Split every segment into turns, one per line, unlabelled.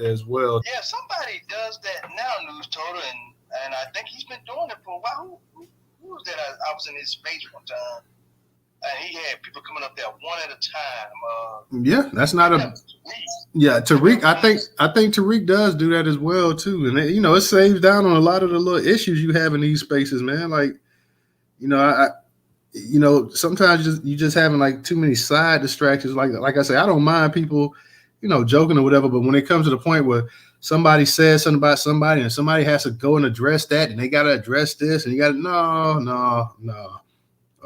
as well.
Yeah, somebody does that now, Newstoter, and I think he's been doing it for a while. Who was that? I was in his space one time, and he had people coming up there one at a time.
Yeah, that's not a yeah. Tariq, I think Tariq does do that as well too, and it saves down on a lot of the little issues you have in these spaces, man. Like sometimes you just having like too many side distractions. Like I say, I don't mind people, joking or whatever. But when it comes to the point where somebody says something about somebody and somebody has to go and address that, and they got to address this, and you got to no.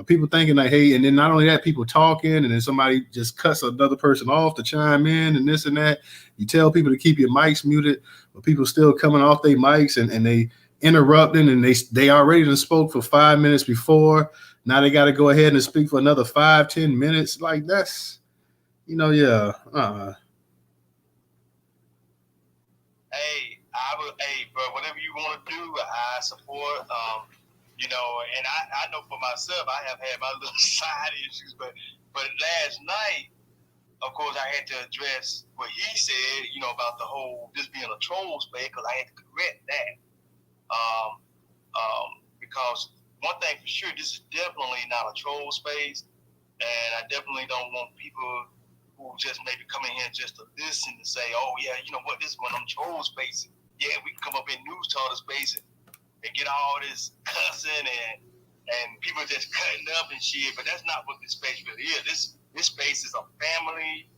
People thinking like, hey, and then not only that, people talking, and then somebody just cuts another person off to chime in, and this and that. You tell people to keep your mics muted, but people still coming off their mics and they interrupting, and they already done spoke for 5 minutes before. Now they got to go ahead and speak for another 5-10 minutes. Like that's, yeah.
Hey, bro, whatever you want to do, I support. And I know for myself, I have had my little side issues, but last night, of course, I had to address what he said, about the whole this being a troll space, because I had to correct that. Because one thing for sure, this is definitely not a troll space, and I definitely don't want people who just maybe come in here just to listen and say, oh yeah, you know what, this is one of them troll spaces. Yeah, we can come up in Newstoter space and get all this cussing and people just cutting up and shit, but that's not what this space really is. This space is a family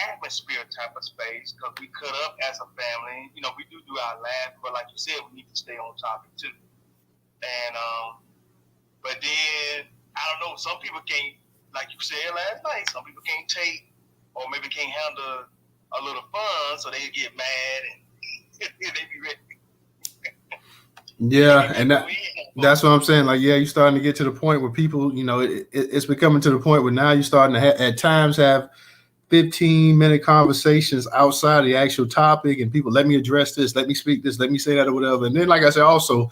atmosphere type of space because we cut up as a family. We do our laugh, but like you said, we need to stay on topic too. And but then I don't know. Some people can't, like you said last night. Some people can't take, or maybe can't handle a little fun, so they get mad and they be ready.
Yeah, and that's what I'm saying. Like, yeah, you're starting to get to the point where people, it's becoming to the point where now you're starting to at times have 15-minute conversations outside of the actual topic, and people, let me address this, let me speak this, let me say that, or whatever. And then, like I said, also,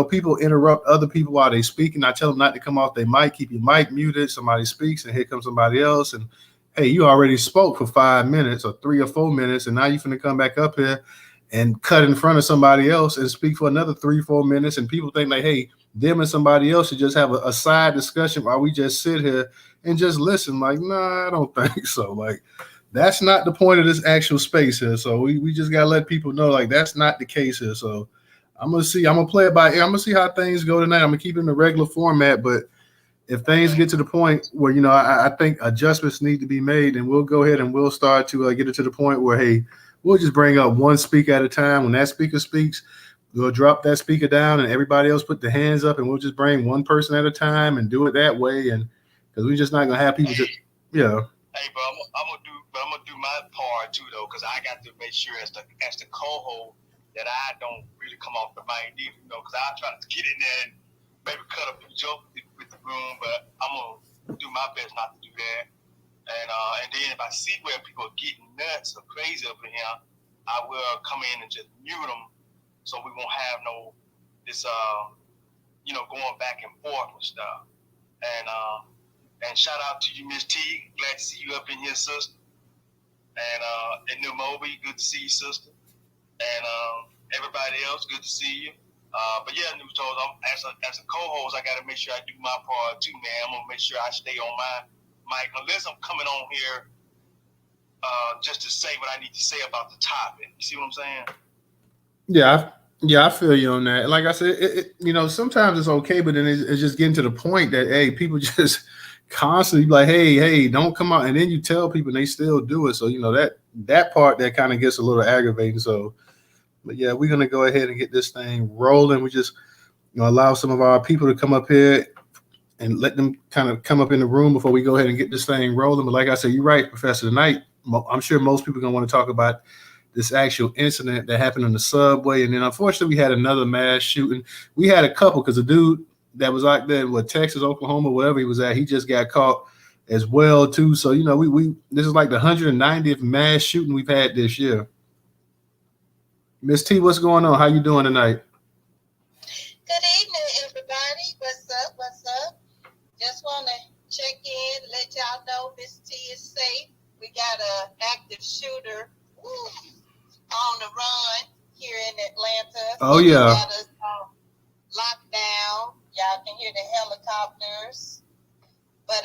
people interrupt other people while they speak, and I tell them not to come off their mic, keep your mic muted. Somebody speaks, and here comes somebody else, and hey, you already spoke for 5 minutes or 3 or 4 minutes, and now you're finna come back up here and cut in front of somebody else and speak for another 3-4 minutes, and people think like, hey, them and somebody else should just have a side discussion while we just sit here and just listen. Like, nah, I don't think so. Like, that's not the point of this actual space here. So we just gotta let people know like that's not the case here. So I'm gonna play it by ear. I'm gonna see how things go tonight. I'm gonna keep it in the regular format, but if things get to the point where I think adjustments need to be made, and we'll go ahead and we'll start to get it to the point where, hey, we'll just bring up one speaker at a time. When that speaker speaks, we'll drop that speaker down, and everybody else put their hands up, and we'll just bring one person at a time and do it that way. And because we're just not gonna have people just, yeah.
Hey, bro, I'm gonna do my part too, though, because I got to make sure as the co-host that I don't really come off the mic, because I try to get in there and maybe cut a few jokes with the room, but I'm gonna do my best not to do that. And then if I see where people are getting nuts or crazy up in here, I will come in and just mute them, so we won't have this going back and forth and stuff. And shout out to you, Miss T. Glad to see you up in here, sister. And New Moby, good to see you, sister. And everybody else, good to see you. But yeah, Newstoter, as a co-host, I got to make sure I do my part too, man. I'm gonna make sure I stay on my mic unless I'm coming on here just to say what I need to say about the topic. You see what I'm saying?
Yeah, I feel you on that. Like I said, sometimes it's okay, but then it's just getting to the point that, hey, people just constantly like, hey, don't come out, and then you tell people and they still do it. So that part that kind of gets a little aggravating. So, but yeah, we're gonna go ahead and get this thing rolling. We just allow some of our people to come up here and let them kind of come up in the room before we go ahead and get this thing rolling. But like I said, you're right, Professor. Tonight, I'm sure most people are gonna want to talk about this actual incident that happened on the subway, and then unfortunately we had another mass shooting. We had a couple because the dude that was out there, Texas, Oklahoma, wherever he was at, he just got caught as well too. So we this is like the 190th mass shooting we've had this year. Miss T, what's going on? How you doing tonight?
Good evening, everybody. What's up? What's up? Just want to check in, let y'all know Miss T is safe. We got an active shooter run here in Atlanta.
Oh, yeah.
Got us locked down. Y'all can hear the helicopters. But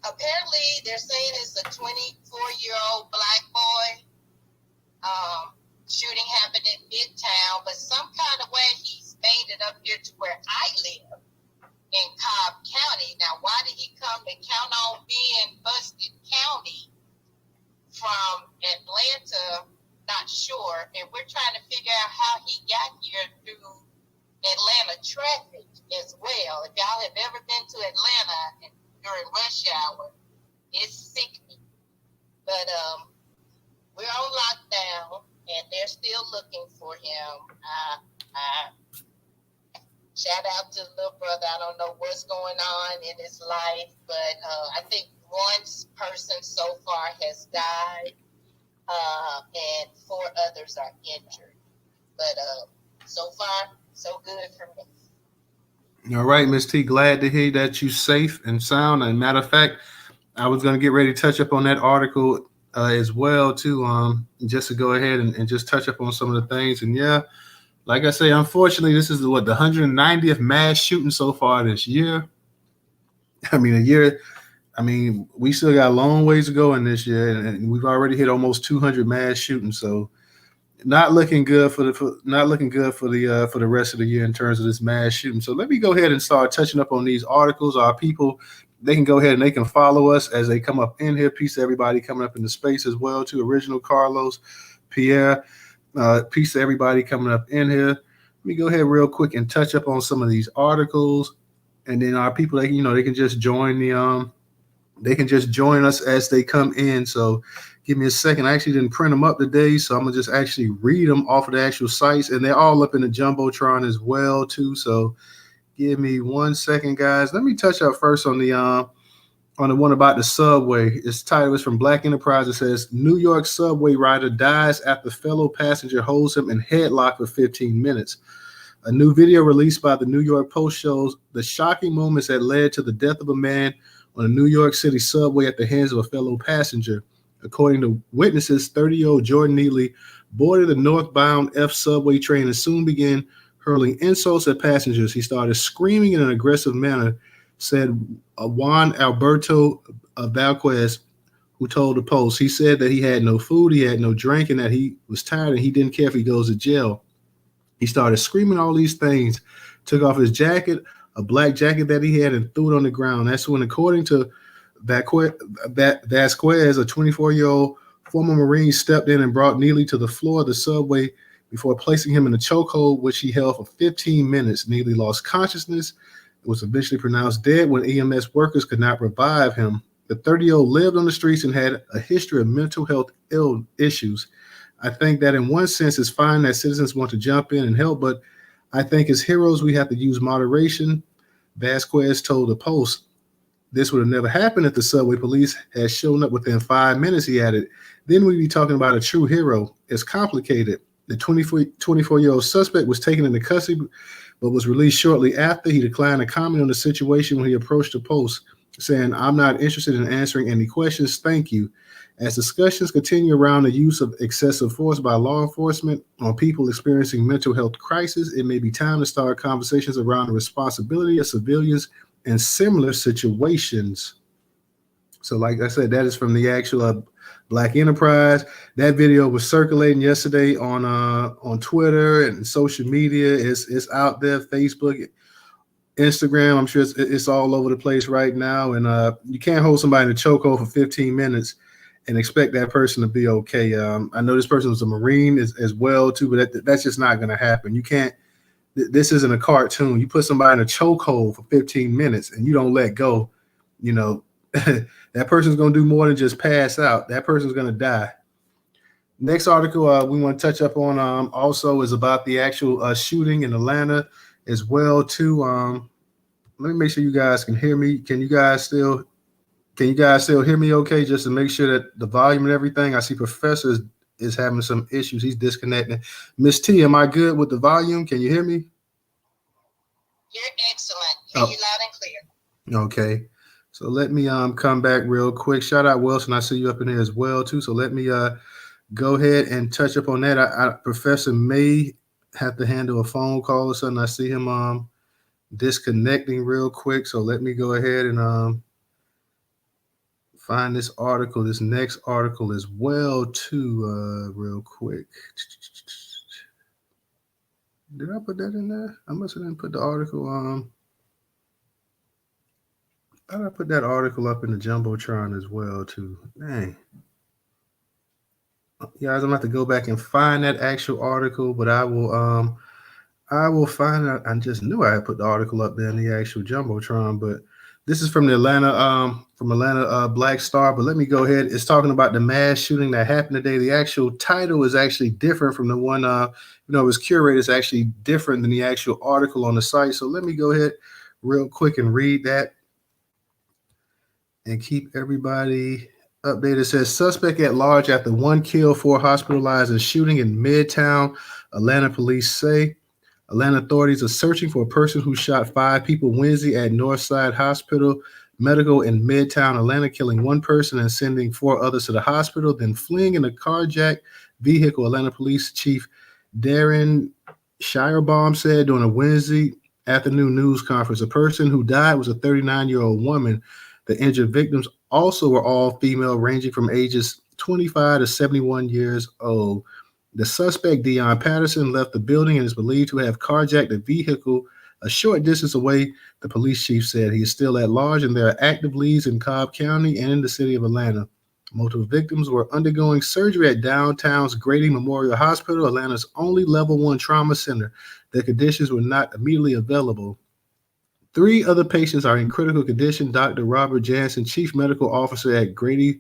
apparently they're saying it's a 24-year-old black boy. Shooting happened in Midtown, but some kind of way he's made it up here to where I live in Cobb County. Now, why did he come to count on being busted county from Atlanta? Not sure. And we're trying to figure out how he got here through Atlanta traffic as well. If y'all have ever been to Atlanta during rush hour, it's sickening. But we're on lockdown, and they're still looking for him. Shout out to the little brother. I don't know what's going on in his life, but I think one person so far has died, and 4 others are injured. But so far, so good for me.
All right, Miss T, glad to hear that you're safe and sound. And matter of fact, I was going to get ready to touch up on that article as well, too, just to go ahead and just touch up on some of the things. And yeah, like I say, unfortunately, this is the 190th mass shooting so far this year. I mean, we still got a long ways to go in this year, and we've already hit almost 200 mass shootings. So not looking good for the rest of the year in terms of this mass shooting. So let me go ahead and start touching up on these articles. Our people, they can go ahead and they can follow us as they come up in here. Peace to everybody coming up in the space as well, too. Original Carlos, Pierre, peace to everybody coming up in here. Let me go ahead real quick and touch up on some of these articles, and then our people, they can just join us as they come in. So give me a second. I actually didn't print them up today, so I'm gonna just actually read them off of the actual sites, and they're all up in the Jumbotron as well, too. So give me 1 second, guys. Let me touch up first on the one about the subway. Its title is from Black Enterprise. It says, New York subway rider dies after fellow passenger holds him in headlock for 15 minutes. A new video released by the New York Post shows the shocking moments that led to the death of a man on a New York City subway at the hands of a fellow passenger. According to witnesses, 30-year-old Jordan Neely boarded the northbound F subway train and soon began hurling insults at passengers. He started screaming in an aggressive manner, said Juan Alberto Valquez, who told the Post. He said that he had no food, he had no drink, and that he was tired and he didn't care if he goes to jail. He started screaming all these things, took off his jacket, a black jacket that he had, and threw it on the ground. That's when, according to Vasquez, a 24-year-old former Marine, stepped in and brought Neely to the floor of the subway before placing him in a chokehold, which he held for 15 minutes. Neely lost consciousness and was eventually pronounced dead when EMS workers could not revive him. The 30-year-old lived on the streets and had a history of mental health issues. I think that in one sense it's fine that citizens want to jump in and help, but I think as heroes we have to use moderation. Vasquez told the Post. This would have never happened if the subway police had shown up within 5 minutes, he added. Then we'd be talking about a true hero. It's complicated. The 24-year-old suspect was taken into custody but was released shortly after. He declined to comment on the situation when he approached the Post, saying, I'm not interested in answering any questions. Thank you. As discussions continue around the use of excessive force by law enforcement on people experiencing mental health crisis, it may be time to start conversations around the responsibility of civilians in similar situations. So like I said, that is from the actual Black Enterprise. That video was circulating yesterday on Twitter and social media. It's out there, Facebook, Instagram. I'm sure it's all over the place right now. And you can't hold somebody in a chokehold for 15 minutes and expect that person to be okay. I know this person was a Marine as well too, but that's just not going to happen. You can't. This isn't a cartoon. You put somebody in a chokehold for 15 minutes and you don't let go, that person's going to do more than just pass out. That person's going to die. Next article we want to touch up on also is about the actual shooting in Atlanta as well too. Let me make sure you guys can hear me. Can you guys still hear me okay? Just to make sure that the volume and everything. I see Professor is having some issues. He's disconnecting. Miss T, am I good with the volume? Can you hear me?
You're excellent. Hear you loud and clear.
Okay. So let me come back real quick. Shout out Wilson. I see you up in here as well too. So let me go ahead and touch up on that. Professor may have to handle a phone call or something. I see him disconnecting real quick. So let me go ahead and find this article, this next article as well too, real quick. Did I put that in there? I must have didn't put the article. How did I put that article up in the jumbotron as well too? Dang. Yeah, I'm gonna have to go back and find that actual article, but I will find out. I just knew I had put the article up there in the actual jumbotron, but this is from the Atlanta Black Star. But let me go ahead. It's talking about the mass shooting that happened today. The actual title is actually different from the one it was curated. It's actually different than the actual article on the site. So let me go ahead real quick and read that and keep everybody updated. It says suspect at large after 1 kill, 4 hospitalized in shooting in Midtown. Atlanta police say Atlanta authorities are searching for a person who shot 5 people Wednesday at Northside Hospital Medical in Midtown Atlanta, killing 1 person and sending 4 others to the hospital, then fleeing in a carjacked vehicle. Atlanta Police Chief Darren Shirebaum said during a Wednesday afternoon news conference. The person who died was a 39-year-old woman. The injured victims also were all female, ranging from ages 25 to 71 years old. The suspect, Dion Patterson, left the building and is believed to have carjacked a vehicle a short distance away, the police chief said. He is still at large, and there are active leads in Cobb County and in the city of Atlanta. Multiple victims were undergoing surgery at downtown's Grady Memorial Hospital, Atlanta's only level 1 trauma center. Their conditions were not immediately available. 3 other patients are in critical condition. Dr. Robert Jansen, chief medical officer at Grady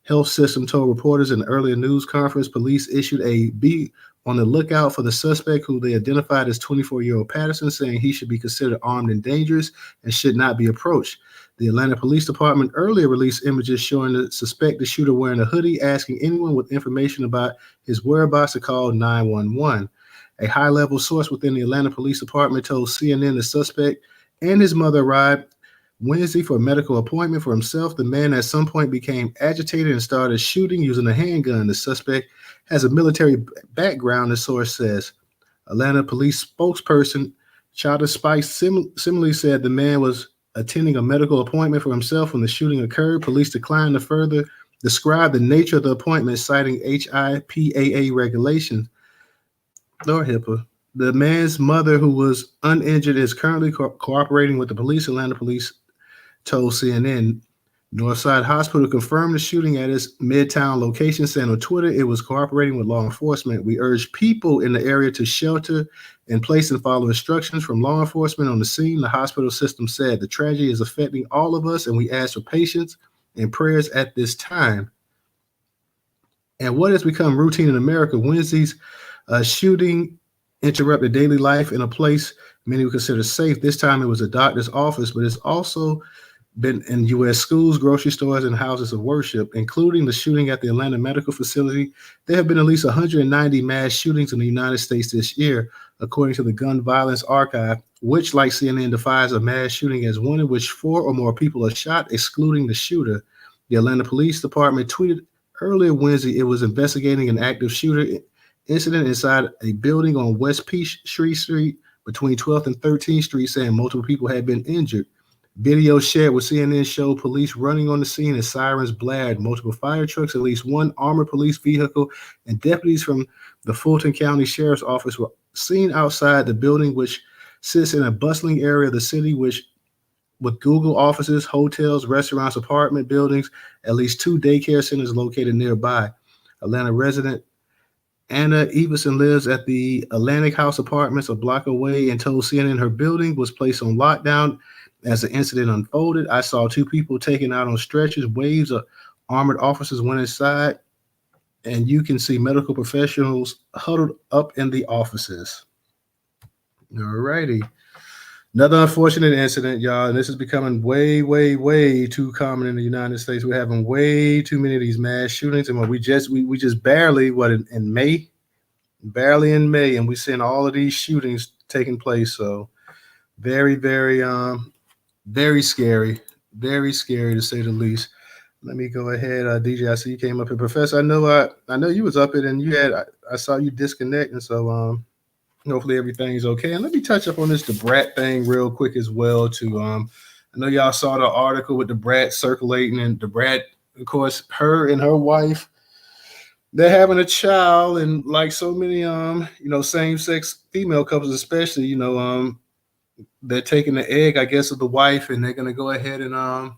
Health System, told reporters in an earlier news conference. Police issued a "be on the lookout" for the suspect, who they identified as 24-year-old Patterson, saying he should be considered armed and dangerous and should not be approached. The Atlanta Police Department earlier released images showing the suspected shooter wearing a hoodie, asking anyone with information about his whereabouts to call 911. A high-level source within the Atlanta Police Department told CNN the suspect and his mother arrived Wednesday for a medical appointment for himself. The man at some point became agitated and started shooting using a handgun. The suspect has a military background, the source says. Atlanta police spokesperson Chada Spice similarly said the man was attending a medical appointment for himself when the shooting occurred. Police declined to further describe the nature of the appointment, citing HIPAA regulations or HIPAA. The man's mother, who was uninjured, is currently cooperating with the police. Atlanta police told CNN. Northside Hospital confirmed the shooting at its Midtown location, saying on Twitter it was cooperating with law enforcement. We urge people in the area to shelter in place and follow instructions from law enforcement on the scene, the hospital system said. The tragedy is affecting all of us, and we ask for patience and prayers at this time. And what has become routine in America, Wednesday's shooting interrupted daily life in a place many would consider safe. This time it was a doctor's office, but it's also been in U.S. schools, grocery stores, and houses of worship, including the shooting at the Atlanta Medical Facility. There have been at least 190 mass shootings in the United States this year, according to the Gun Violence Archive, which, like CNN, defines a mass shooting as one in which 4 or more people are shot, excluding the shooter. The Atlanta Police Department tweeted earlier Wednesday it was investigating an active shooter incident inside a building on West Peachtree Street between 12th and 13th Street, saying multiple people had been injured. Video shared with CNN showed police running on the scene as sirens blared. Multiple fire trucks, at least 1 armored police vehicle, and deputies from the Fulton County Sheriff's Office were seen outside the building, which sits in a bustling area of the city, with Google offices, hotels, restaurants, apartment buildings, at least 2 daycare centers located nearby. Atlanta resident Anna Everson lives at the Atlantic House Apartments a block away and told CNN her building was placed on lockdown as the incident unfolded. I saw 2 people taken out on stretchers. Waves of armored officers went inside, and you can see medical professionals huddled up in the offices. All righty. Another unfortunate incident, y'all, and this is becoming way, way, way too common in the United States. We're having way too many of these mass shootings, and we just barely, in May, and we're seeing all of these shootings taking place. So very, very, very scary to say the least. Let me go ahead. DJ, I see you came up here. Professor, I know you was up it and I saw you disconnect, and so hopefully everything's okay. And let me touch up on this the Brat thing real quick as well too. I know y'all saw the article with the Brat circulating, and the Brat, of course, her and her wife, they're having a child, and like so many same sex female couples especially, they're taking the egg, I guess, of the wife, and they're gonna go ahead and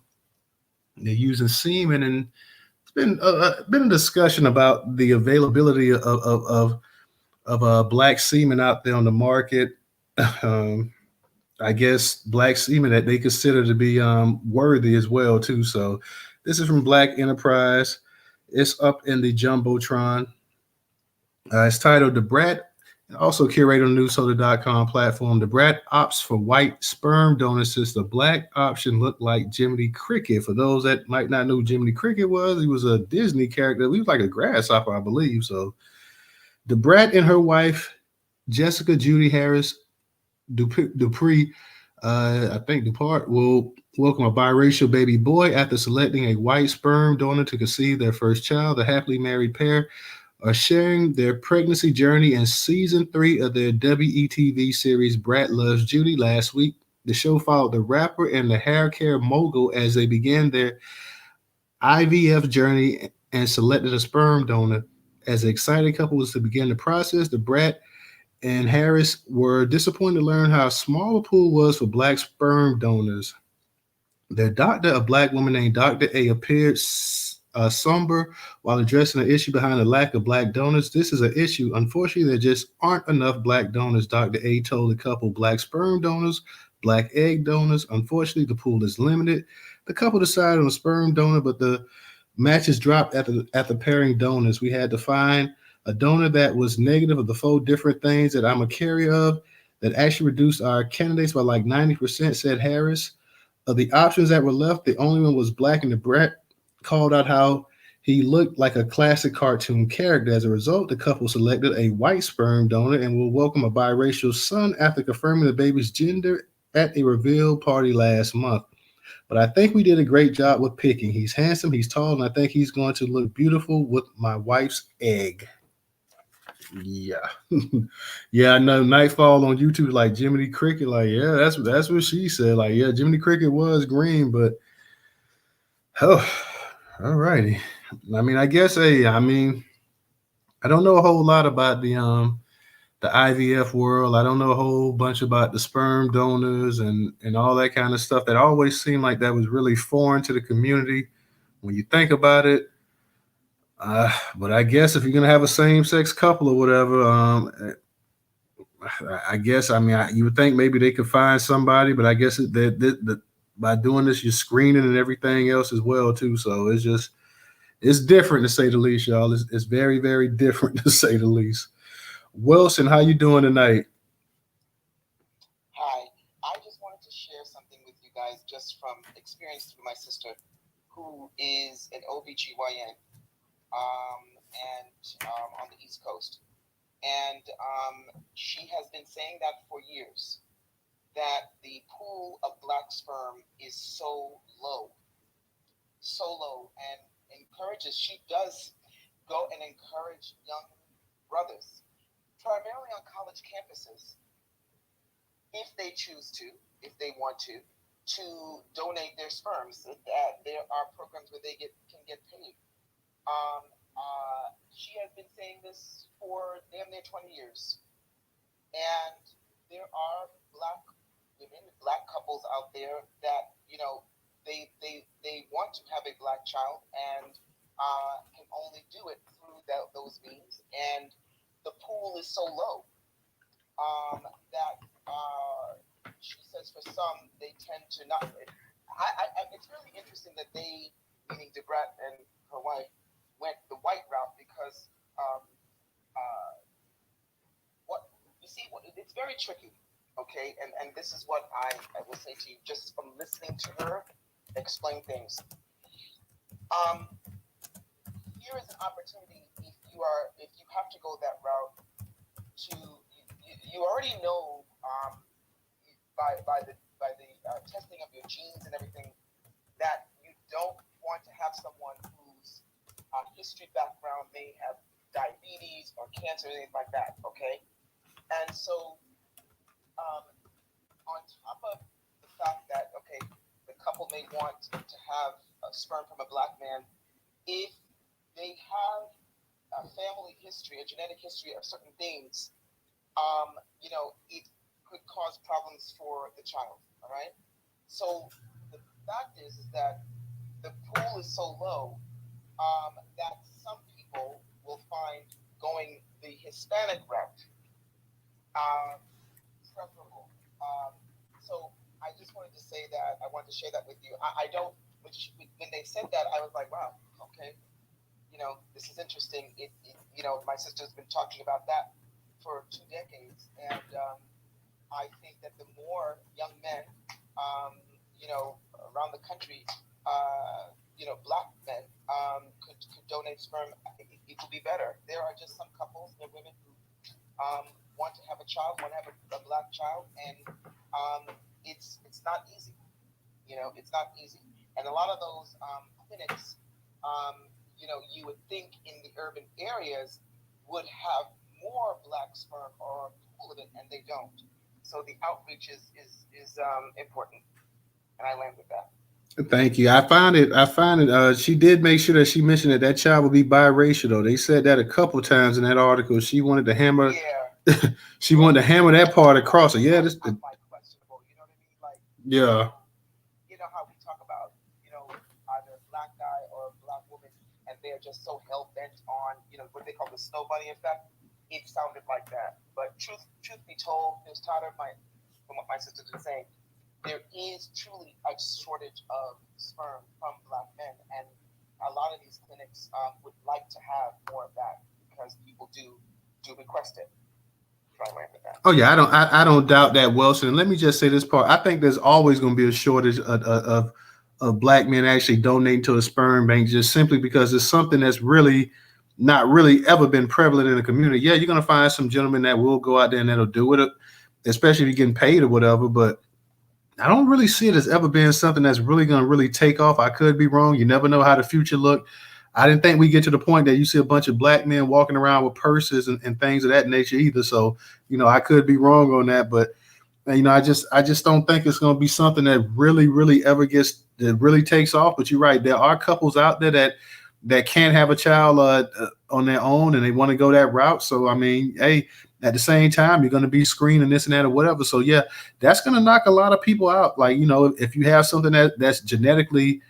they're using semen, and it's been a discussion about the availability of black semen out there on the market. um, I guess black semen that they consider to be worthy as well too. So this is from Black Enterprise. It's up in the jumbotron. It's titled "The Brat." Also curated on the Newstoter.com platform. The Brat opts for white sperm donors since the black option looked like Jiminy Cricket. For those that might not know who Jiminy Cricket was, he was a Disney character. He was like a grasshopper, I believe. So the Brat and her wife, Jessica Judy Harris Dupree, I think Dupart, will welcome a biracial baby boy after selecting a white sperm donor to conceive their first child. The happily married pair are sharing their pregnancy journey in season 3 of their WETV series Brat Loves Judy. Last week, the show followed the rapper and the hair care mogul as they began their IVF journey and selected a sperm donor. As the excited couple was to begin the process, the Brat and Harris were disappointed to learn how small the pool was for black sperm donors. Their doctor, a black woman named Dr. A, appeared somber while addressing the issue behind the lack of black donors. This is an issue. Unfortunately, there just aren't enough black donors, Dr. A told the couple. Black sperm donors, black egg donors. Unfortunately, the pool is limited. The couple decided on a sperm donor, but the matches dropped at the pairing donors. We had to find a donor that was negative of the 4 different things that I'm a carrier of that actually reduced our candidates by like 90%, said Harris. Of the options that were left, the only one was black, and the Brat called out how he looked like a classic cartoon character. As a result, the couple selected a white sperm donor and will welcome a biracial son after confirming the baby's gender at a reveal party last month. But I think we did a great job with picking. He's handsome, he's tall, and I think he's going to look beautiful with my wife's egg. Yeah. Yeah, I know Nightfall on YouTube, like Jiminy Cricket, like, yeah, that's what she said. Like, yeah, Jiminy Cricket was green, but oh, all righty. I mean, I guess I don't know a whole lot about the IVF world. I don't know a whole bunch about the sperm donors and all that kind of stuff. That always seemed like that was really foreign to the community when you think about it. But I guess if you're gonna have a same-sex couple or whatever, I guess you would think maybe they could find somebody, but I guess by doing this, you're screening and everything else as well too. So it's different to say the least, y'all. It's very, very different to say the least. Wilson, how you doing tonight?
Hi, I just wanted to share something with you guys just from experience through my sister, who is an OBGYN on the East Coast. And she has been saying that for years, that the pool of black sperm is so low, and she does go and encourage young brothers, primarily on college campuses, if they choose to, if they want to donate their sperms. There are programs where they can get paid. She has been saying this for damn near 20 years. And there are black women, black couples out there that, they want to have a black child and can only do it through those means. And the pool is so low that she says for some, they tend to not. It's really interesting that they, meaning Debrat and her wife, went the white route because it's very tricky, okay? And this is what I will say to you just from listening to her explain things. Here is an opportunity if you have to go that route you already know by the testing of your genes and everything that you don't want to have someone history background may have diabetes or cancer, anything like that. Okay, and so on top of the fact that the couple may want to have a sperm from a black man, if they have a family history, a genetic history of certain things, it could cause problems for the child. All right. So the fact is that the pool is so low that some people will find going the Hispanic route preferable. So I just wanted to say that I wanted to share that with you. I don't. When they said that, I was like, wow, okay, this is interesting. My sister's been talking about that for 2 decades, and I think that the more young men, around the country, black men, could donate sperm, it would be better. There are just some couples, there are women who want to have a child, want to have a black child, and it's not easy. It's not easy. And a lot of those clinics, you would think in the urban areas would have more black sperm or pool of it, and they don't. So the outreach is important. And I land with that.
Thank you. I find it. She did make sure that she mentioned that child would be biracial. Though they said that a couple times in that article. She wanted to hammer.
Yeah.
She wanted to hammer that part across. So yeah, this.
Like questionable. You know what I mean? Like.
Yeah.
You know how we talk about either a black guy or a black woman, and they're just so hell bent on what they call the snow bunny effect. It sounded like that. But truth be told, Newstoter, from what my sister's been saying, there is truly a shortage of sperm from black men, and a lot of these clinics would like to have more of that because people do request it.
Oh yeah, I don't doubt that, Wilson. And let me just say this part. I think there's always going to be a shortage of black men actually donating to a sperm bank, just simply because it's something that's really not really ever been prevalent in the community. Yeah, you're going to find some gentlemen that will go out there and that'll do it, especially if you're getting paid or whatever. But I don't really see it as ever being something that's really going to really take off. I could be wrong. You never know how the future look. I didn't think we get to the point that you see a bunch of black men walking around with purses and things of that nature either. So, I could be wrong on that, but I just don't think it's going to be something that really, really ever that really takes off. But you're right. There are couples out there that can't have a child on their own and they want to go that route. So, I mean, hey, at the same time, you're going to be screening this and that or whatever. So yeah, that's going to knock a lot of people out. Like, if you have something that's genetically,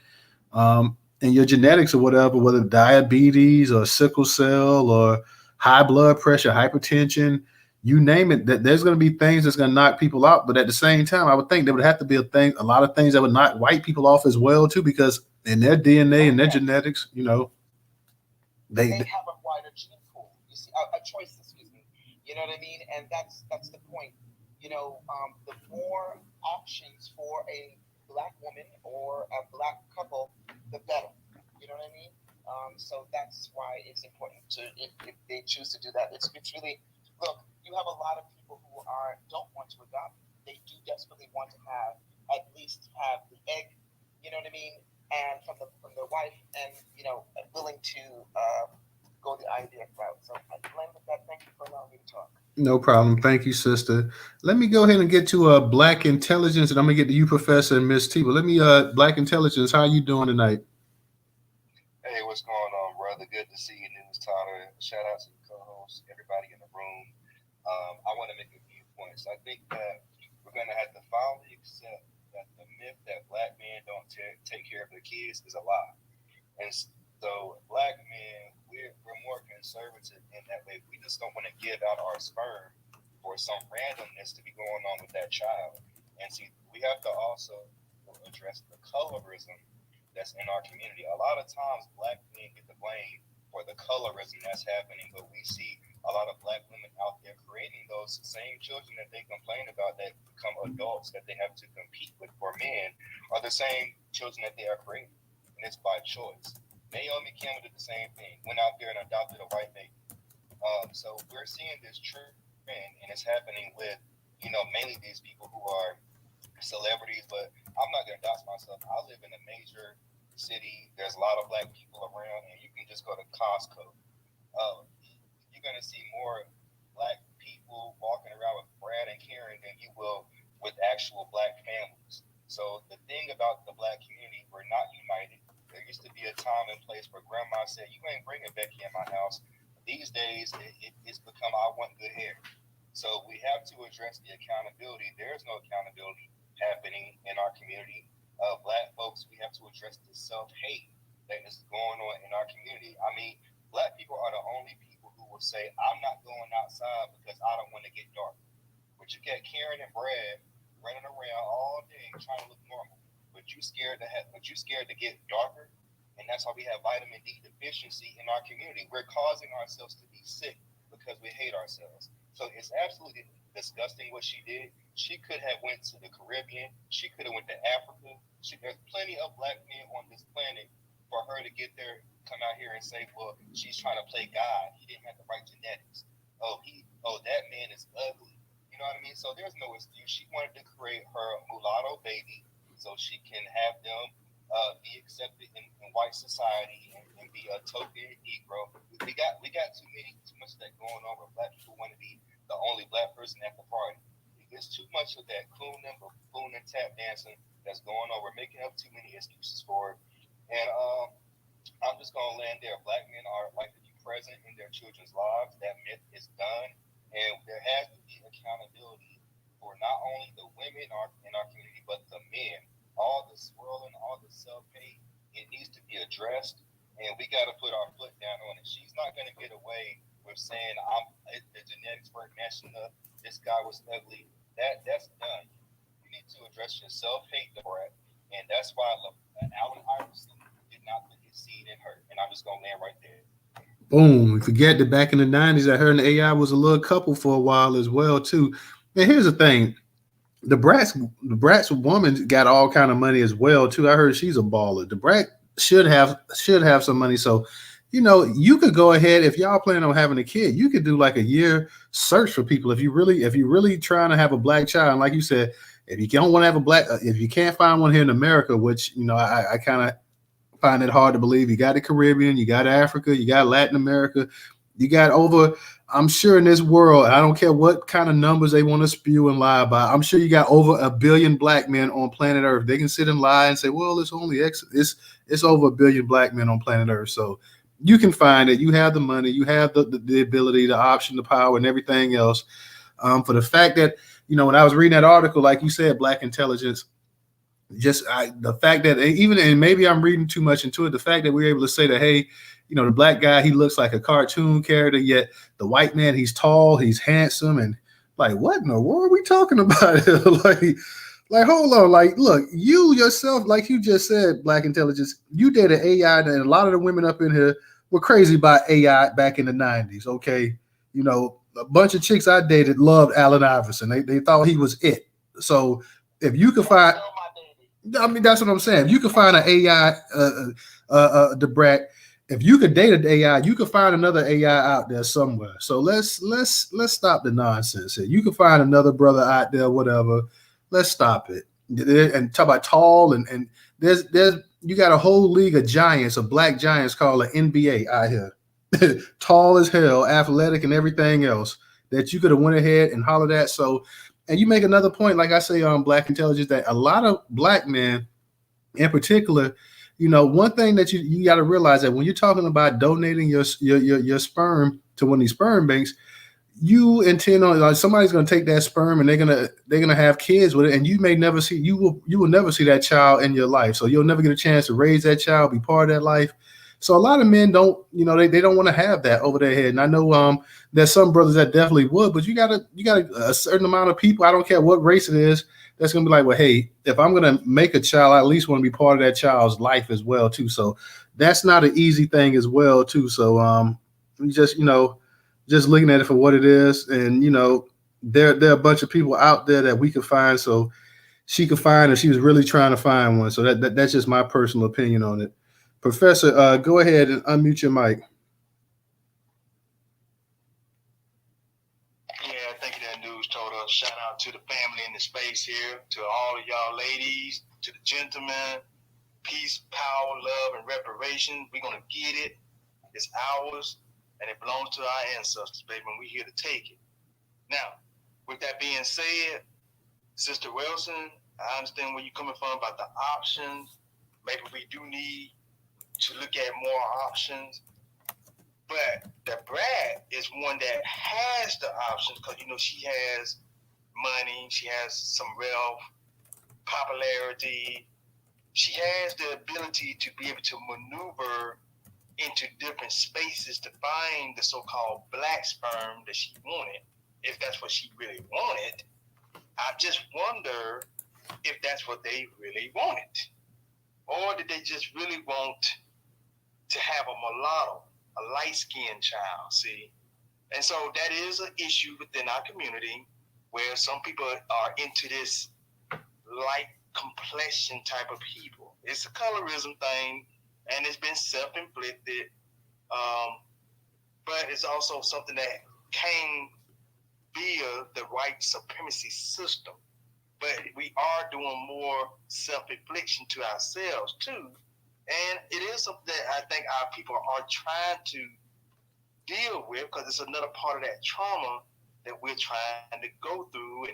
in your genetics or whatever, whether diabetes or sickle cell or high blood pressure, hypertension, you name it, that there's going to be things that's going to knock people out. But at the same time, I would think there would have to be a lot of things that would knock white people off as well too, because in their DNA and their genetics,
they have a wider gene pool. You see, a choice, excuse me. You know what I mean? And that's the point. The more options for a black woman or a black couple, the better. You know what I mean? So that's why it's important to if they choose to do that. It's really, look. You have a lot of people who don't want to adopt. They do desperately want to at least have the egg. You know what I mean? And from their wife, and willing to go the IVF route. So I blame with that. Thank you for allowing me to talk.
No problem. Thank you, sister. Let me go ahead and get to Black Intelligence, and I'm gonna get to you, Professor, and Miss T. But let me Black Intelligence. How are you doing tonight?
Hey, what's going on, brother? Good to see you, Newstoter. Shout out to the co-hosts, everybody in the room. I want to make a few points. I think that we're going to have to finally accept that the myth that black men don't take care of their kids is a lie. And so black men, we're more conservative in that way. We just don't want to give out our sperm for some randomness to be going on with that child. And see, we have to also address the colorism that's in our community. A lot of times black men get the blame for the colorism that's happening, but we see a lot of black women out there creating those same children that they complain about that become adults that they have to compete with for men are the same children that they are creating. And it's by choice. Naomi Campbell did the same thing, went out there and adopted a white baby. So we're seeing this trend, and it's happening with, mainly these people who are celebrities, but I'm not going to dox myself. I live in a major city. There's a lot of black people around, and you can just go to Costco. You're going to see more black people walking around with Brad and Karen than you will with actual black families. So the thing about the black community, we're not united. There used to be a time and place where grandma said, you ain't bringing Becky in my house. These days, it's become, I want good hair. So we have to address the accountability. There's no accountability happening in our community. Black folks, we have to address the self-hate that is going on in our community. I mean, black people are the only people who will say, I'm not going outside because I don't want to get dark. But you got Karen and Brad running around all day trying to look normal. But you scared to get darker, and that's why we have vitamin D deficiency in our community. We're causing ourselves to be sick because we hate ourselves. So it's absolutely disgusting what she did. She could have went to the Caribbean. She could have went to Africa. There's plenty of black men on this planet for her to get there, come out here and say, well, she's trying to play God. He didn't have the right genetics. That man is ugly. You know what I mean? So there's no excuse. She wanted to create her mulatto baby so she can have them be accepted in white society and be a token Negro. We got too much of that going on where black people want to be the only black person at the party. There's too much of that cooning, buffoon, and tap dancing that's going on. We're making up too many excuses for it. And I'm just going to land there. Black men are like to be present in their children's lives. That myth is done. And there has to be accountability for not only the women in our community, but the men. All the swirling, all the self-hate, it needs to be addressed. And we got to put our foot down on it. She's not going to get away with saying, the genetics weren't matching up. This guy was ugly. That's done. You need to address your self-hate, Brat. And that's why Allen Iverson did not put his seed in her. And I'm just going to land right there.
Boom. Forget that back in the 90s, that her and AI was a little couple for a while as well, too. And here's the thing. The Brat's woman got all kind of money as well, too. I heard she's a baller. The Brat should have some money. So, you could go ahead, if y'all plan on having a kid, you could do like a year search for people. If you're really trying to have a black child, and like you said, if you don't want to have if you can't find one here in America, which, I kind of find it hard to believe. You got the Caribbean, you got Africa, you got Latin America, you got I'm sure in this world, I don't care what kind of numbers they want to spew and lie about, I'm sure you got over 1 billion black men on planet Earth. They can sit and lie and say, well, it's only it's over 1 billion black men on planet Earth. So you can find it. You have the money, you have the ability, the option, the power, and everything else. For the fact that, when I was reading that article, like you said, black intelligence, the fact that even, and maybe I'm reading too much into it, the fact that we're able to say that, hey, the black guy, he looks like a cartoon character, yet the white man, he's tall, he's handsome, and like, what in the world are we talking about? like, hold on, like, look, you yourself, like you just said, black intelligence, you dated AI, and a lot of the women up in here were crazy about AI back in the 90s, okay? A bunch of chicks I dated loved Allen Iverson. They thought he was it. So if you could find, I mean, that's what I'm saying. If you could find an AI, the Brat, if you could date an AI, you could find another AI out there somewhere. So let's stop the nonsense here. You can find another brother out there, whatever. Let's stop it. And talk about tall and there's you got a whole league of giants, of black giants called an NBA out here. Tall as hell, athletic and everything else that you could have went ahead and hollered at. So, and you make another point, like I say on Black Intelligence, that a lot of black men in particular, one thing that you got to realize that when you're talking about donating your sperm to one of these sperm banks, you intend on, like, somebody's going to take that sperm and they're going to have kids with it, and you will never see that child in your life. So you'll never get a chance to raise that child, be part of that life. So a lot of men don't, they don't want to have that over their head. And I know there's some brothers that definitely would, but you got a certain amount of people, I don't care what race it is, that's going to be like, well, hey, if I'm going to make a child, I at least want to be part of that child's life as well, too. So that's not an easy thing as well, too. So just looking at it for what it is. And, there are a bunch of people out there that we could find. So she could find if she was really trying to find one. So that's just my personal opinion on it. Professor, go ahead and unmute your mic.
Yeah, thank you, that Newstoter. Shout out to the family in the space here, to all of y'all ladies, to the gentlemen, peace, power, love, and reparation. We're gonna get it. It's ours, and it belongs to our ancestors, baby. And we're here to take it. Now, with that being said, Sister Wilson, I understand where you're coming from about the options. Maybe we do need to look at more options. But the Brat is one that has the options because, she has money, she has some wealth, popularity. She has the ability to be able to maneuver into different spaces to find the so-called black sperm that she wanted, if that's what she really wanted. I just wonder if that's what they really wanted. Or did they just really want to have a mulatto, a light-skinned child, see? And so that is an issue within our community where some people are into this light complexion type of people. It's a colorism thing, and it's been self-inflicted, but it's also something that came via the white supremacy system. But we are doing more self-infliction to ourselves too, and it is something that I think our people are trying to deal with because it's another part of that trauma that we're trying to go through,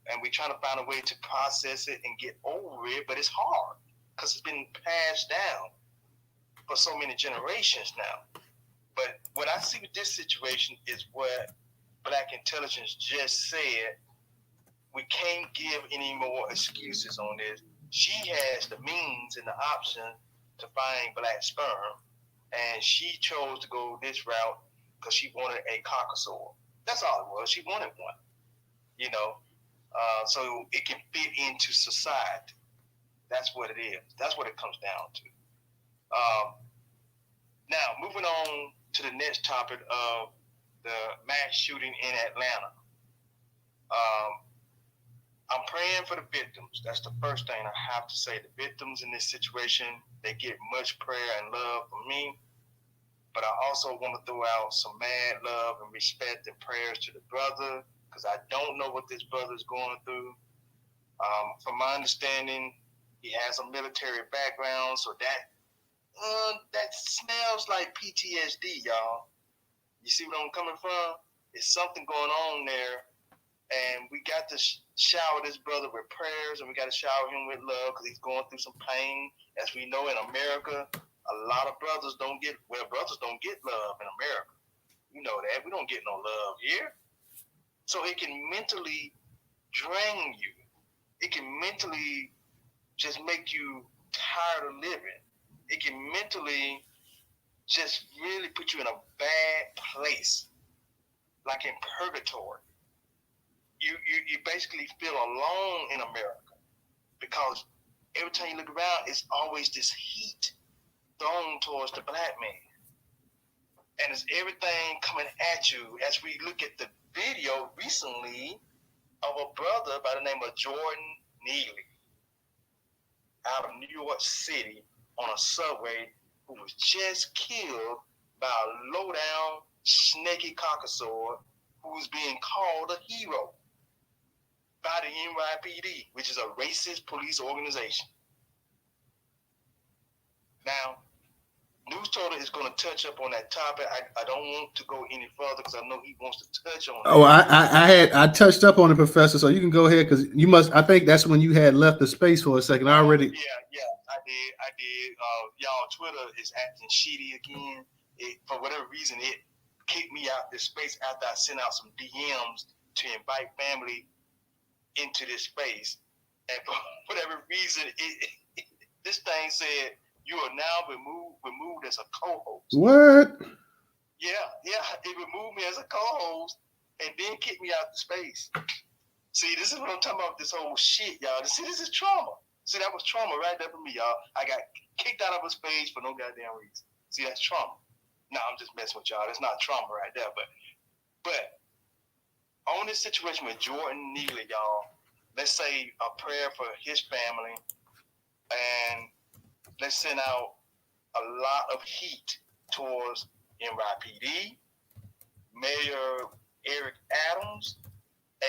and we're trying to find a way to process it and get over it, but it's hard because it's been passed down for so many generations now. But what I see with this situation is what Black Intelligence just said. We can't give any more excuses on this. She has the means and the option to find black sperm, and she chose to go this route because she wanted a caucasoid. That's all it was. She wanted one, so it can fit into society. That's what it is. That's what it comes down to. Now, moving on to the next topic of the mass shooting in Atlanta. I'm praying for the victims. That's the first thing I have to say. The victims in this situation, they get much prayer and love from me. But I also want to throw out some mad love and respect and prayers to the brother because I don't know what this brother is going through. From my understanding, he has a military background, so that smells like PTSD, y'all. You see what I'm coming from? There's something going on there. And we got to shower this brother with prayers, and we got to shower him with love because he's going through some pain. As we know, in America, a lot of brothers don't get love in America. You know that. We don't get no love here. So it can mentally drain you. It can mentally just make you tired of living. It can mentally just really put you in a bad place, like in purgatory. You basically feel alone in America because every time you look around, it's always this heat thrown towards the black man. And it's everything coming at you as we look at the video recently of a brother by the name of Jordan Neely out of New York City on a subway who was just killed by a low-down, snaky caucasoid who was being called a hero by the NYPD, which is a racist police organization. Now, Newstoter is going to touch up on that topic. I don't want to go any further because I know he wants to touch on it.
Oh, I touched up on it, Professor. So you can go ahead because you must. I think that's when you had left the space for a second. I already.
Yeah, I did. Y'all, Twitter is acting shitty again. For whatever reason, it kicked me out this space after I sent out some DMs to invite family into this space, and for whatever reason, this thing said you are now removed as a co-host.
What?
Yeah, it removed me as a co-host and then kicked me out the space. See, this is what I'm talking about. This whole shit, y'all. See, this is trauma. See, that was trauma right there for me, y'all. I got kicked out of a space for no goddamn reason. See, that's trauma. No, I'm just messing with y'all. That's not trauma right there, but. On this situation with Jordan Neely, y'all, let's say a prayer for his family, and let's send out a lot of heat towards NYPD, Mayor Eric Adams,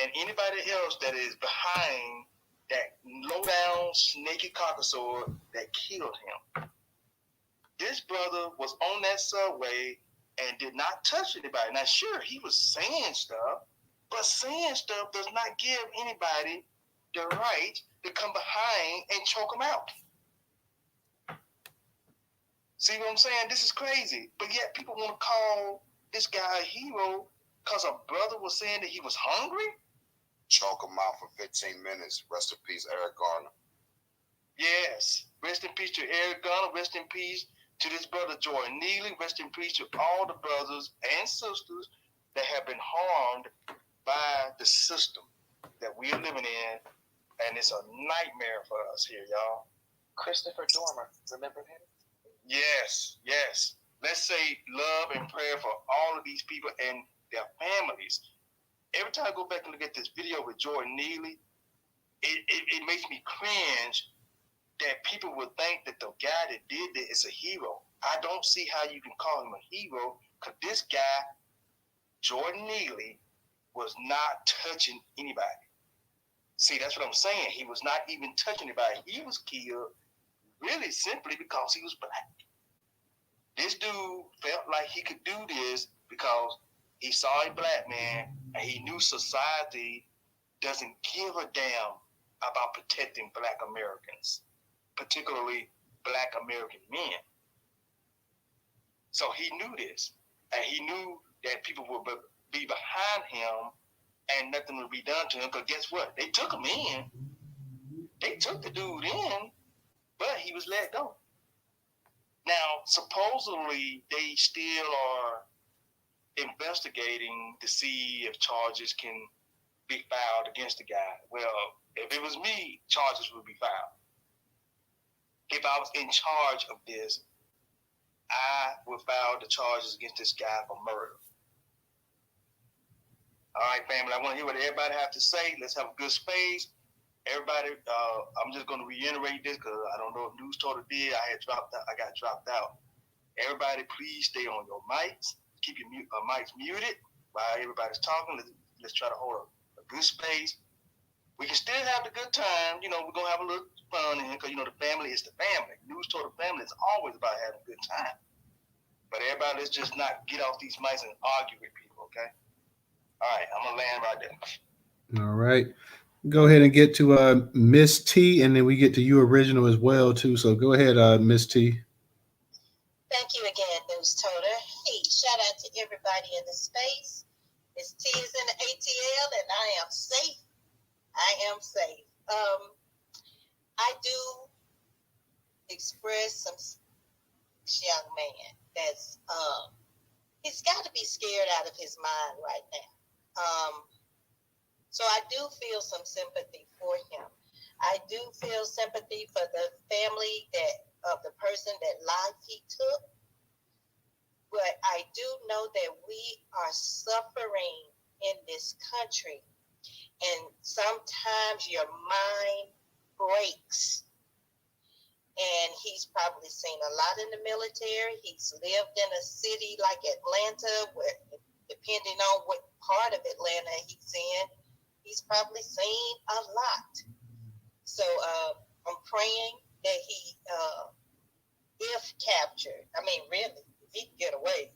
and anybody else that is behind that low-down, snaky caucasoid that killed him. This brother was on that subway and did not touch anybody. Now, sure, he was saying stuff, but saying stuff does not give anybody the right to come behind and choke him out. See what I'm saying? This is crazy. But yet people want to call this guy a hero because a brother was saying that he was hungry?
Choke him out for 15 minutes. Rest in peace, Eric Garner.
Yes. Rest in peace to Eric Garner. Rest in peace to this brother Jordan Neely. Rest in peace to all the brothers and sisters that have been harmed by the system that we're living in. And it's a nightmare for us here, y'all.
Christopher Dormer, remember him?
Yes, yes. Let's say love and prayer for all of these people and their families. Every time I go back and look at this video with Jordan Neely, it makes me cringe that people would think that the guy that did it is a hero. I don't see how you can call him a hero because this guy, Jordan Neely, was not touching anybody. See, that's what I'm saying. He was not even touching anybody. He was killed really simply because he was black. This dude felt like he could do this because he saw a black man and he knew society doesn't give a damn about protecting black Americans, particularly black American men. So he knew this, and he knew that people would be behind him and nothing would be done to him, because guess what? They took him in. They took the dude in, but he was let go. Now, supposedly, they still are investigating to see if charges can be filed against the guy. Well, if it was me, charges would be filed. If I was in charge of this, I would file the charges against this guy for murder. All right, family, I want to hear what everybody have to say. Let's have a good space. Everybody, I'm just going to reiterate this because I don't know if Newstoter did. I got dropped out. Everybody, please stay on your mics. Keep your mics muted while everybody's talking. Let's try to hold a good space. We can still have the good time. You know, we're going to have a little fun in here because, you know, the family is the family. Newstoter family is always about having a good time. But everybody, let's just not get off these mics and argue with people, okay? All right, I'm going to land right there.
All right. Go ahead and get to Miss T, and then we get to you original as well, too. So go ahead, Miss T.
Thank you again, Newstoter. Hey, shout out to everybody in the space. Miss T is in the ATL, and I am safe. I am safe. I do express some young man that's he's got to be scared out of his mind right now. So I do feel some sympathy for him. I do feel sympathy for the family of the person that life he took. But I do know that we are suffering in this country. And sometimes your mind breaks. And he's probably seen a lot in the military. He's lived in a city like Atlanta, where, depending on what part of Atlanta he's in, he's probably seen a lot. So I'm praying that he, if captured, I mean, really, if he can get away.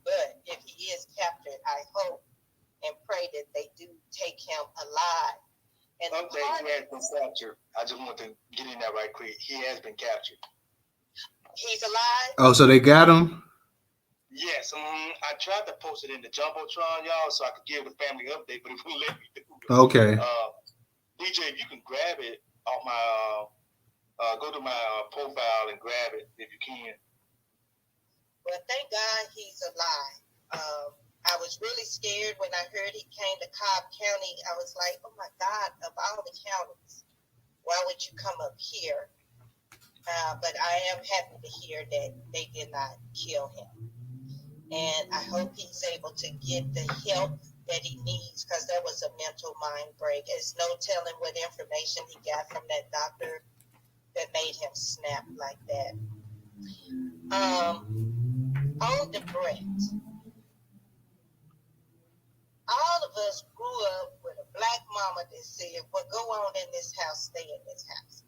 But if he is captured, I hope and pray that they do take him alive. And
he has been captured. I just want to get in there right quick. He has been captured.
He's alive?
Oh, so they got him?
Yes. I tried to post it in the Jumbotron, y'all, so I could give the family update, but it wouldn't let me do it.
Okay.
DJ, if you can grab it off my, go to my profile and grab it if you can.
Well, thank God he's alive. I was really scared when I heard he came to Cobb County. I was like, oh my God, of all the counties, why would you come up here? But I am happy to hear that they did not kill him. And I hope he's able to get the help that he needs, because that was a mental mind break. There's no telling what information he got from that doctor that made him snap like that. On the Brat, all of us grew up with a black mama that said, what go on in this house, stay in this house.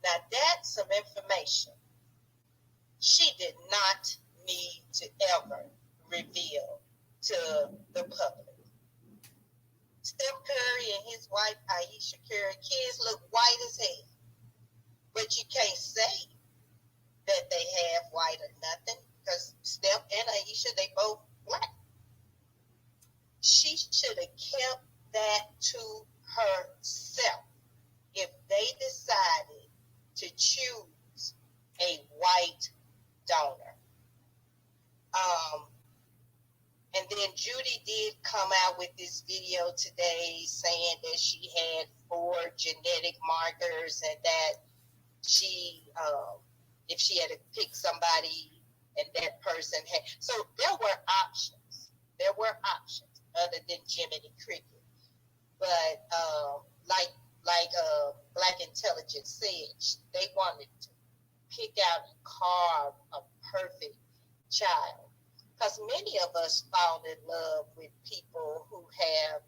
Now, that's some information she did not need to ever reveal to the public. Steph Curry and his wife, Aisha Curry, kids look white as hell. But you can't say that they have white or nothing, because Steph and Aisha, they both black. She should have kept that to herself if they decided to choose a white donor. And then Judy did come out with this video today saying that she had 4 genetic markers and that she, if she had to pick somebody and that person had, so there were options. There were options other than Jiminy Cricket. But like Black Intelligence said, they wanted to pick out and carve a perfect child. Because many of us fall in love with people who have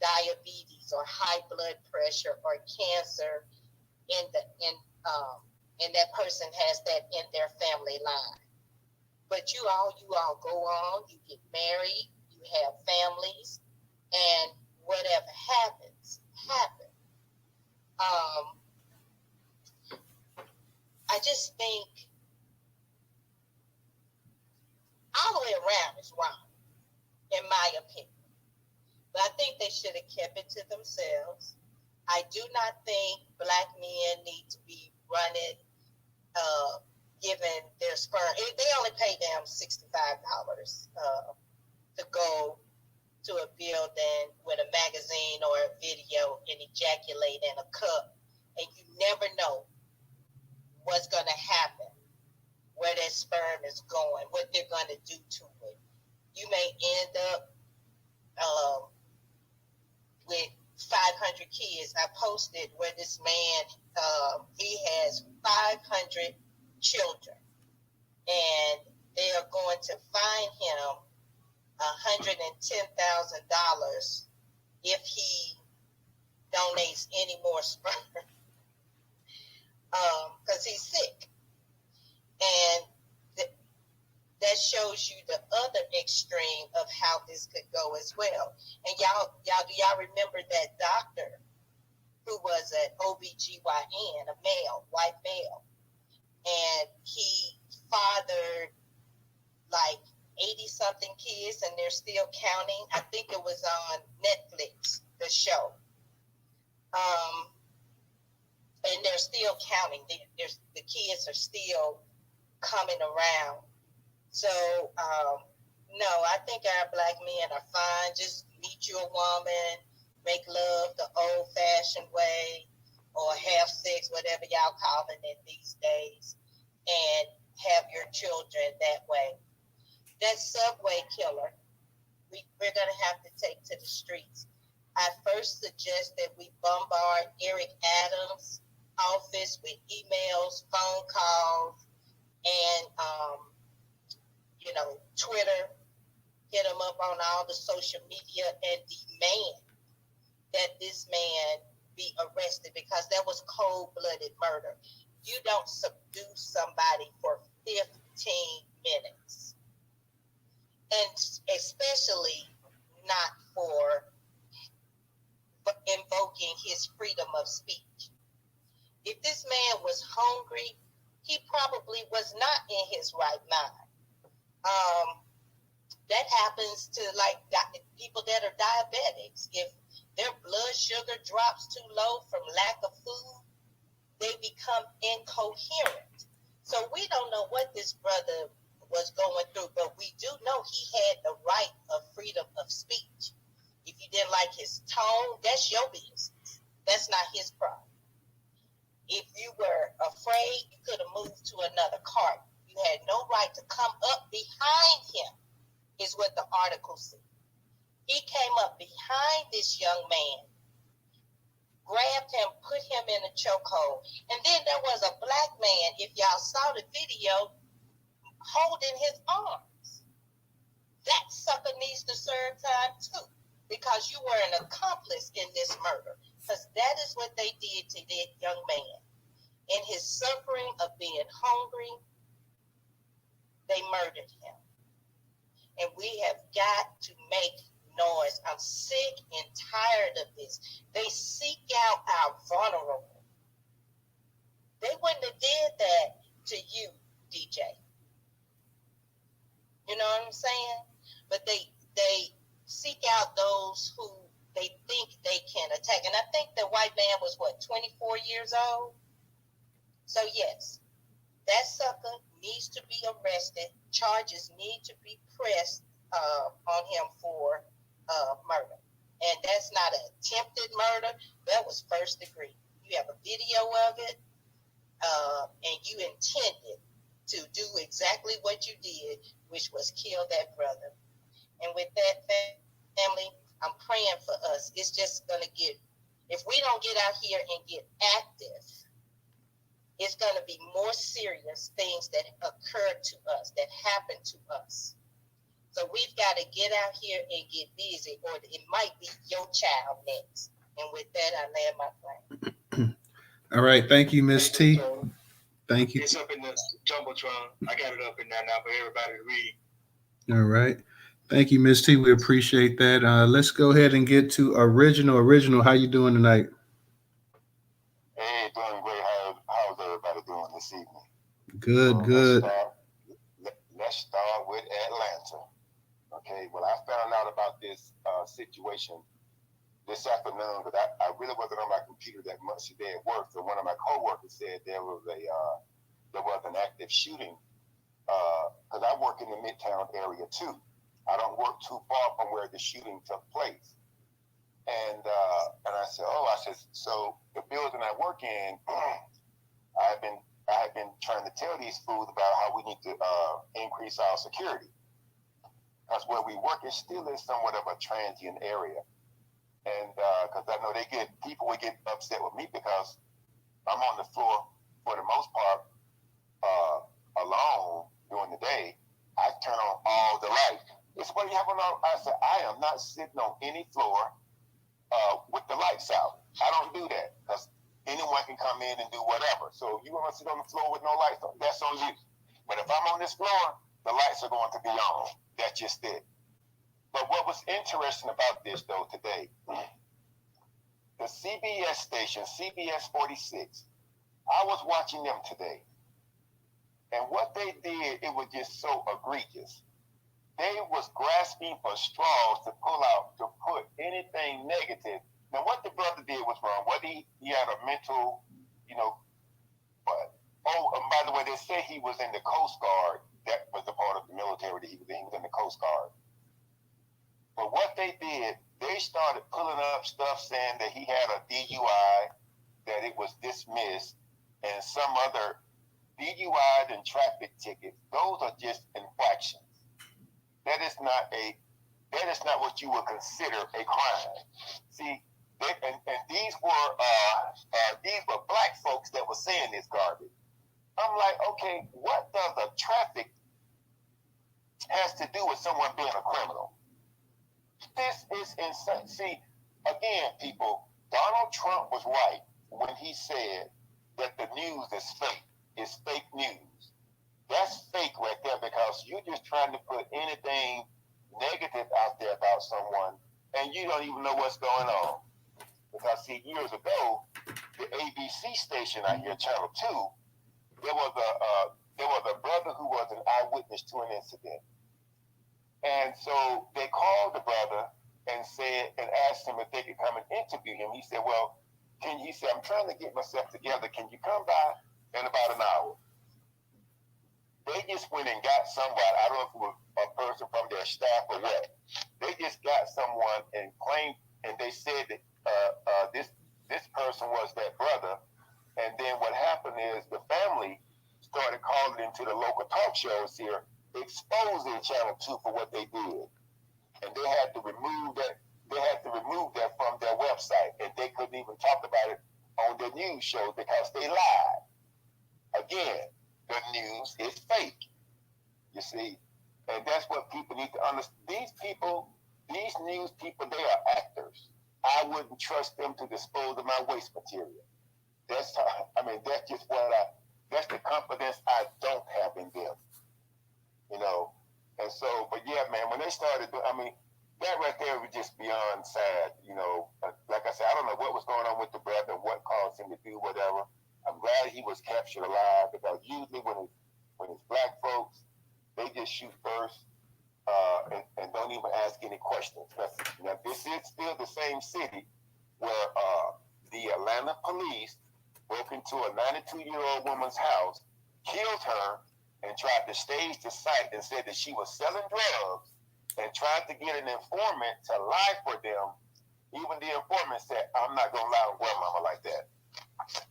diabetes or high blood pressure or cancer, and that person has that in their family line. But you all go on, you get married, you have families, and whatever happens. I just think all the way around is wrong, in my opinion. But I think they should have kept it to themselves. I do not think black men need to be running, giving their sperm. They only pay them $65 to go to a building with a magazine or a video and ejaculate in a cup. And you never know what's going to happen, where that sperm is going, what they're going to do to it. You may end up with 500 kids. I posted where this man, he has 500 children, and they are going to fine him $110,000 if he donates any more sperm, because he's sick. And that shows you the other extreme of how this could go as well. And do y'all remember that doctor who was an OBGYN, a male, white male, and he fathered like 80-something kids, and they're still counting. I think it was on Netflix, the show. And they're still counting. The kids are still coming around. So, no, I think our black men are fine. Just meet you a woman, make love the old-fashioned way, or have sex, whatever y'all calling it these days, and have your children that way. That subway killer, we're going to have to take to the streets. I first suggest that we bombard Eric Adams' office with emails, phone calls, and, Twitter, hit him up on all the social media and demand that this man be arrested, because that was cold-blooded murder. You don't subdue somebody for 15 minutes. And especially not for invoking his freedom of speech. If this man was hungry, he probably was not in his right mind. That happens to people that are diabetics. If their blood sugar drops too low from lack of food, they become incoherent. So we don't know what this brother was going through, but we do know he had the right of freedom of speech. If you didn't like his tone, that's your business. That's not his problem. If you were afraid, you could have moved to another car. You had no right to come up behind him, is what the article said. He came up behind this young man, grabbed him, put him in a chokehold. And then there was a black man, if y'all saw the video, holding his arms. That sucker needs to serve time too, because because you were an accomplice in this murder. Because that is what they did to that young man. In his suffering of being hungry, they murdered him. And we have got to make noise. I'm sick and tired of this. They seek out our vulnerable. They wouldn't have did that to you, DJ. You know what I'm saying? But they seek out those who they think they can attack. And I think the white man was, 24 years old? So, yes, that sucker needs to be arrested. Charges need to be pressed on him for murder. And that's not an attempted murder. That was first degree. You have a video of it, and you intended to do exactly what you did, which was kill that brother. And with that, family, I'm praying for us. It's just going to get, if we don't get out here and get active, it's going to be more serious things that occur to us, that happen to us. So we've got to get out here and get busy, or it might be your child next. And with that, I land my plane.
All right. Thank you, Miss T. Thank you.
It's up in the Jumbotron. I got it up in there now for everybody to read.
All right. Thank you, Miss T. We appreciate that. Let's go ahead and get to original. Original, how you doing tonight?
Hey, doing great. How's everybody doing this evening?
Good, good.
Let's start with Atlanta. Okay, well, I found out about this situation this afternoon, but I really wasn't on my computer that much today at work. So one of my coworkers said there was an active shooting because I work in the Midtown area too. I don't work too far from where the shooting took place. And I said, so the building I work in, I have been trying to tell these fools about how we need to increase our security. Because where we work, it still is somewhat of a transient area. And because I know people would get upset with me because I'm on the floor for the most part alone during the day. I turn on all the lights. It's what you have on. I said, I am not sitting on any floor with the lights out. I don't do that because anyone can come in and do whatever. So if you want to sit on the floor with no lights on, that's on you. But if I'm on this floor, the lights are going to be on. That's just it. But what was interesting about this, though, today, the CBS station, CBS 46, I was watching them today. And what they did, it was just so egregious. They was grasping for straws to put anything negative. Now, what the brother did was wrong. What he had a mental, and by the way, they say he was in the Coast Guard. That was the part of the military that he was in. He was in the Coast Guard. But what they did, they started pulling up stuff saying that he had a DUI, that it was dismissed, and some other DUIs and traffic tickets. Those are just infractions. That is not what you would consider a crime. See, these were black folks that were saying this garbage. I'm like, okay, what does a traffic has to do with someone being a criminal? This is insane. See, again, people, Donald Trump was right when he said that the news is fake. It's fake news. That's fake right there because you're just trying to put anything negative out there about someone and you don't even know what's going on. Because, see, years ago, the ABC station out here, Channel 2, there was a brother who was an eyewitness to an incident. And so they called the brother and asked him if they could come and interview him. He said, well, I'm trying to get myself together. Can you come by in about an hour? They just went and got somebody. I don't know if it was a person from their staff or what. They just got someone and claimed, and they said that this person was that brother. And then what happened is the family started calling into the local talk shows here, exposing Channel 2 for what they did. And they had to remove that. They had to remove that from their website, and they couldn't even talk about it on their news shows because they lied. Again, the news is fake. You see, and that's what people need to understand. These news people, they are actors. others, I wouldn't trust them to dispose of my waste material. That's how, that's just that's the confidence I don't have in them, you know. And so, but yeah, man, when they started, that right there was just beyond sad, you know. Like I said, I don't know what was going on with the Brat and what caused him to do whatever. I'm glad he was captured alive, because usually when it's black folks, they just shoot first and don't even ask any questions. Now, this is still the same city where the Atlanta police broke into a 92-year-old woman's house, killed her, and tried to stage the site and said that she was selling drugs, and tried to get an informant to lie for them. Even the informant said, I'm not going to lie on grandmama like that.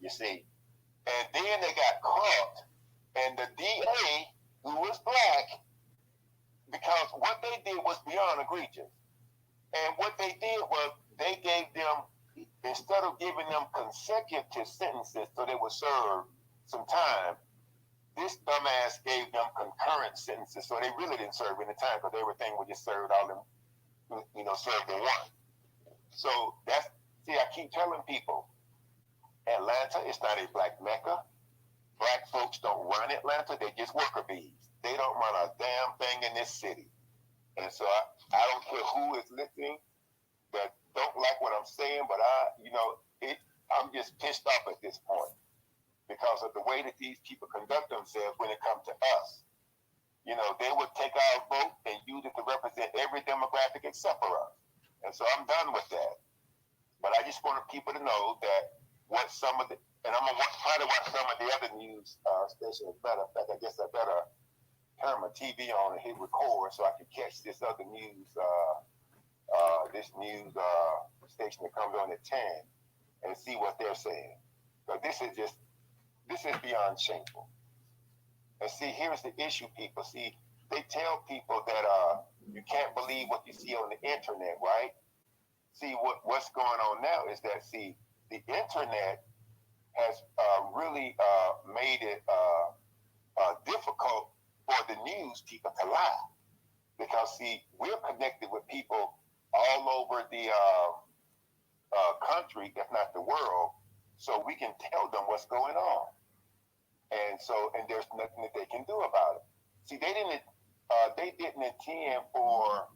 You see? And then they got caught, and the DA, who was black, because what they did was beyond egregious. And what they did was they gave them, instead of giving them consecutive sentences so they would serve some time, this dumbass gave them concurrent sentences, so they really didn't serve any time, because everything was just served all in, served in one. So I keep telling people, Atlanta is not a black mecca. Black folks don't run Atlanta, they're just worker bees. They don't run a damn thing in this city. And so I don't care who is listening that don't like what I'm saying, but I'm just pissed off at this point, because of the way that these people conduct themselves when it comes to us. You know, they would take our vote and use it to represent every demographic except for us. And so I'm done with that. But I just wanted people to know that what some of the, and I'm going to try to watch some of the other news stations better. In fact, I guess I better turn my TV on and hit record so I can catch this other news, station that comes on at 10 and see what they're saying. But this is beyond shameful. And see, here's the issue, people. See, they tell people that you can't believe what you see on the internet, right? See, what's going on now is that, see, the internet has really made it difficult for the news people to lie. Because, see, we're connected with people all over the country, if not the world, so we can tell them what's going on. And there's nothing that they can do about it. See, they didn't intend for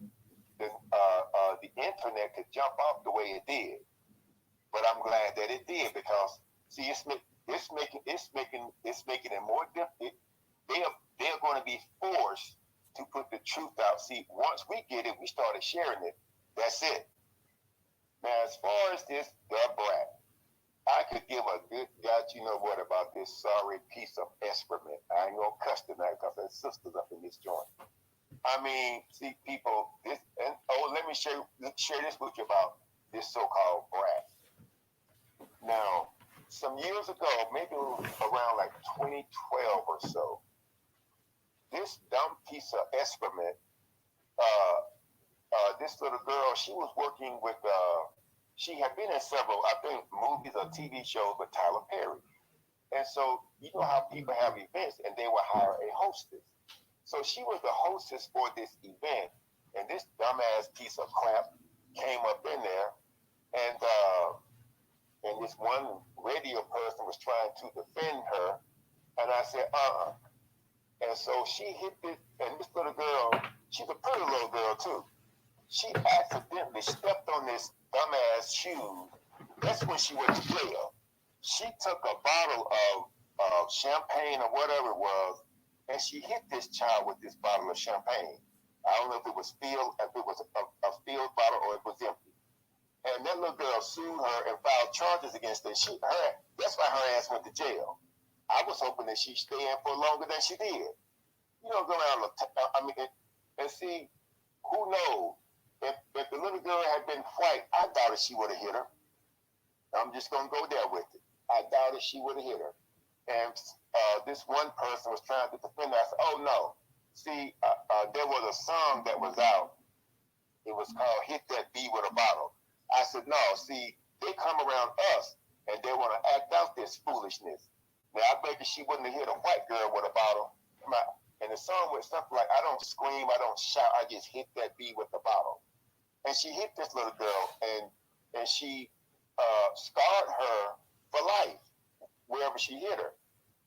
the internet to jump off the way it did. But I'm glad that it did, because see, it's making it more difficult. They're going to be forced to put the truth out. See, once we get it, we started sharing it. That's it. Now, as far as the Brat, I could give a good God, you know what, about this sorry piece of excrement. I ain't gonna cuss tonight because there's sisters up in this joint. I mean, see, people, let me share this with you about this so-called Brat. Now, some years ago, maybe around like 2012 or so, this dumb piece of excrement, this little girl, she was working with, she had been in several, I think, movies or TV shows with Tyler Perry. And so, you know how people have events and they will hire a hostess. So she was the hostess for this event, and this dumbass piece of crap came up in there, and this one radio person was trying to defend her, and I said, And so she hit this, and this little girl, she's a pretty little girl too. She accidentally stepped on this dumbass shoe. That's when she went to jail. She took a bottle of champagne or whatever it was, and she hit this child with this bottle of champagne. I don't know if it was filled, if it was a filled bottle or it was empty. And that little girl sued her and filed charges against her. That's why her ass went to jail. I was hoping that she'd stay in for longer than she did. You know, go around, and see, who knows? If the little girl had been white, I doubted she would have hit her. I'm just going to go there with it. I doubted she would have hit her. And this one person was trying to defend her. I said, oh, no. See, there was a song that was out. It was called Hit That Bee With a Bottle. I said, no, see, they come around us, and they want to act out this foolishness. Now, I bet you she wouldn't have hit a white girl with a bottle. And the song was something like, I don't scream, I don't shout, I just hit that bee with the bottle. and she hit this little girl, and she scarred her for life wherever she hit her.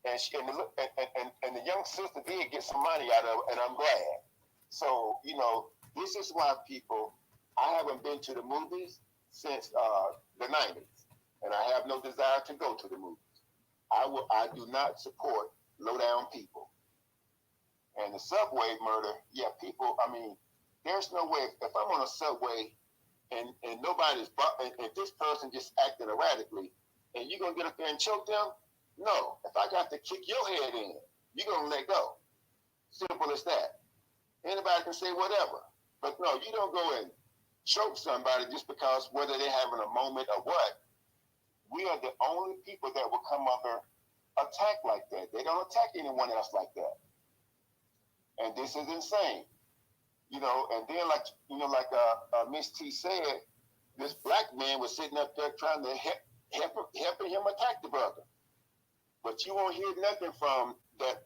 And the young sister did get some money out of it, and I'm glad. So, you know, this is why I haven't been to the movies since the 90s, and I have no desire to go to the movies. I do not support low-down people. And the subway murder, yeah, people, I mean, there's no way, if I'm on a subway and nobody's, if this person just acting erratically, and you're going to get up there and choke them? No. If I got to kick your head in, you're going to let go. Simple as that. Anybody can say whatever. But no, you don't go and choke somebody just because whether they're having a moment or what. We are the only people that will come under attack like that. They don't attack anyone else like that. And this is insane. You know, and then like Miss T said, this black man was sitting up there trying to helping him attack the brother. But you won't hear nothing from that.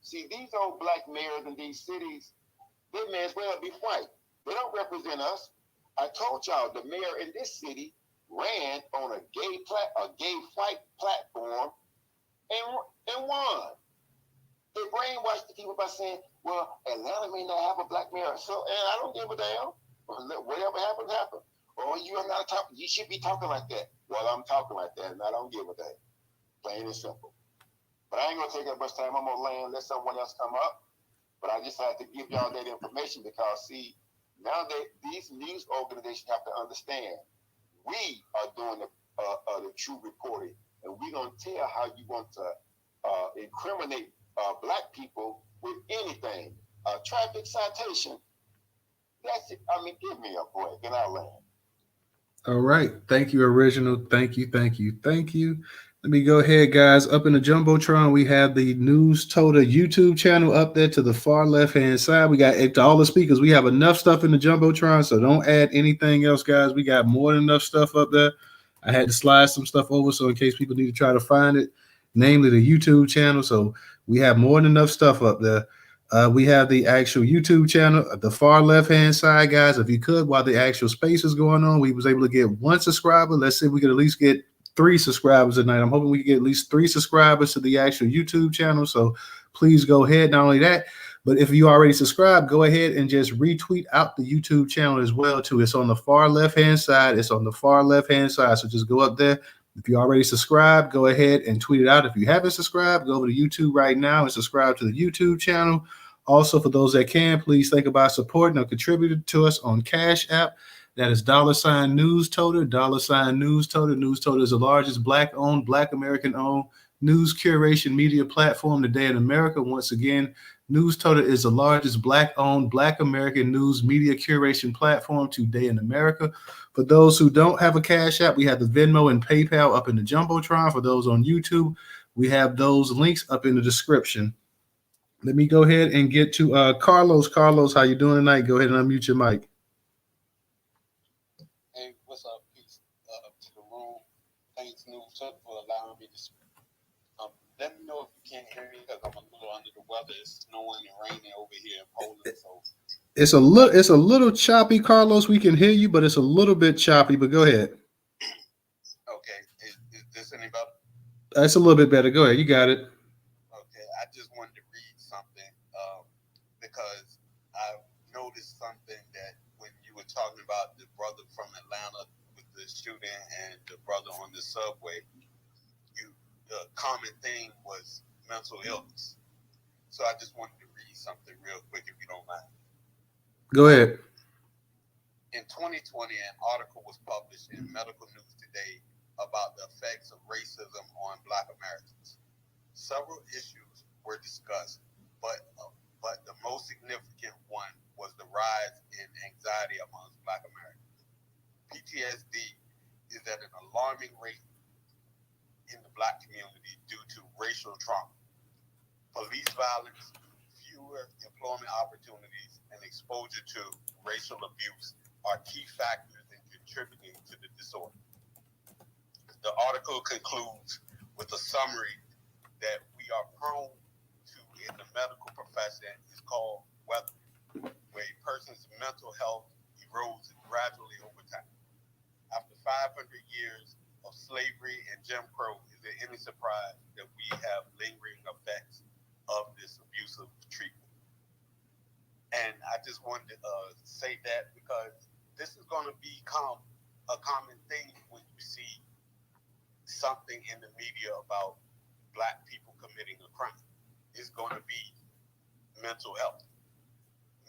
See, these old black mayors in these cities, they may as well be white. They don't represent us. I told y'all the mayor in this city ran on a gay fight platform and won. They brainwashed the people by saying, well, Atlanta may not have a black mayor, so and I don't give a damn. Whatever happens, happens. Oh, you are not talking. You should be talking like that. Well, I'm talking like that, and I don't give a damn. Plain and simple. But I ain't gonna take up much time. I'm gonna land, let someone else come up. But I just had to give y'all that information because, see, now that these news organizations have to understand, we are doing the true reporting, and we're gonna tell how you want to incriminate black people with anything. Traffic citation. That's it. I mean, give me a break, and I'll land.
All right. Thank you, Original. Thank you. Let me go ahead, guys. Up in the Jumbotron, we have the Newstoter YouTube channel up there to the far left-hand side. We got to all the speakers. We have enough stuff in the Jumbotron, so don't add anything else, guys. We got more than enough stuff up there. I had to slide some stuff over, so in case people need to try to find it, namely the YouTube channel. So we have more than enough stuff up there. We have the actual YouTube channel at the far left-hand side, guys. If you could, while the actual space is going on, we was able to get 1 subscriber. Let's see if we could at least get 3 subscribers tonight. I'm hoping we can get at least 3 subscribers to the actual YouTube channel. So please go ahead. Not only that, but if you already subscribed, go ahead and just retweet out the YouTube channel as well, too. It's on the far left-hand side. So just go up there. If you already subscribed, go ahead and tweet it out. If you haven't subscribed, go over to YouTube right now and subscribe to the YouTube channel. Also, for those that can, please think about supporting or contributing to us on Cash App. That is $Newstoter, $Newstoter. Newstoter is the largest Black-owned, Black American-owned news curation media platform today in America. Once again, Newstoter is the largest Black-owned, Black American news media curation platform today in America. For those who don't have a Cash App, we have the Venmo and PayPal up in the Jumbotron. For those on YouTube, we have those links up in the description. Let me go ahead and get to Carlos. Carlos, how you doing tonight? Go ahead and unmute your mic.
Hey, what's up? Peace to the room. Thanks, Newstoter, for allowing me to speak. Let me know if you can't hear me because I'm a little under the weather. It's snowing and raining over here in Poland. So
it's a little choppy, Carlos. We can hear you, but it's a little bit choppy. But go ahead.
Okay, is this any better?
That's a little bit better. Go ahead. You got it.
Okay, I just wanted to read something because I noticed something that when you were talking about the brother from Atlanta with the shooting and the brother on the subway, the common thing was mental illness. So I just wanted to read something real quick, if you don't mind.
Go ahead.
In 2020, an article was published in Medical News Today about the effects of racism on Black Americans. Several issues were discussed, but the most significant one was the rise in anxiety amongst Black Americans. PTSD is at an alarming rate in the Black community due to racial trauma. Police violence, fewer employment opportunities, and exposure to racial abuse are key factors in contributing to the disorder. The article concludes with a summary that we are prone to in the medical profession is called weathering, where a person's mental health erodes gradually over time. After 500 years of slavery and Jim Crow, is there any surprise that we have lingering effects of this abusive treatment? And I just wanted to say that because this is going to become a common thing when you see something in the media about Black people committing a crime. It's going to be mental health,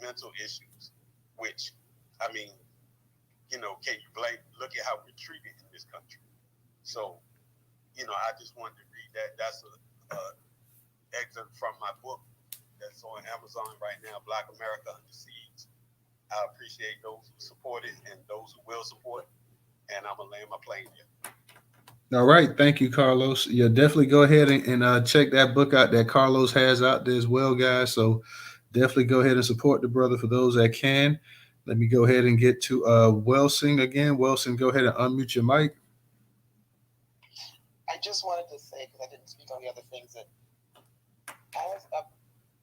mental issues, which, I mean, you know, can you blame? Look at how we're treated in this country. So, you know, I just wanted to read that. That's a excerpt from my book that's on Amazon right now, Black America Under Siege. I appreciate those who support it and those who will support it. And I'm going to land my plane here.
All right, thank you, Carlos. Yeah, definitely go ahead and check that book out that Carlos has out there as well, guys. So definitely go ahead and support the brother for those that can. Let me go ahead and get to Welsing again. Welsing, go ahead and unmute your mic.
I just wanted to say, because I didn't speak on the other things, that as a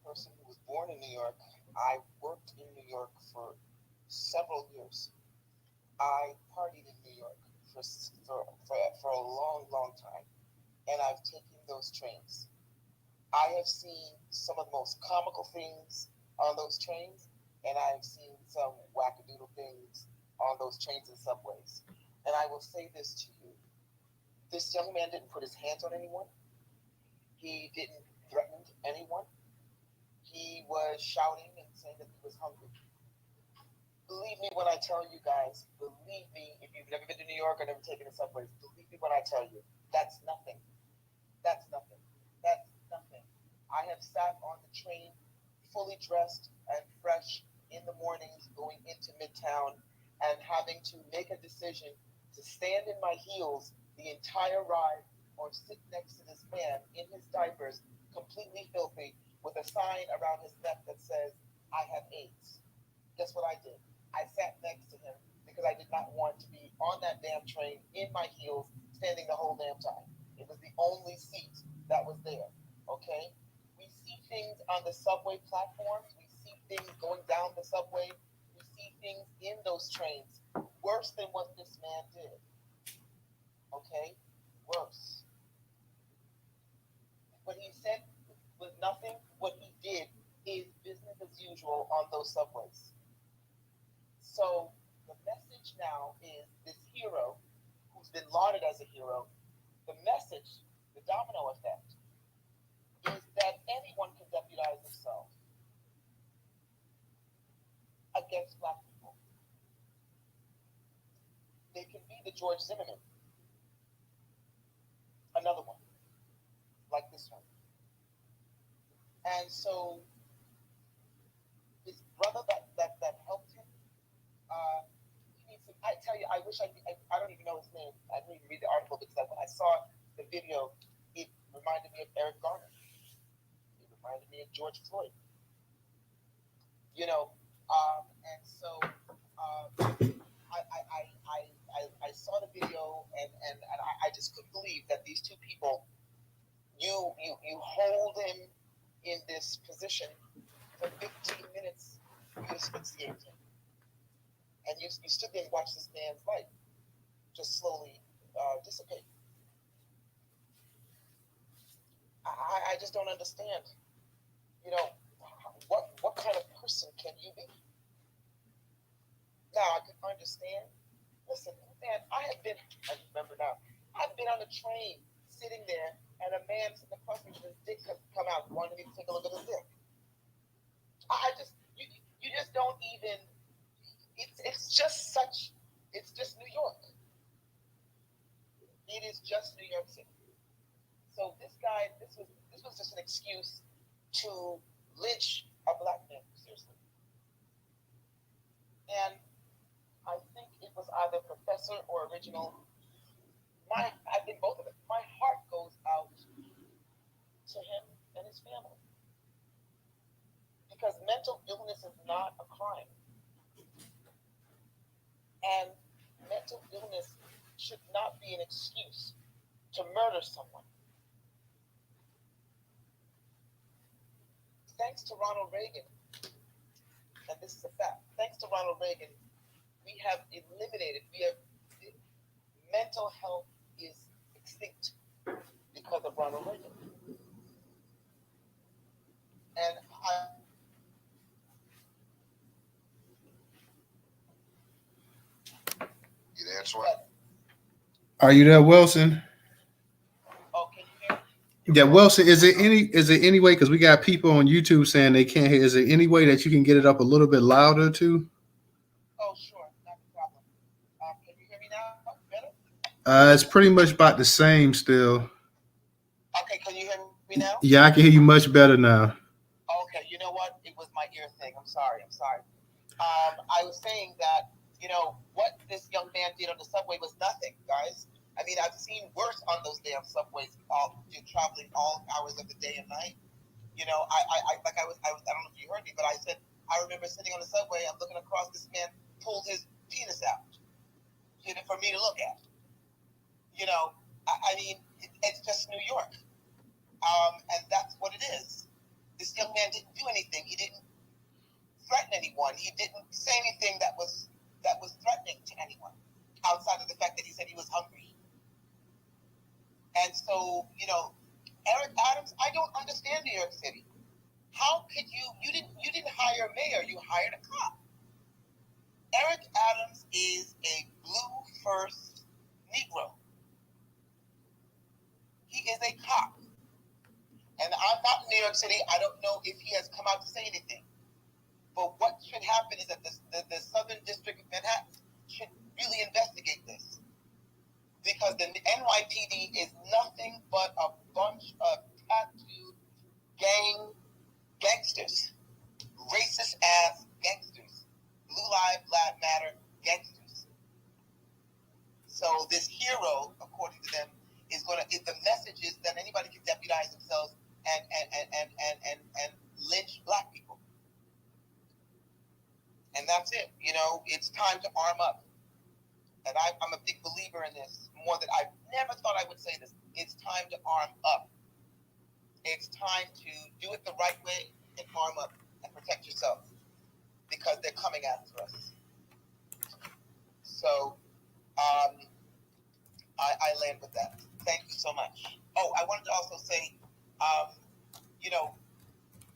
person who was born in New York, I worked in New York for several years. I partied in New York for a long, long time, and I've taken those trains. I have seen some of the most comical things on those trains, and I've seen some wackadoodle things on those trains and subways. And I will say this to you. This young man didn't put his hands on anyone. He didn't threaten anyone. He was shouting and saying that he was hungry. Believe me when I tell you guys, believe me, if you've never been to New York or never taken the subways, believe me when I tell you, that's nothing. That's nothing. That's nothing. I have sat on the train fully dressed and fresh in the mornings going into Midtown and having to make a decision to stand in my heels the entire ride or sit next to this man in his diapers, completely filthy, with a sign around his neck that says, I have AIDS. Guess what I did? I sat next to him because I did not want to be on that damn train in my heels, standing the whole damn time. It was the only seat that was there, okay? We see things on the subway platforms. We see things going down the subway. We see things in those trains worse than what this man did, okay? Worse. What he said was nothing. What he did is business as usual on those subways. So the message now is this hero, who's been lauded as a hero, the message, the domino effect, is that anyone can deputize themselves against Black people. They can be the George Zimmerman, another one, like this one. And so his brother that helped him, I tell you, I wish I don't even know his name. I didn't even read the article because when I saw the video, it reminded me of Eric Garner. It reminded me of George Floyd. You know, and so I saw the video and I just couldn't believe that these two people, you hold him in this position for 15 minutes, you asphyxiate him. And you stood there and watched this man's life just slowly dissipate. I just don't understand. You know, what kind of person can you be? Now, I can understand. Listen, man, I remember now, I've been on a train sitting there and a man sitting across me with his dick come out, wanting me to take a look at his dick. You just don't even, it's just New York. It is just New York City. So this guy, this was just an excuse to lynch a Black man, seriously. And I think it was either Professor or Original. I think both of them. My heart goes out to him and his family. Because mental illness is not a crime. And mental illness should not be an excuse to murder someone. Thanks to Ronald Reagan, and this is a fact, thanks to Ronald Reagan, we have eliminated. Mental health is extinct because of Ronald Reagan. And
You there, Swat?
Are you there, Wilson?
oh, can you hear me?
Yeah, Wilson. Is there any way, because we got people on YouTube saying they can't hear? Is there any way that you can get it up a little bit louder too?
Oh, sure, not a problem. Can you hear me now? Better?
It's pretty much about the same still.
Okay, can you hear me now?
Yeah, I can hear you much better now.
Okay, you know what? It was my ear thing. I'm sorry. I was saying that, what this young man did on the subway was nothing, guys. I mean, I've seen worse on those damn subways, traveling all hours of the day and night. I don't know if you heard me, but I said, I remember sitting on the subway, I'm looking across, this man pulled his penis out, for me to look at. I mean, it's just New York. And that's what it is. This young man didn't do anything. He didn't threaten anyone. He didn't say anything that was threatening to anyone, outside of the fact that he said he was hungry. And so, Eric Adams, I don't understand New York City. How could you didn't hire a mayor, you hired a cop. Eric Adams is a blue first Negro. He is a cop. And I'm not in New York City. I don't know if he has come out to say anything. But what should happen is that the Southern District of Manhattan should really investigate this. Because the NYPD is nothing but a bunch of tattooed gangsters. Racist ass gangsters. Blue Lives Matter gangsters. So this hero, according to them, is the message is that anybody can deputize themselves and lynch black people. And that's it. It's time to arm up. And I'm a big believer in this, more than I never thought I would say this. It's time to arm up. It's time to do it the right way and arm up and protect yourself, because they're coming after us. So I land with that. Thank you so much. Oh, I wanted to also say,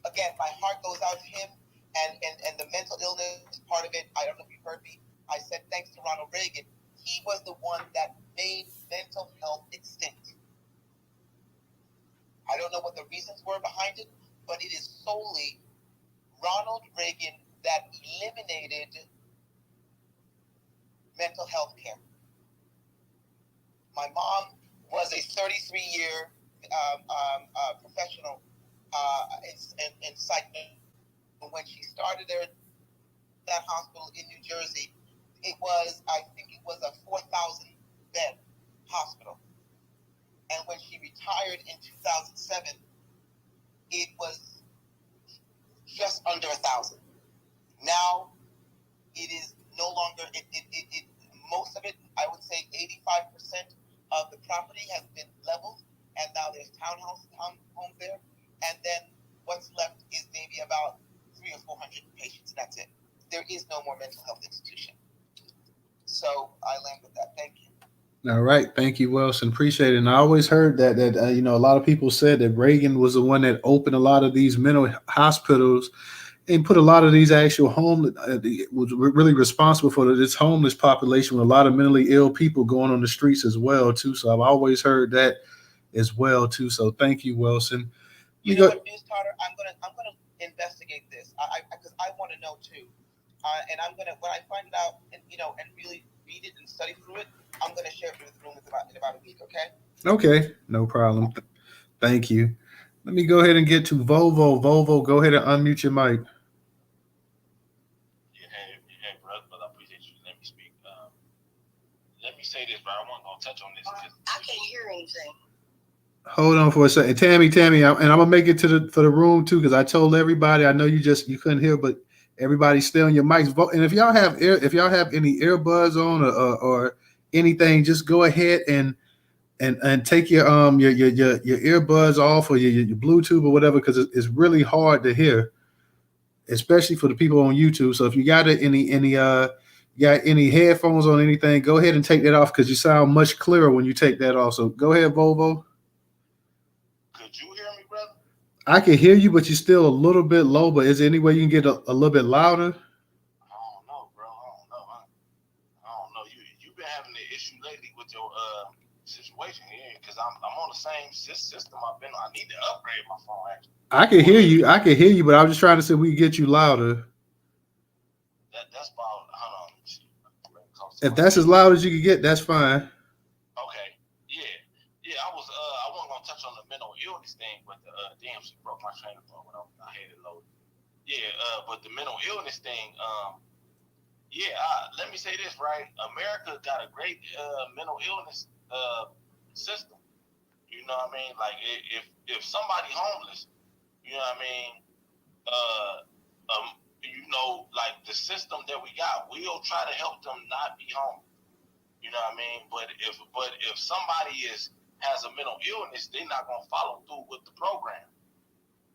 again, my heart goes out to him and the mental illness part of it. I don't know if you heard me. I said thanks to Ronald Reagan. He was the one that made mental health extinct. I don't know what the reasons were behind it, but it is solely Ronald Reagan that eliminated mental health care. My mom was a 33-year professional in psych. When she started there, that hospital in New Jersey, I think it was a 4,000-bed hospital. And when she retired in 2007, it was just under 1,000. Now, it is no longer, most of it, I would say 85% of the property has been leveled, and now there's townhomes there. And then what's left is maybe about 300 or 400 patients, and that's it. There is no more mental health institution. So I land with that. Thank you.
All right. Thank you, Wilson. Appreciate it. And I always heard that a lot of people said that Reagan was the one that opened a lot of these mental hospitals and put a lot of these actual was really responsible for this homeless population with a lot of mentally ill people going on the streets as well, too. So I've always heard that as well, too. So thank you, Wilson.
You know what, Newstoter? I'm gonna investigate this because I want to know too. And I'm gonna, when I find it out and really read it and study through it, I'm gonna share it with the room in about a week. Okay?
Okay, no problem. Thank you. Let me go ahead and get to Volvo. Volvo, go ahead and unmute your mic.
Hey, brother, I appreciate you. Let me speak. Let me say this, but I want to touch on this.
I can't hear anything.
Hold on for a second, Tammy, and I'm gonna make it for the room too, because I told everybody. I know you couldn't hear, but everybody's still on your mics. And if y'all have any earbuds on or anything, just go ahead and take your earbuds off or your Bluetooth or whatever, because it's really hard to hear, especially for the people on YouTube. So if you got any got any headphones on anything, go ahead and take that off because you sound much clearer when you take that off. So go ahead, Volvo.
Could you hear me, brother?
I can hear you, but you're still a little bit low. But is there any way you can get a little bit louder?
I don't know, bro. I don't know. You've been having the issue lately with your situation here because I'm on the same system I've been on. I need to upgrade my phone actually.
I can hear you. I can hear you, but I was just trying to see if we can get you louder.
That's about. Hold on.
If that's as loud as you can get, that's fine.
Okay. Yeah. I wasn't gonna touch on the mental illness thing, but damn, she broke my train of thought when I had it loaded. Yeah. But the mental illness thing. Let me say this, right? America got a great mental illness system. You know what I mean? Like if somebody homeless, you know what I mean? Like the system that we got, we'll try to help them not be homeless. You know what I mean? But if somebody has a mental illness, they're not gonna follow through with the program.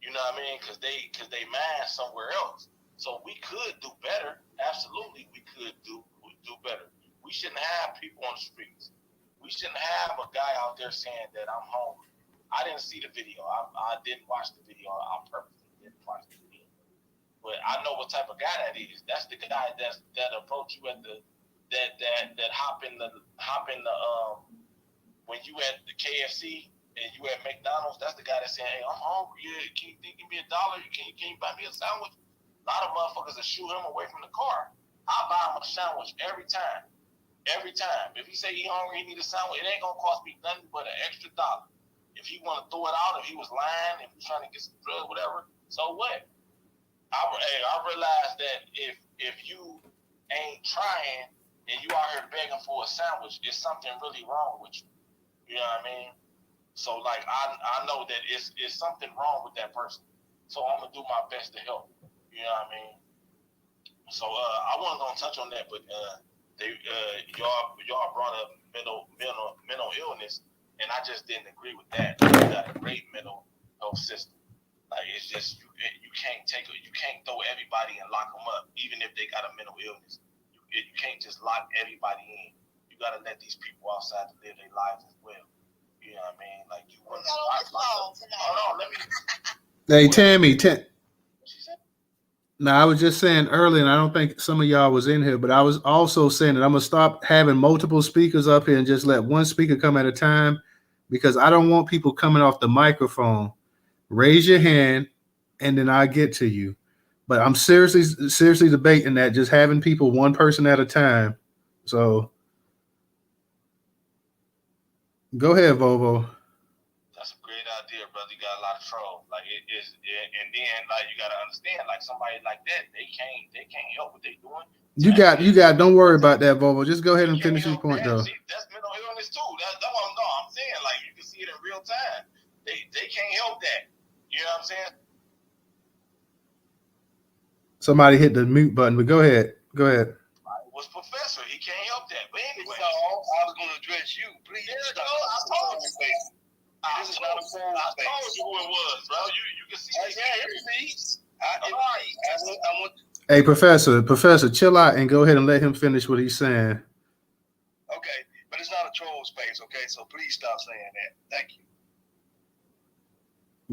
You know what I mean? Because they mind somewhere else. So we could do better. Absolutely, we could do better. We shouldn't have people on the streets. We shouldn't have a guy out there saying that I'm hungry. I didn't see the video. I didn't watch the video. I purposely didn't watch the video. But I know what type of guy that is. That's the guy that approach you at the that hop in the when you at the KFC and you at McDonald's. That's the guy that's saying, "Hey, I'm hungry. Yeah, can you give me $1? Can you buy me a sandwich?" A lot of motherfuckers will shoot him away from the car. I buy him a sandwich every time. Every time. If he say he hungry, he need a sandwich, it ain't gonna cost me nothing but an extra $1. If he want to throw it out, if he was lying, if he's trying to get some drugs, whatever, so what? I realize that if you ain't trying and you out here begging for a sandwich, it's something really wrong with you. You know what I mean? So like I know that it's something wrong with that person. So I'm gonna do my best to help. You know what I mean? So I wasn't gonna touch on that, but y'all brought up mental illness, and I just didn't agree with that. We got a great mental health system. Like it's just you can't throw everybody and lock them up, even if they got a mental illness. You can't just lock everybody in. You gotta let these people outside to live their lives as well. You know what I mean? Like you want to lock up. Hold on, let me.
Hey, Tammy. No, I was just saying earlier, and I don't think some of y'all was in here, but I was also saying that I'm gonna stop having multiple speakers up here and just let one speaker come at a time, because I don't want people coming off the microphone. Raise your hand, and then I'll get to you. But I'm seriously debating that, just having people one person at a time. So go ahead, Volvo.
That's a great idea, brother. You got a lot of troll. Like it is, and then like you gotta understand, like somebody like that, they can't help what they doing.
You got. Don't worry about that, Volvo. Just go ahead and finish your point, though.
See, that's mental illness too. That's what I'm saying. Like you can see it in real time. They can't help that. You know what I'm saying?
Somebody hit the mute button, but go ahead.
Was Professor? He can't help that. But anyway,
So I was going to address you. Please.
I told you. This is not a phone space. I told you who it was, bro. You can see. I want.
Hey, Professor, chill out and go ahead and let him finish what he's saying.
Okay, but it's not a troll space. Okay, so please stop saying that. Thank you.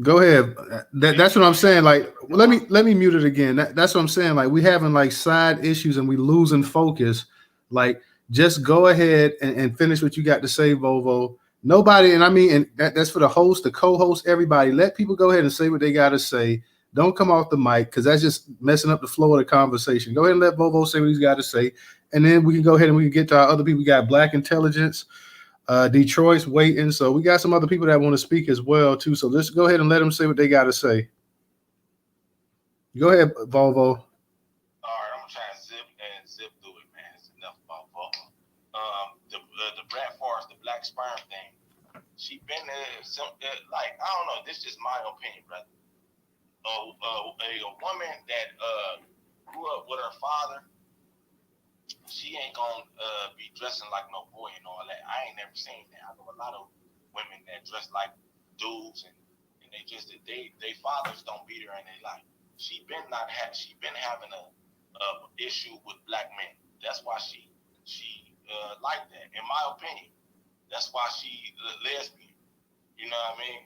Go ahead. That's what I'm saying. Like, let me mute it again. That's what I'm saying. Like, we having like side issues and we losing focus. Like, just go ahead and finish what you got to say, Volvo. Nobody, and I mean, and that's for the host, the co-host, everybody. Let people go ahead and say what they got to say. Don't come off the mic, because that's just messing up the flow of the conversation. Go ahead and let Volvo say what he's got to say, and then we can go ahead and we can get to our other people. We got Black Intelligence. Detroit's waiting, so we got some other people that want to speak as well too. So let's go ahead and let them say what they got to say. Go ahead, Volvo.
All right, I'm gonna try and zip through it, man. It's enough about Volvo. The Brat Forest, the Black Sperm thing. She been there. Like I don't know. This is just my opinion, brother. A woman that grew up with her father. She ain't gonna be dressing like no boy and all that. I ain't never seen that. I know a lot of women that dress like dudes, and they fathers don't beat her in their life. She been having a issue with black men. That's why she like that. In my opinion, that's why she lesbian. You know what I mean?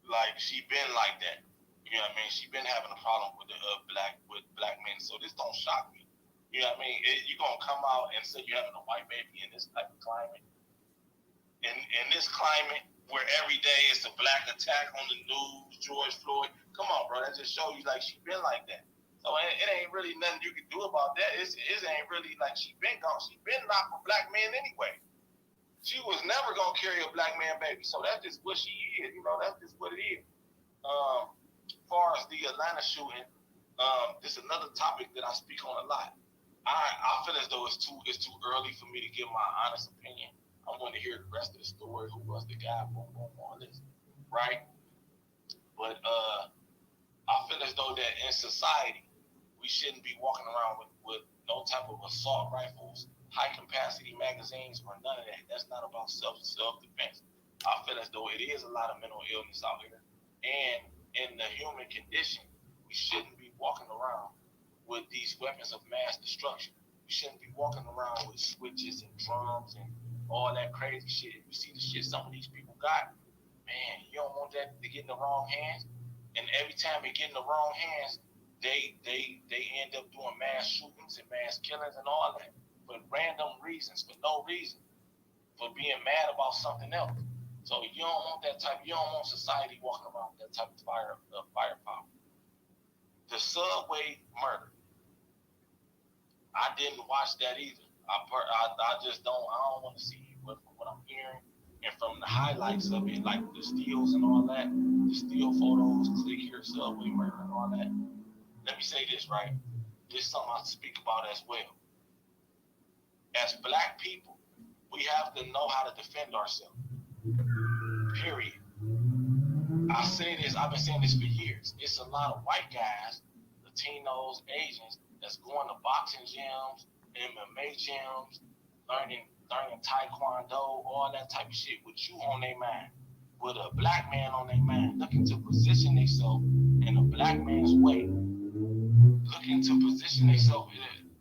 Like she been like that. You know what I mean? She been having a problem with black men. So this don't shock me. You know what I mean? You gonna come out and say you're having a white baby in this type of climate? In this climate where every day it's a black attack on the news, George Floyd. Come on, bro. That just shows you like she been like that. So it ain't really nothing you can do about that. It ain't really like she been gone. She been not for black men anyway. She was never gonna carry a black man baby. So that's just what she is. You know, that's just what it is. As far as the Atlanta shooting, this is another topic that I speak on a lot. I feel as though it's too early for me to give my honest opinion. I want to hear the rest of the story. Who was the guy? Boom, boom, all this, right? But I feel as though that in society, we shouldn't be walking around with no type of assault rifles, high capacity magazines, or none of that. That's not about self-defense. I feel as though it is a lot of mental illness out here, and in the human condition, we shouldn't be walking around with these weapons of mass destruction. We shouldn't be walking around with switches and drums and all that crazy shit. If you see the shit some of these people got, man, you don't want that to get in the wrong hands. And every time it get in the wrong hands, they end up doing mass shootings and mass killings and all that for random reasons, for no reason, for being mad about something else. So you don't want that type. You don't want society walking around with that type of firepower. The subway murder. I didn't watch that either. I just don't. I don't want to see it. But from what I'm hearing and from the highlights of it, like the steals and all that, the steal photos, click here, subway murder and all that. Let me say this, right? This is something I speak about as well. As black people, we have to know how to defend ourselves. Period. I say this, I've been saying this for years. It's a lot of white guys, Latinos, Asians, that's going to boxing gyms, MMA gyms, learning taekwondo, all that type of shit with you on their mind, with a black man on their mind, looking to position themselves in a black man's way, looking to position themselves,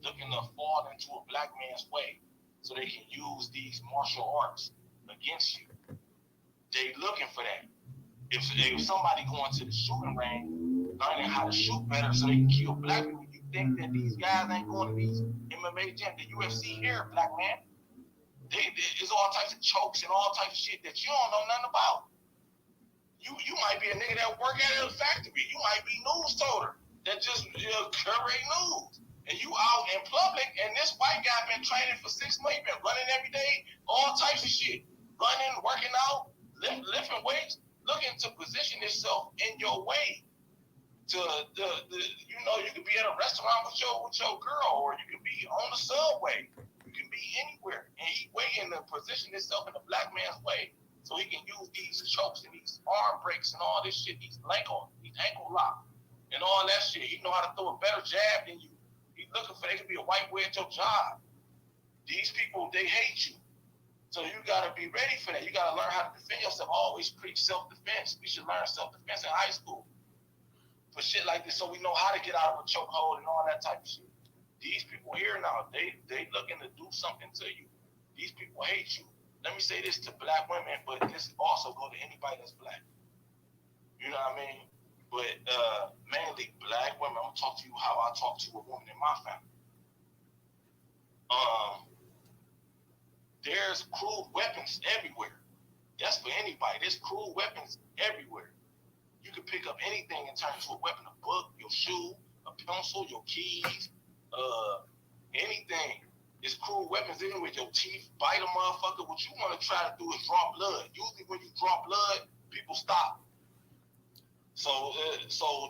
looking to fall into a black man's way so they can use these martial arts against you. They looking for that. If somebody going to the shooting range, learning how to shoot better so they can kill black people, you think that these guys ain't going to these MMA gyms, the UFC here, black man? There's all types of chokes and all types of shit that you don't know nothing about. You might be a nigga that work at a factory. You might be Newstoter that just curate news. And you out in public, and this white guy been training for 6 months, been running every day, all types of shit. Running, working out, lifting weights, looking to position itself in your way. You could be at a restaurant with your girl, or you could be on the subway. You can be anywhere, and he waiting to position himself in the black man's way, so he can use these chokes and these arm breaks and all this shit, these ankle locks, and all that shit. He know how to throw a better jab than you. He's looking for they could be a white boy at your job. These people, they hate you. So you gotta be ready for that. You gotta learn how to defend yourself. Always preach self-defense. We should learn self-defense in high school for shit like this, so we know how to get out of a chokehold and all that type of shit. These people here now, they looking to do something to you. These people hate you. Let me say this to black women, but this also go to anybody that's black. You know what I mean? But mainly black women. I'm gonna talk to you how I talk to a woman in my family. There's crude weapons everywhere. That's for anybody. There's crude weapons everywhere. You can pick up anything and turn it into a weapon: a book, your shoe, a pencil, your keys, anything. It's crude weapons anywhere. Your teeth, bite a motherfucker. What you want to try to do is draw blood. Usually when you draw blood, people stop. So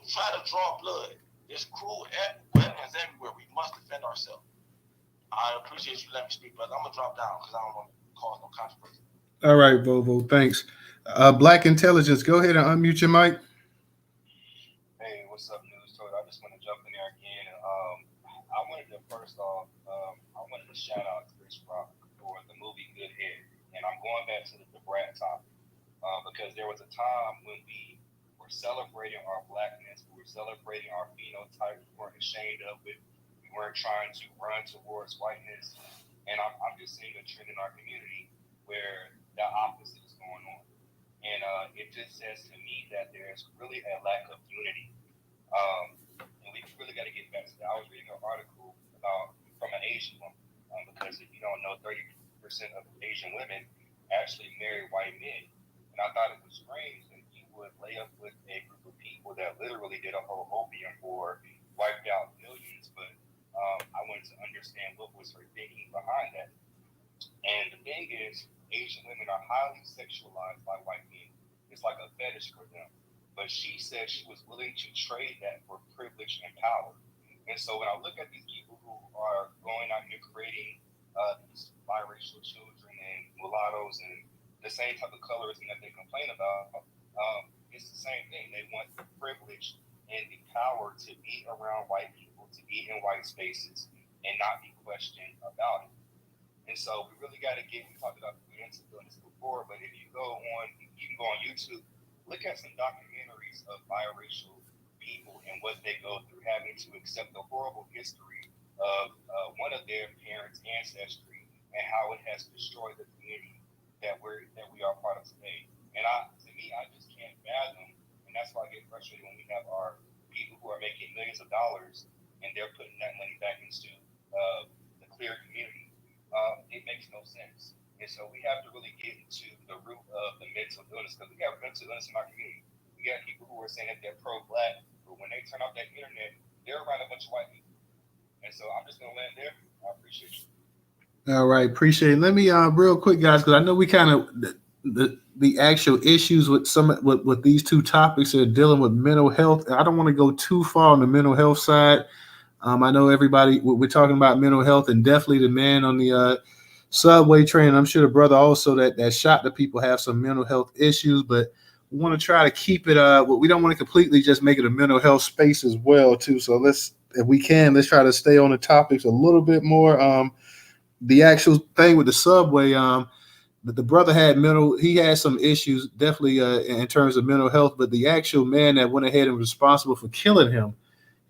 try to draw blood. There's crude weapons everywhere. We must defend ourselves. I appreciate you letting me speak, brother. I'm going to drop down because I don't want to cause no controversy.
All right, Bobo. Thanks. Black Intelligence, go ahead and unmute your mic.
Hey, what's up, Newstoter? I just want to jump in there again. I wanted to first off, I wanted to shout out Chris Rock for the movie Good Head. And I'm going back to the Brat topic because there was a time when we were celebrating our blackness, we were celebrating our phenotype, we weren't ashamed of it. We We weren't trying to run towards whiteness. And I'm just seeing a trend in our community where the opposite is going on. And it just says to me that there's really a lack of unity. And we really got to get back to that. I was reading an article about from an Asian woman, because if you don't know, 30% of Asian women actually marry white men. And I thought it was strange that you would lay up with a group of people that literally did a whole opium war, wiped out millions. But I wanted to understand what was her thinking behind that. And the thing is, Asian women are highly sexualized by white men. It's like a fetish for them. But she said she was willing to trade that for privilege and power. And so when I look at these people who are going out here creating these biracial children and mulattoes and the same type of colorism that they complain about, it's the same thing. They want the privilege and the power to be around white people, to be in white spaces, and not be questioned about it. And so we really got to we talked about doing this before, but if you can go on YouTube, look at some documentaries of biracial people and what they go through, having to accept the horrible history of one of their parents' ancestry and how it has destroyed the community that we are part of today. And to me, I just can't fathom, and that's why I get frustrated when we have our people who are making millions of dollars and they're putting that money back into the clear community. It makes no sense. And so we have to really get into the root of the mental illness, because we have mental illness in our community. We got people who are saying that they're pro-black, but when they turn off that internet, they're around a bunch of white people. And so I'm just going to land there. I appreciate you.
All right, appreciate it. Let me real quick, guys, because I know we kind of the actual issues with with these two topics are dealing with mental health. I don't want to go too far on the mental health side. I know everybody, we're talking about mental health, and definitely the man on the subway train. I'm sure the brother also that shot the people have some mental health issues, but we want to try to keep it. We don't want to completely just make it a mental health space as well, too. So let's try to stay on the topics a little bit more. The actual thing with the subway, but the brother he had some issues, definitely in terms of mental health, but the actual man that went ahead and was responsible for killing him,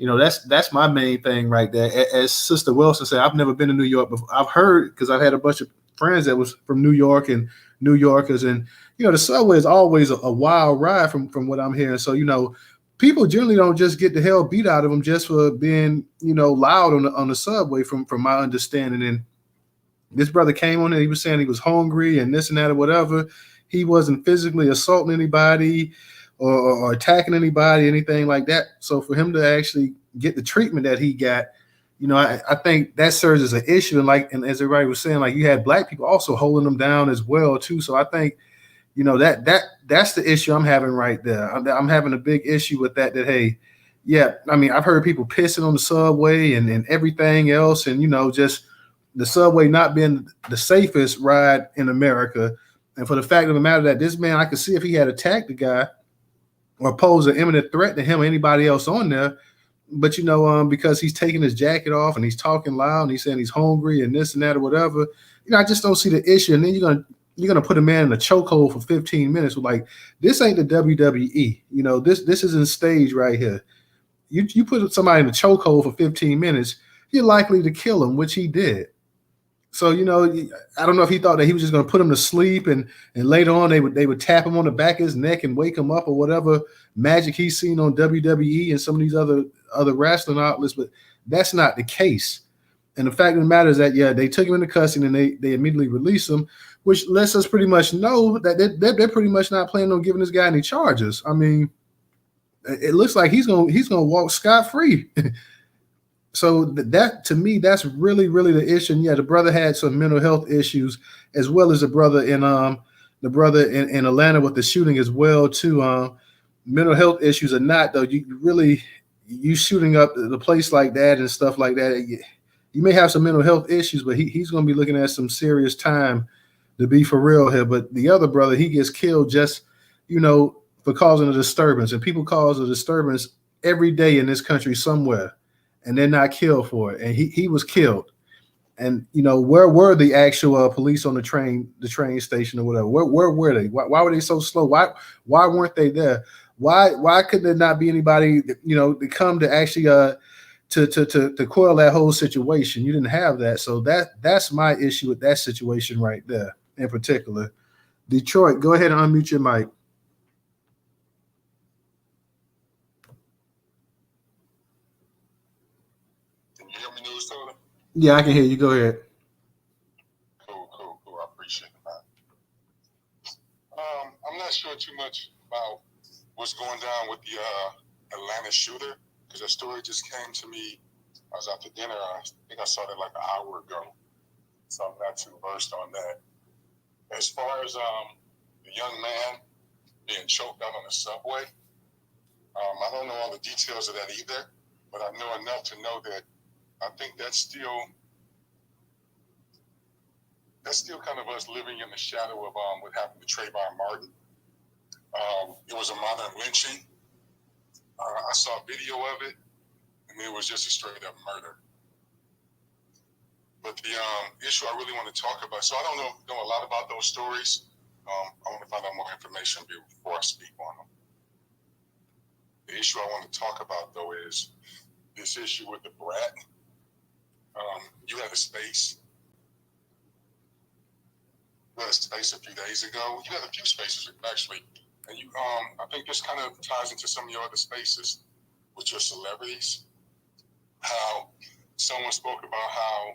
that's my main thing right there. As Sister Wilson said, I've never been to New York, but I've heard, because I've had a bunch of friends that was from New York and New Yorkers, and the subway is always a wild ride from what I'm hearing. So people generally don't just get the hell beat out of them just for being loud on the subway, from my understanding. And this brother came on and he was saying he was hungry and this and that or whatever. He wasn't physically assaulting anybody or attacking anybody, anything like that. So for him to actually get the treatment that he got, I think that serves as an issue. And as everybody was saying, like, you had black people also holding them down as well too. So I think, that's the issue I'm having right there. I'm having a big issue with that. Hey, yeah, I mean, I've heard people pissing on the subway and everything else, and just the subway not being the safest ride in America. And for the fact of the matter that this man, I could see if he had attacked the guy or posed an imminent threat to him or anybody else on there. But, because he's taking his jacket off and he's talking loud and he's saying he's hungry and this and that or whatever, I just don't see the issue. And then you're gonna put a man in a chokehold for 15 minutes. Like, this ain't the WWE. This isn't stage right here. You put somebody in a chokehold for 15 minutes, you're likely to kill him, which he did. So, I don't know if he thought that he was just going to put him to sleep and later on they would tap him on the back of his neck and wake him up, or whatever magic he's seen on WWE and some of these other wrestling outlets. But that's not the case. And the fact of the matter is that, yeah, they took him into custody and they immediately released him, which lets us pretty much know that they're pretty much not planning on giving this guy any charges. I mean, it looks like he's going to walk scot-free. So that, to me, that's really, really the issue. And yeah, the brother had some mental health issues, as well as the brother in Atlanta with the shooting as well too. Mental health issues or not, though, you shooting up the place like that and stuff like that, you may have some mental health issues, but he's going to be looking at some serious time, to be for real here. But the other brother, he gets killed just for causing a disturbance, and people cause a disturbance every day in this country somewhere, and they're not killed for it. And he was killed. And where were the actual police on the train station or whatever? Where were they? Why were they so slow? Why weren't they there? Why could there not be anybody to come to actually to quell that whole situation. You didn't have that, so that's my issue with that situation right there in particular. Detroit, go ahead and unmute your mic.
Can you hear me, Newstoter?
Yeah, I can hear you. Go ahead.
Cool. I appreciate that. I'm not sure too much about what's going down with the Atlanta shooter, because the story just came to me. I was out to dinner. I think I saw that like an hour ago, so I'm not too versed on that. As far as the young man being choked out on the subway, I don't know all the details of that either, but I know enough to know that I think that's still kind of us living in the shadow of what happened to Trayvon Martin. It was a modern lynching. I saw a video of it, and it was just a straight up murder. But the issue I really want to talk about, so I don't know a lot about those stories. I want to find out more information before I speak on them. The issue I want to talk about, though, is this issue with the Brat. You had a space. You had a space a few days ago. You had a few spaces, actually. And you, I think this kind of ties into some of your other spaces with your celebrities. How someone spoke about how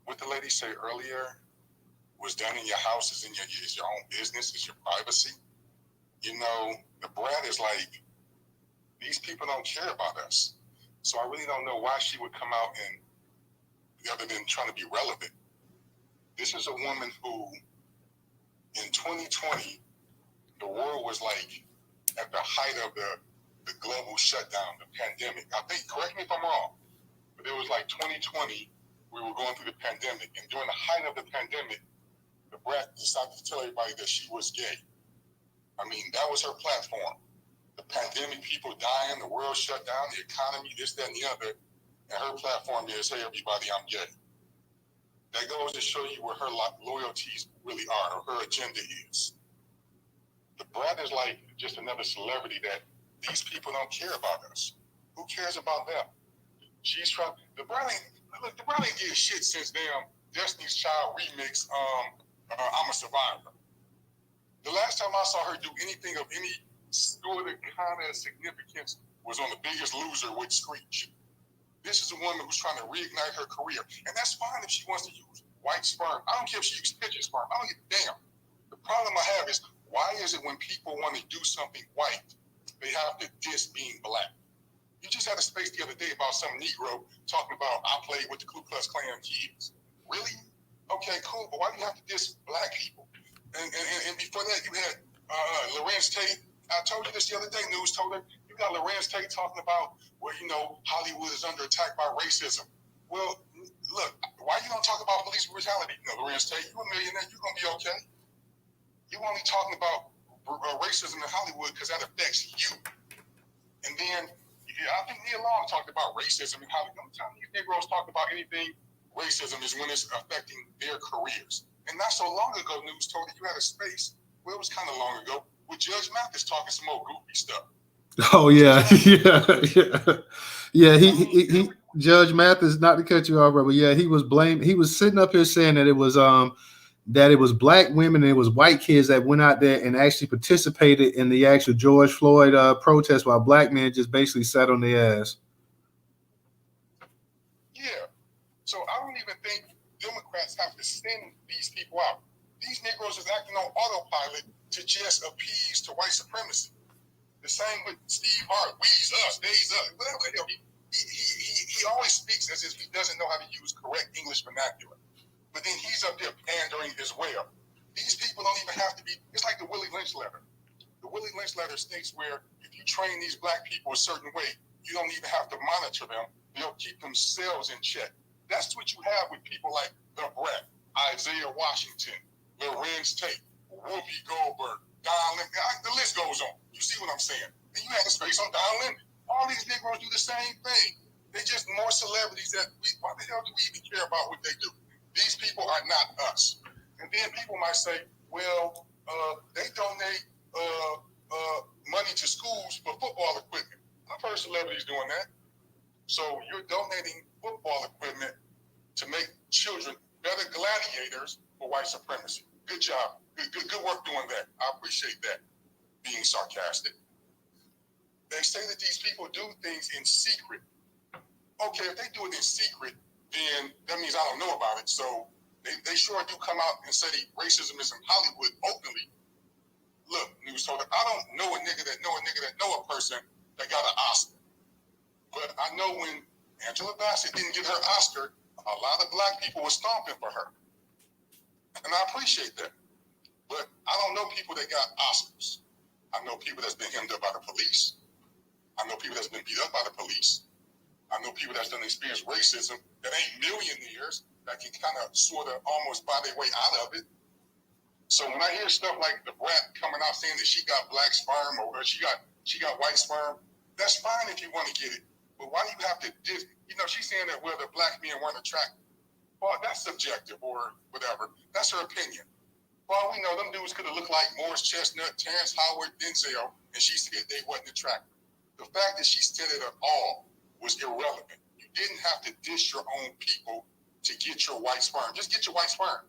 what the lady said earlier was done in your house is your own business, is your privacy. You know, the Brat is like, these people don't care about us. So I really don't know why she would come out and, other than trying to be relevant. This is a woman who, in 2020, the world was like at the height of the global shutdown, the pandemic. I think, correct me if I'm wrong, but it was like 2020, we were going through the pandemic. And during the height of the pandemic, the Brat decided to tell everybody that she was gay. I mean, that was her platform. The pandemic, people dying, the world shut down, the economy, this, that, and the other. And her platform is, hey, everybody, I'm gay. That goes to show you where her loyalties really are, or her agenda is. The Brat is like just another celebrity that these people don't care about us. Who cares about them? She's trying. The Brat ain't did shit since damn Destiny's Child remix. I'm a Survivor. The last time I saw her do anything of any sort of kind of significance was on The Biggest Loser with Screech. This is a woman who's trying to reignite her career, and that's fine if she wants to use white sperm. I don't care if she uses pigeon sperm. I don't give a damn. The problem I have is, why is it when people want to do something white, they have to diss being black? You just had a space the other day about some Negro talking about, I played with the Ku Klux Klan kids. Really? Okay, cool, but why do you have to diss black people? And before that, you had Lorenz Tate. I told you this the other day, Newstoter. You got Lorenz Tate talking about, well, you know, Hollywood is under attack by racism. Well, look, why you don't talk about police brutality? You know, Lorenz Tate, you a millionaire, you're going to be okay. You're only talking about racism in Hollywood because that affects you. And then, I think Neil Long talked about racism in Hollywood. I'm telling you, Negroes talk about anything racism is when it's affecting their careers. And not so long ago, Newstoter, you had a space, well, it was kind of long ago, with Judge Mathis talking some old goofy stuff.
Oh yeah, yeah. He Judge Mathis, not to cut you off, but yeah, he was sitting up here saying that it was black women and it was white kids that went out there and actually participated in the actual George Floyd protest, while black men just basically sat on their ass.
Yeah. So I don't even think Democrats have to send these people out. These Negroes is acting on autopilot to just appease to white supremacy. The same with Steve Hart, we's us, they's us, whatever the hell. He always speaks as if he doesn't know how to use correct English vernacular. But then he's up there pandering as well. These people don't even have to be, it's like the Willie Lynch letter. The Willie Lynch letter states where if you train these black people a certain way, you don't even have to monitor them. They'll keep themselves in check. That's what you have with people like the Brat, Isaiah Washington, Lorenz Tate, Whoopi Goldberg, Don Lemon. The list goes on. You see what I'm saying? And you have a space on Don Lemon. All these Negroes do the same thing. They're just more celebrities that why the hell do we even care about what they do? These people are not us. And then people might say, well, they donate money to schools for football equipment. I've heard celebrities doing that. So you're donating football equipment to make children better gladiators for white supremacy. Good job. Good work doing that. I appreciate that. Being sarcastic. They say that these people do things in secret. Okay, if they do it in secret, then that means I don't know about it. So they sure do come out and say racism is in Hollywood openly. Look, Newstoter, I don't know a nigga that know a person that got an Oscar. But I know when Angela Bassett didn't get her Oscar, a lot of black people were stomping for her. And I appreciate that. But I don't know people that got Oscars. I know people that's been hemmed up by the police. I know people that's been beat up by the police. I know people that's done experience racism that ain't millionaires that can kind of sort of almost buy their way out of it. So when I hear stuff like the Brat coming out saying that she got black sperm or she got white sperm, that's fine if you want to get it. But why do you have to she's saying that the black men weren't attractive. Well, that's subjective or whatever. That's her opinion. Well, we know them dudes could have looked like Morris Chestnut, Terrence Howard, Denzel, and she said they wasn't attractive. The fact that she said it at all was irrelevant. You didn't have to dish your own people to get your white sperm. Just get your white sperm.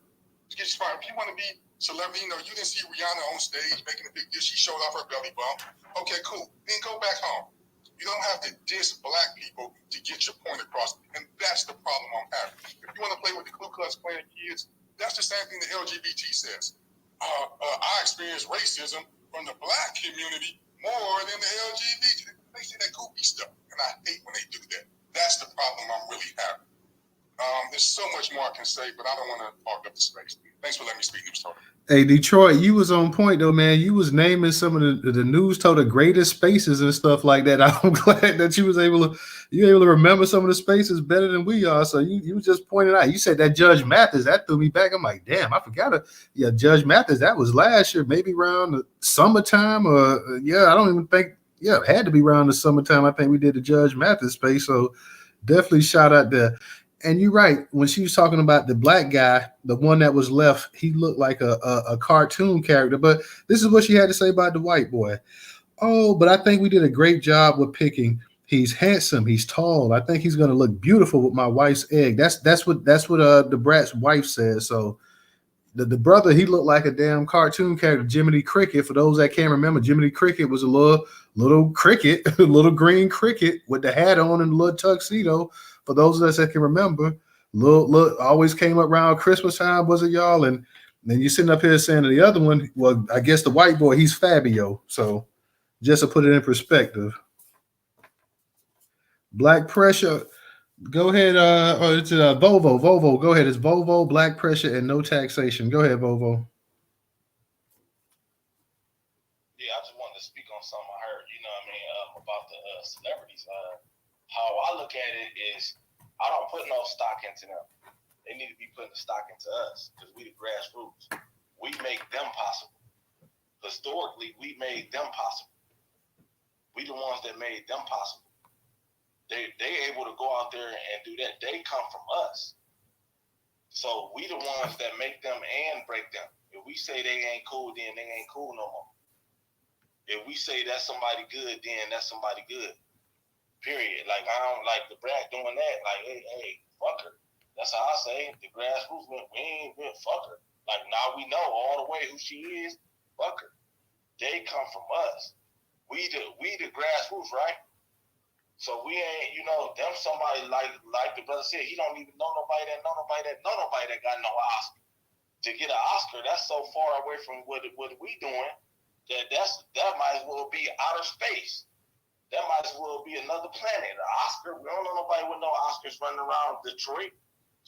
Just get your sperm. If you want to be celebrity, you didn't see Rihanna on stage making a big deal. She showed off her belly bump. Okay, cool. Then go back home. You don't have to diss black people to get your point across. And that's the problem I'm having. If you want to play with the Ku Klux Klan kids, that's the same thing the LGBT says. I experience racism from the black community more than the LGBT. They say that goofy stuff. And I hate when they do that. That's the problem I'm really having. There's so much more I can say, but I don't want to hog up the space. Thanks for letting me speak, Newstoter.
Hey, Detroit, you was on point though, man. You was naming some of the Newstoter greatest spaces and stuff like that. I'm glad that you able to remember some of the spaces better than we are. So you just pointed out. You said that Judge Mathis, that threw me back. I'm like, damn, I forgot it. Yeah, Judge Mathis, that was last year, maybe around the summertime, or I don't even think. Yeah, it had to be around the summertime. I think we did the Judge Mathis space. So definitely shout out there. And you're right. When she was talking about the black guy, the one that was left, he looked like a cartoon character. But this is what she had to say about the white boy. Oh, but I think we did a great job with picking. He's handsome. He's tall. I think he's going to look beautiful with my wife's egg. That's what the Brat's wife says. So the brother, he looked like a damn cartoon character, Jiminy Cricket. For those that can't remember, Jiminy Cricket was a little cricket, a little green cricket with the hat on and a little tuxedo. For those of us that can remember, look always came up around Christmas time, was it, y'all? And then you're sitting up here saying the other one, well, I guess the white boy, he's Fabio. So just to put it in perspective. Black Pressure, go ahead. Or it's Volvo. Volvo, go ahead. It's Volvo, Black Pressure, and no taxation. Go ahead, Volvo.
Yeah, I just wanted to speak on something I heard, about the celebrities. How I look at it is I don't put no stock into them. They need to be putting the stock into us because we the grassroots. We make them possible. Historically, we made them possible. We the ones that made them possible. They able to go out there and do that. They come from us. So we the ones that make them and break them. If we say they ain't cool, then they ain't cool no more. If we say that's somebody good, then that's somebody good. Period. Like, I don't like the Brat doing that. Like, hey, fuck her. That's how I say. The grassroots, we ain't fuck her. Like, now we know all the way who she is. Fuck her. They come from us. We the grassroots, right? So we ain't, them somebody like the brother said. He don't even know nobody that got no Oscar. To get an Oscar, that's so far away from what we doing that might as well be outer space. That might as well be another planet. An Oscar, we don't know nobody with no Oscars running around Detroit.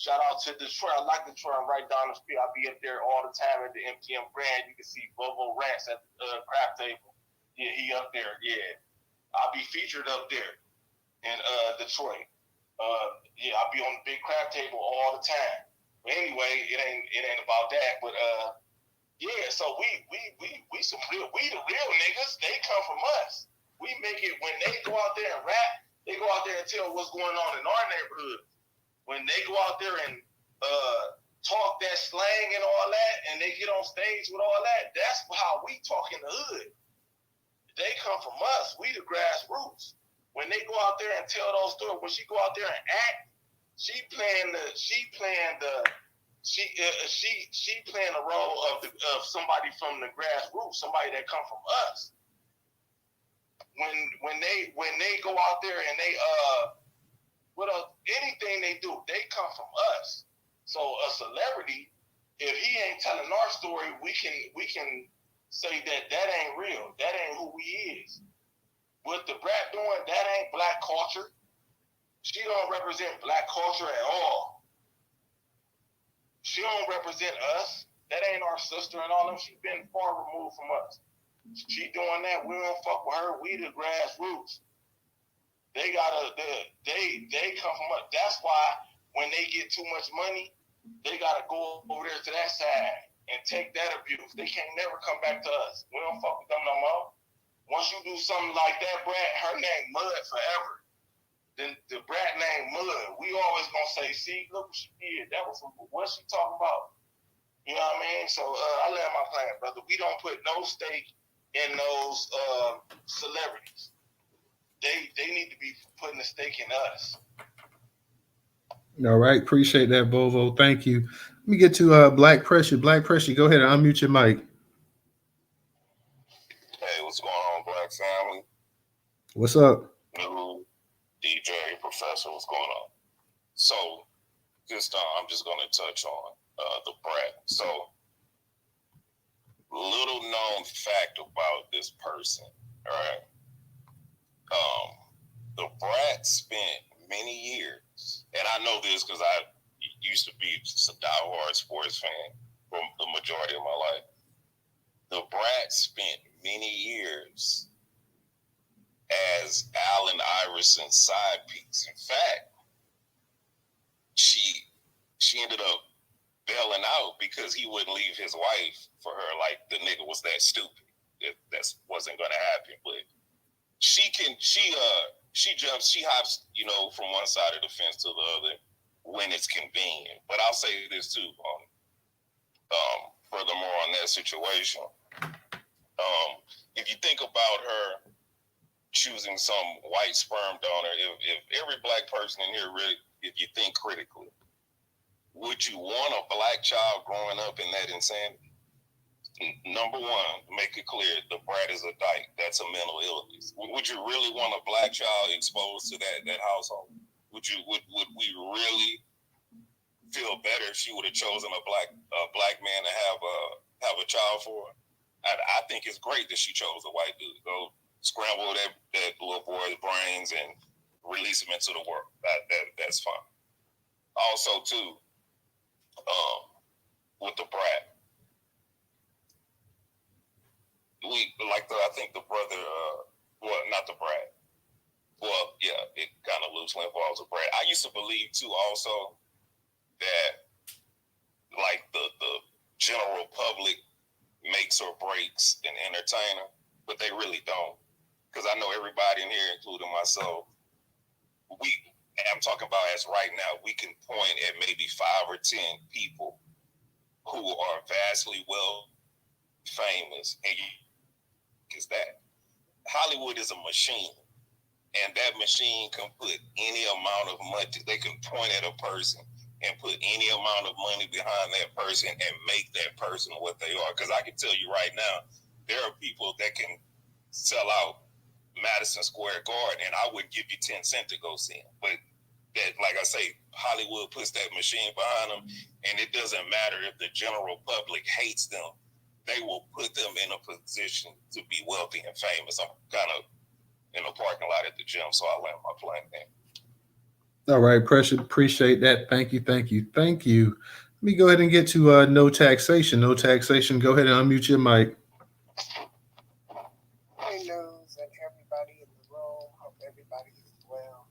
Shout out to Detroit. I like Detroit. I'm right down the street. I'll be up there all the time at the MTM Grand. You can see Bobo Rants at the crap table. Yeah, he up there. Yeah. I'll be featured up there in Detroit. I'll be on the big crap table all the time. But anyway, it ain't about that. But so we the real niggas. They come from us. We make it when they go out there and rap, they go out there and tell what's going on in our neighborhood. When they go out there and talk that slang and all that, and they get on stage with all that, that's how we talk in the hood. They come from us. We the grassroots. when they go out there and tell those stories, when she go out there and act, she playing the role of somebody from the grassroots, somebody that come from us. When they go out there and they anything they do, they come from us. So a celebrity, if he ain't telling our story, we can say that ain't real. That ain't who he is. What the Brat doing, that ain't black culture. She don't represent black culture at all. She don't represent us. That ain't our sister and all them. She been far removed from us. She doing that. We don't fuck with her. We the grassroots. They come from us. That's why when they get too much money, they gotta go over there to that side and take that abuse. They can't never come back to us. We don't fuck with them no more. Once you do something like that, Brat, her name Mud forever. Then the Brat name Mud. We always gonna say, see, look what she did. That was what she talking about. You know what I mean? So I land my plan, brother. We don't put no stake in those celebrities. They need to be putting a stake in us.
All right, appreciate that, Bovo. Thank you. Let me get to Black Pressure. Black Pressure, go ahead and unmute your mic.
Hey, what's going on, Black family?
What's up?
New DJ Professor, what's going on? So, I'm just going to touch on the Brat. So, little known fact about this person, all right? The Brat spent many years, and I know this because I used to be just a diehard sports fan for the majority of my life. The Brat spent many years as Allen Iverson's side piece. In fact, she ended up bailing out because he wouldn't leave his wife for her. Like, the nigga was that stupid. That wasn't gonna happen. But she hops, from one side of the fence to the other when it's convenient. But I'll say this too, furthermore on that situation. If you think about her choosing some white sperm donor, if every black person in here really, if you think critically, would you want a black child growing up in that insanity? Number one, make it clear, the Brat is a dyke. That's a mental illness. Would you really want a black child exposed to that household? Would we really feel better if she would have chosen a black man to have a child for her? I think it's great that she chose a white dude. Go scramble that little boy's brains and release him into the world. That's fine. Also, too, with the Brat, I think the brother, not the Brat. Well, yeah, it kind of loosely involves a Brat. I used to believe too, also, that like the general public makes or breaks an entertainer, but they really don't. Because I know everybody in here, including myself, I'm talking about as right now, we can point at maybe 5 or 10 people who are vastly well famous, and is that Hollywood is a machine, and that machine can put any amount of money. They can point at a person and put any amount of money behind that person and make that person what they are. Because I can tell you right now, there are people that can sell out Madison Square Garden, and I would give you 10 cents to go see them. But that, like I say, Hollywood puts that machine behind them, and it doesn't matter if the general public hates them. They will put them in a position to be wealthy and famous. I'm kind of in the parking lot at the gym, so I land my plane there.
All right, Pressure, appreciate that. Thank you. Let me go ahead and get to No Taxation. No Taxation, go ahead and unmute your mic.
Hey, News and everybody in the room. Hope everybody is well.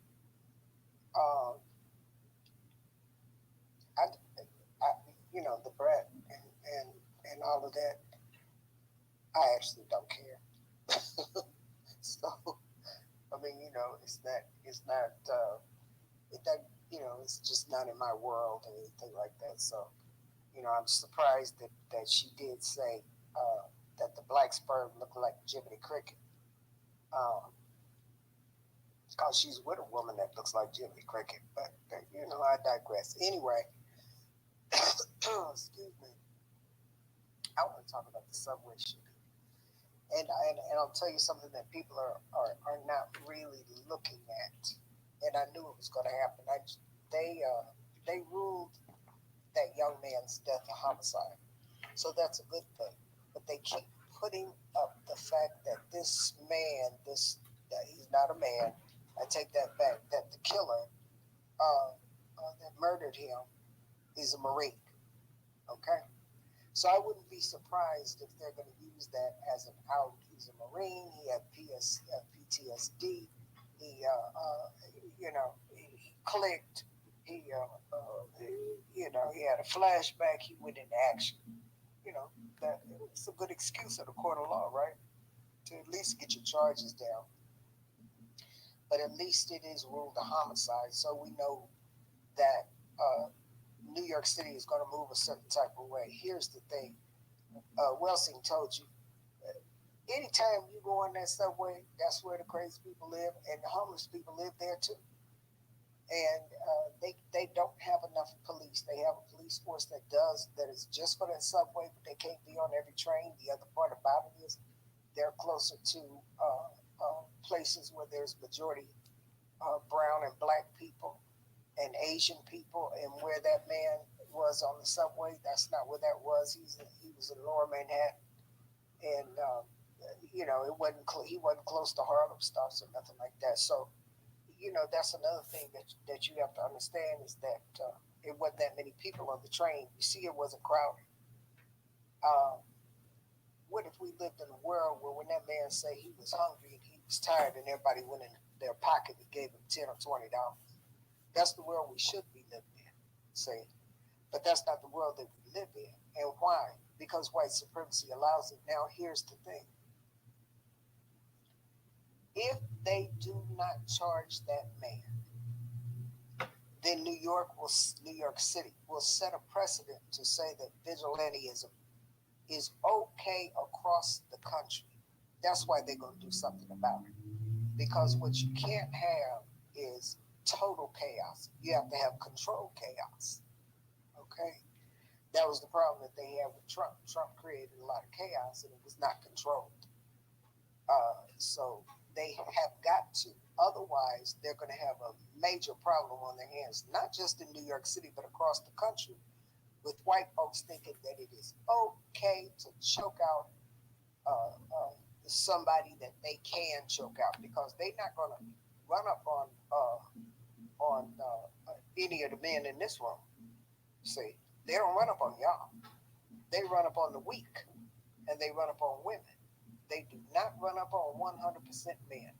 The Brat and all of that, I actually don't care. So, I mean, it's just not in my world or anything like that. So, I'm surprised that she did say that the black sperm looked like Jiminy Cricket. because she's with a woman that looks like Jimmy Cricket. But I digress. Anyway, excuse me. I want to talk about the subway shooting, and I'll tell you something that people are not really looking at. And I knew it was going to happen. They ruled that young man's death a homicide, so that's a good thing. But they keep putting up the fact that this man, that he's not a man. I take that back. That the killer that murdered him is a Marine. Okay, so I wouldn't be surprised if they're going to use that as an out. He's a Marine. He had PTSD. He clicked. He had a flashback. He went into action. That it's a good excuse in a court of law, right? To at least get your charges down. But at least it is ruled a homicide, so we know that New York City is going to move a certain type of way. Here's the thing. Welsing told you, anytime you go on that subway, that's where the crazy people live, and the homeless people live there too. And they don't have enough police. They have a police force that is just for that subway, but they can't be on every train. The other part about it is they're closer to places where there's majority brown and black people and Asian people, and where that man was on the subway, that's not where that was. He was in Lower Manhattan, and he wasn't close to Harlem stops or nothing like that. So that's another thing that you have to understand is that it wasn't that many people on the train. You see, it wasn't crowded. What if we lived in a world where when that man said he was hungry and he was tired and everybody went in their pocket and gave him $10 or $20? That's the world we should be living in, see? But that's not the world that we live in. And why? Because white supremacy allows it. Now, here's the thing. If they do not charge that man, then New York City will set a precedent to say that vigilantism is okay across the country. That's why they're going to do something about it. Because what you can't have is total chaos. You have to have controlled chaos. Okay? That was the problem that they had with Trump. Trump created a lot of chaos and it was not controlled. So they have got to. Otherwise, they're going to have a major problem on their hands, not just in New York City, but across the country, with white folks thinking that it is okay to choke out somebody that they can choke out, because they're not going to run up on any of the men in this room. See, they don't run up on y'all. They run up on the weak, and they run up on women. They do not run up on 100% men,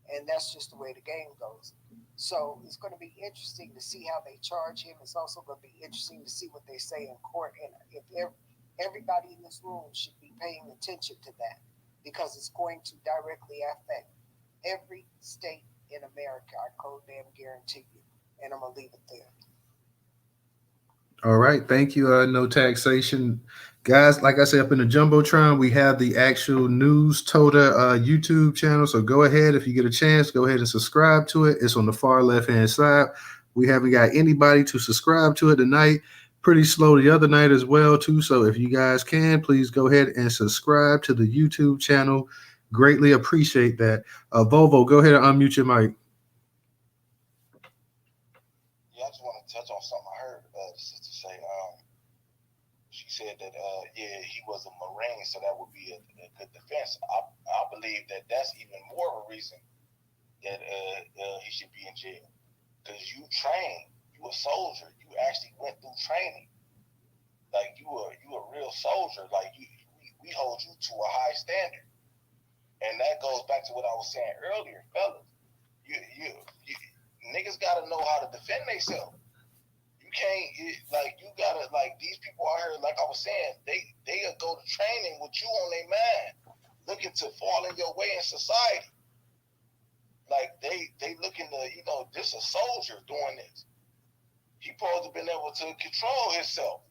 and that's just the way the game goes. So it's going to be interesting to see how they charge him. It's also going to be interesting to see what they say in court, and if everybody in this room should be paying attention to that, because it's going to directly affect every state in America. I cold damn guarantee you, and I'm going to leave it there.
All right, thank you. No taxation, guys. Like I said, up in the jumbotron, we have the actual Newstoter YouTube channel. So go ahead, if you get a chance, go ahead and subscribe to it. It's on the far left hand side. We haven't got anybody to subscribe to it tonight. Pretty slow the other night as well too. So if you guys can, please go ahead and subscribe to the YouTube channel. Greatly appreciate that. Volvo, go ahead and unmute your mic.
Yeah, I just want to touch on something I heard the sister say. She said that he was a Marine, so that would be a good defense. I believe that that's even more of a reason that he should be in jail, because you trained, you a soldier, you actually went through training, like you a real soldier, like we hold you to a high standard, and that goes back to what I was saying earlier, fellas. You niggas gotta know how to defend themselves. You can't, you gotta, these people out here, like I was saying, they'll go to training with you on their mind, looking to fall in your way in society. Like, they looking to, this a soldier doing this. He supposed to been able to control himself.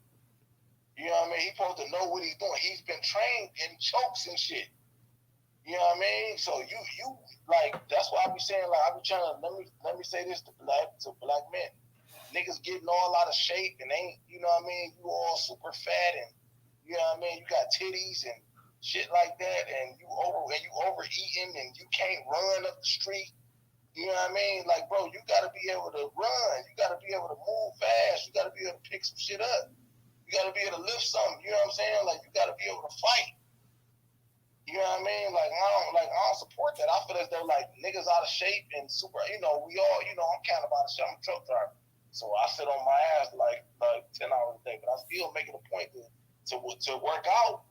You know what I mean? He supposed to know what he's doing. He's been trained in chokes and shit. You know what I mean? So you like that's why I be saying like I be trying to let me say this to black men. Niggas getting all out of shape and ain't you know what I mean? You all super fat and you know what I mean? You got titties and shit like that and you overeating and you can't run up the street. You know what I mean? Like bro, you gotta be able to run. You gotta be able to move fast. You gotta be able to pick some shit up. You gotta be able to lift something. You know what I'm saying? Like you gotta be able to fight. You know what I mean? Like I don't support that. I feel as though like niggas out of shape and super. You know, we all. You know, I'm kind of out of shape. I'm a truck driver, so I sit on my ass like 10 hours a day. But I still make it a point to work out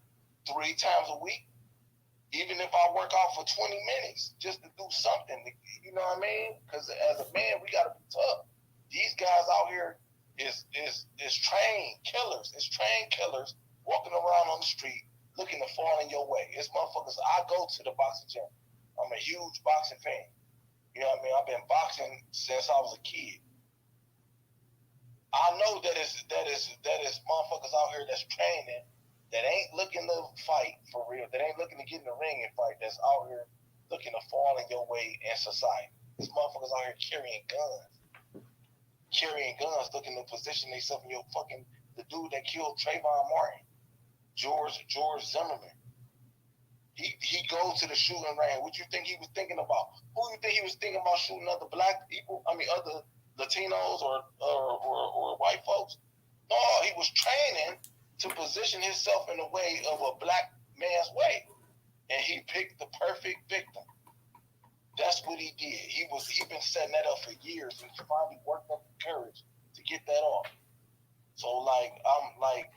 3 times a week, even if I work out for 20 minutes, just to do something. You know what I mean? Because as a man, we gotta be tough. These guys out here is trained killers. It's trained killers walking around on the street looking to fall in your way. It's motherfuckers. I go to the boxing gym. I'm a huge boxing fan. You know what I mean? I've been boxing since I was a kid. I know that is motherfuckers out here that's training that ain't looking to fight for real. That ain't looking to get in the ring and fight. That's out here looking to fall in your way in society. These motherfuckers out here carrying guns, looking to position themselves in your fucking the dude that killed Trayvon Martin. George Zimmerman. He goes to the shooting range. What you think he was thinking about? Who you think he was thinking about shooting other black people? I mean, other Latinos or white folks? No, he was training to position himself in the way of a black man's way, and he picked the perfect victim. That's what he did. He been setting that up for years, and he finally worked up the courage to get that off. So like I'm like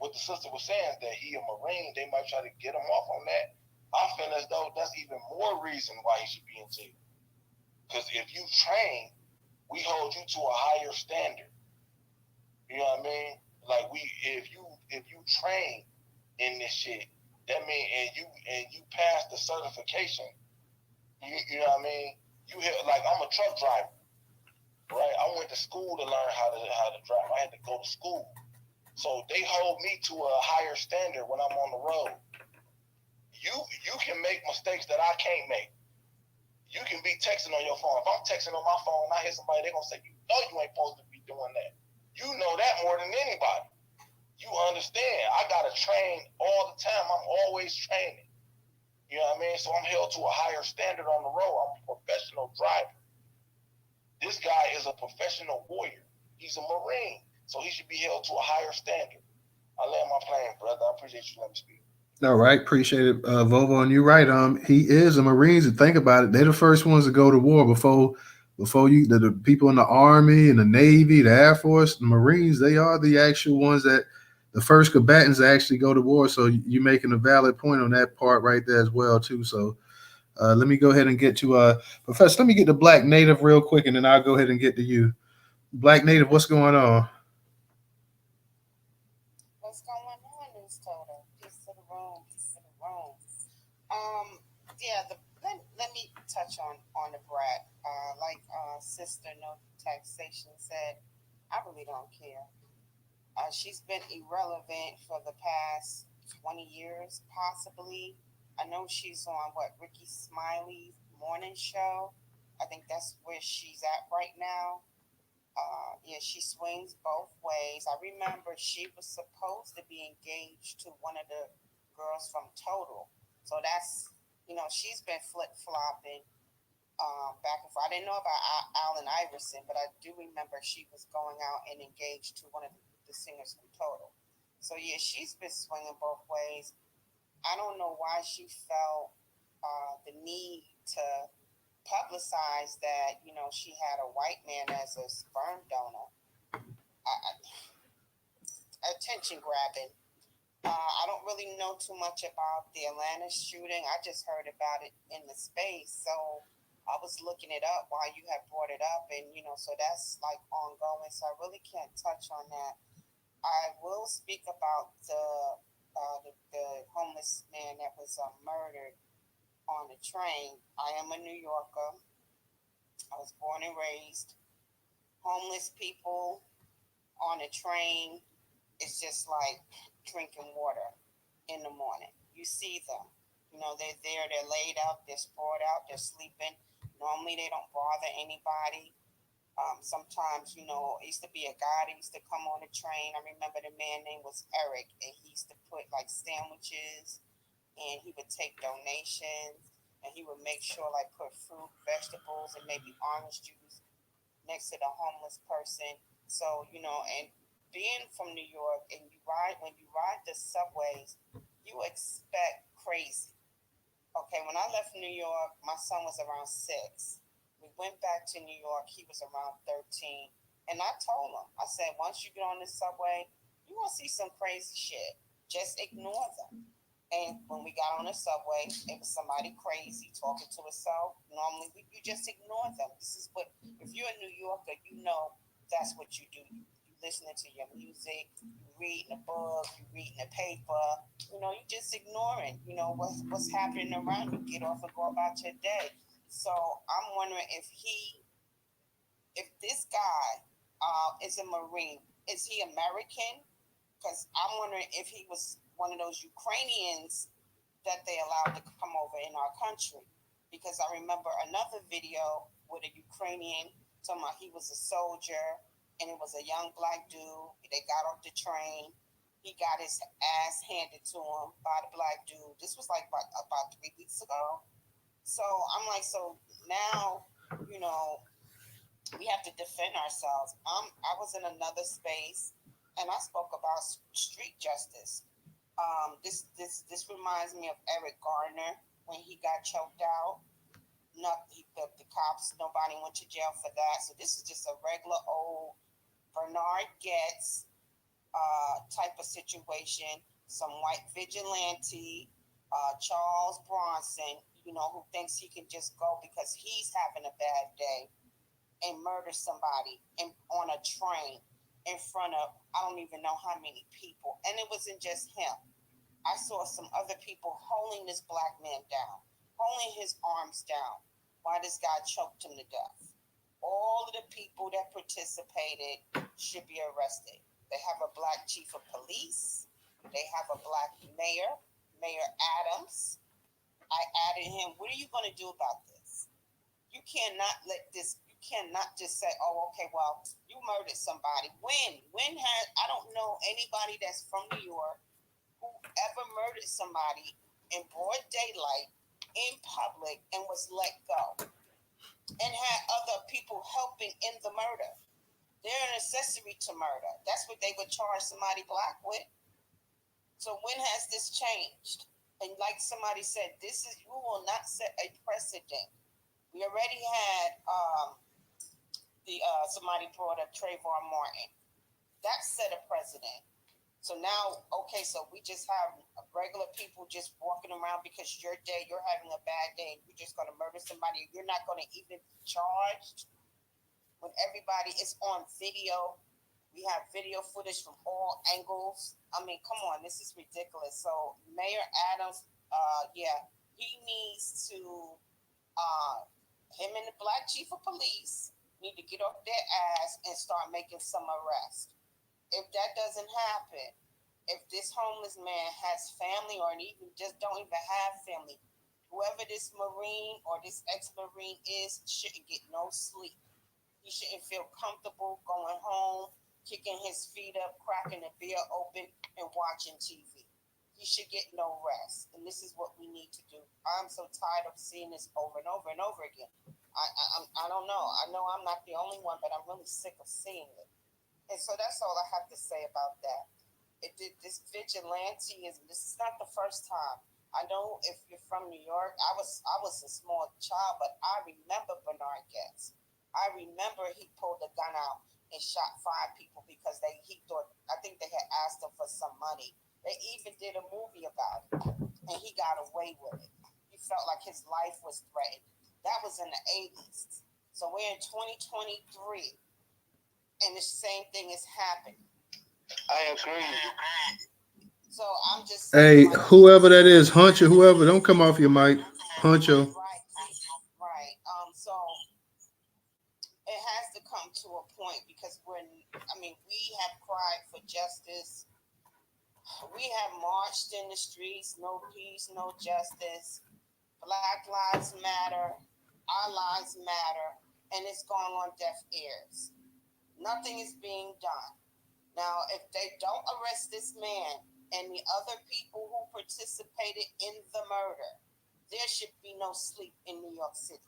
what the sister was saying is that he a Marine, they might try to get him off on that. I feel as though that's even more reason why he should be in jail. Because if you train, we hold you to a higher standard. You know what I mean? Like if you train in this shit, that mean and you pass the certification. You know what I mean? You hear like I'm a truck driver, right? I went to school to learn how to drive. I had to go to school. So they hold me to a higher standard when I'm on the road. You can make mistakes that I can't make. You can be texting on your phone. If I'm texting on my phone and I hear somebody, they're going to say, you know you ain't supposed to be doing that. You know that more than anybody. You understand. I got to train all the time. I'm always training. You know what I mean? So I'm held to a higher standard on the road. I'm a professional driver. This guy is a professional warrior. He's a Marine. So he should be held to a higher standard. I land my plane, brother. I appreciate you letting me speak.
All right, appreciate it, Vovo. And you're right. He is a Marines. And think about it, they're the first ones to go to war before you. The people in the Army and the Navy, the Air Force, the Marines. They are the actual ones that the first combatants that actually go to war. So you're making a valid point on that part right there as well too. So let me go ahead and get to Professor. Let me get to Black Native real quick, and then I'll go ahead and get to you. Black Native, what's going on?
What's going on, Newstoter? Peace to the room. Peace to the room. Yeah. Let me touch on the Brat. Like Sister No Taxation said, I really don't care. She's been irrelevant for the past 20 years, possibly. I know she's on Ricky Smiley's morning show. I think that's where she's at right now. Yeah, she swings both ways. I remember she was supposed to be engaged to one of the girls from Total. So that's, she's been flip flopping back and forth. I didn't know about Allen Iverson, but I do remember she was going out and engaged to one of the singers from Total. So yeah, she's been swinging both ways. I don't know why she felt the need to publicize that she had a white man as a sperm donor. Attention grabbing. I don't really know too much about the Atlanta shooting. I just heard about it in the space, so I was looking it up while you had brought it up, and so that's like ongoing. So I really can't touch on that. I will speak about the homeless man that was murdered on the train. I am a New Yorker. I was born and raised. Homeless people on a train is just like drinking water in the morning. You see them. They're there, they're laid out, they're sprawled out, they're sleeping. Normally, they don't bother anybody. Sometimes, it used to be a guy that used to come on the train. I remember the man name was Eric, and he used to put like sandwiches, and he would take donations, and he would make sure like put fruit, vegetables, and maybe orange juice next to the homeless person. So, and being from New York, and when you ride the subways, you expect crazy. Okay, when I left New York, my son was around 6. We went back to New York, he was around 13. And I told him, I said, once you get on the subway, you're going to see some crazy shit. Just ignore them. And when we got on the subway, it was somebody crazy talking to himself. Normally, you just ignore them. This is what, if you're a New Yorker, that's what you do. You listening to your music, you reading a book, you reading a paper. You just ignoring. What's happening around you. Get off and go about your day. So I'm wondering if this guy is a Marine. Is he American? Because I'm wondering if he was one of those Ukrainians that they allowed to come over in our country. Because I remember another video with a Ukrainian talking about he was a soldier and it was a young black dude. They got off the train. He got his ass handed to him by the black dude. This was like about 3 weeks ago. So I'm like, so now, we have to defend ourselves. I was in another space and I spoke about street justice. This reminds me of Eric Garner when he got choked out. The cops, nobody went to jail for that. So this is just a regular old Bernard Getz type of situation. Some white vigilante, Charles Bronson, who thinks he can just go because he's having a bad day and murder somebody on a train in front of I don't even know how many people. And it wasn't just him. I saw some other people holding this black man down, holding his arms down while this guy choked him to death. All of the people that participated should be arrested. They have a black chief of police. They have a black mayor, Mayor Adams. I added him. What are you going to do about this? You cannot let this. You cannot just say, "Oh, okay, well, you murdered somebody." I don't know anybody that's from New York who ever murdered somebody in broad daylight in public and was let go and had other people helping in the murder. They're an accessory to murder. That's what they would charge somebody black with. So when has this changed? And like somebody said, you will not set a precedent. We already had somebody brought up Trayvon Martin. That set a precedent. So now, okay, so we just have regular people just walking around because you're having a bad day and you're just going to murder somebody. You're not going to even be charged when everybody is on video. We have video footage from all angles. I mean, come on, this is ridiculous. So Mayor Adams, he needs to, him and the black chief of police need to get off their ass and start making some arrests. If that doesn't happen, if this homeless man has family or even just don't even have family, whoever this Marine or this ex-Marine is shouldn't get no sleep. He shouldn't feel comfortable going home, kicking his feet up, cracking a beer open, and watching TV. He should get no rest. And this is what we need to do. I'm so tired of seeing this over and over and over again. I don't know. I know I'm not the only one, but I'm really sick of seeing it. And so that's all I have to say about that. This vigilantism, this is not the first time. I know if you're from New York, I was a small child, but I remember Bernard Getz. I remember he pulled a gun out and shot 5 people because I think they had asked him for some money. They even did a movie about it, and he got away with it. He felt like his life was threatened. That was in the 80s. So we're in 2023. And the same thing is happening.
I agree.
So I'm just
saying, hey, whoever that is, Huncho, whoever, don't come off your mic, Huncho.
Right. So it has to come to a point because we have cried for justice We have marched in the streets, no peace, no justice. Black lives matter, our lives matter, and it's going on deaf ears. Nothing is being done. Now, if they don't arrest this man and the other people who participated in the murder, there should be no sleep in New York City.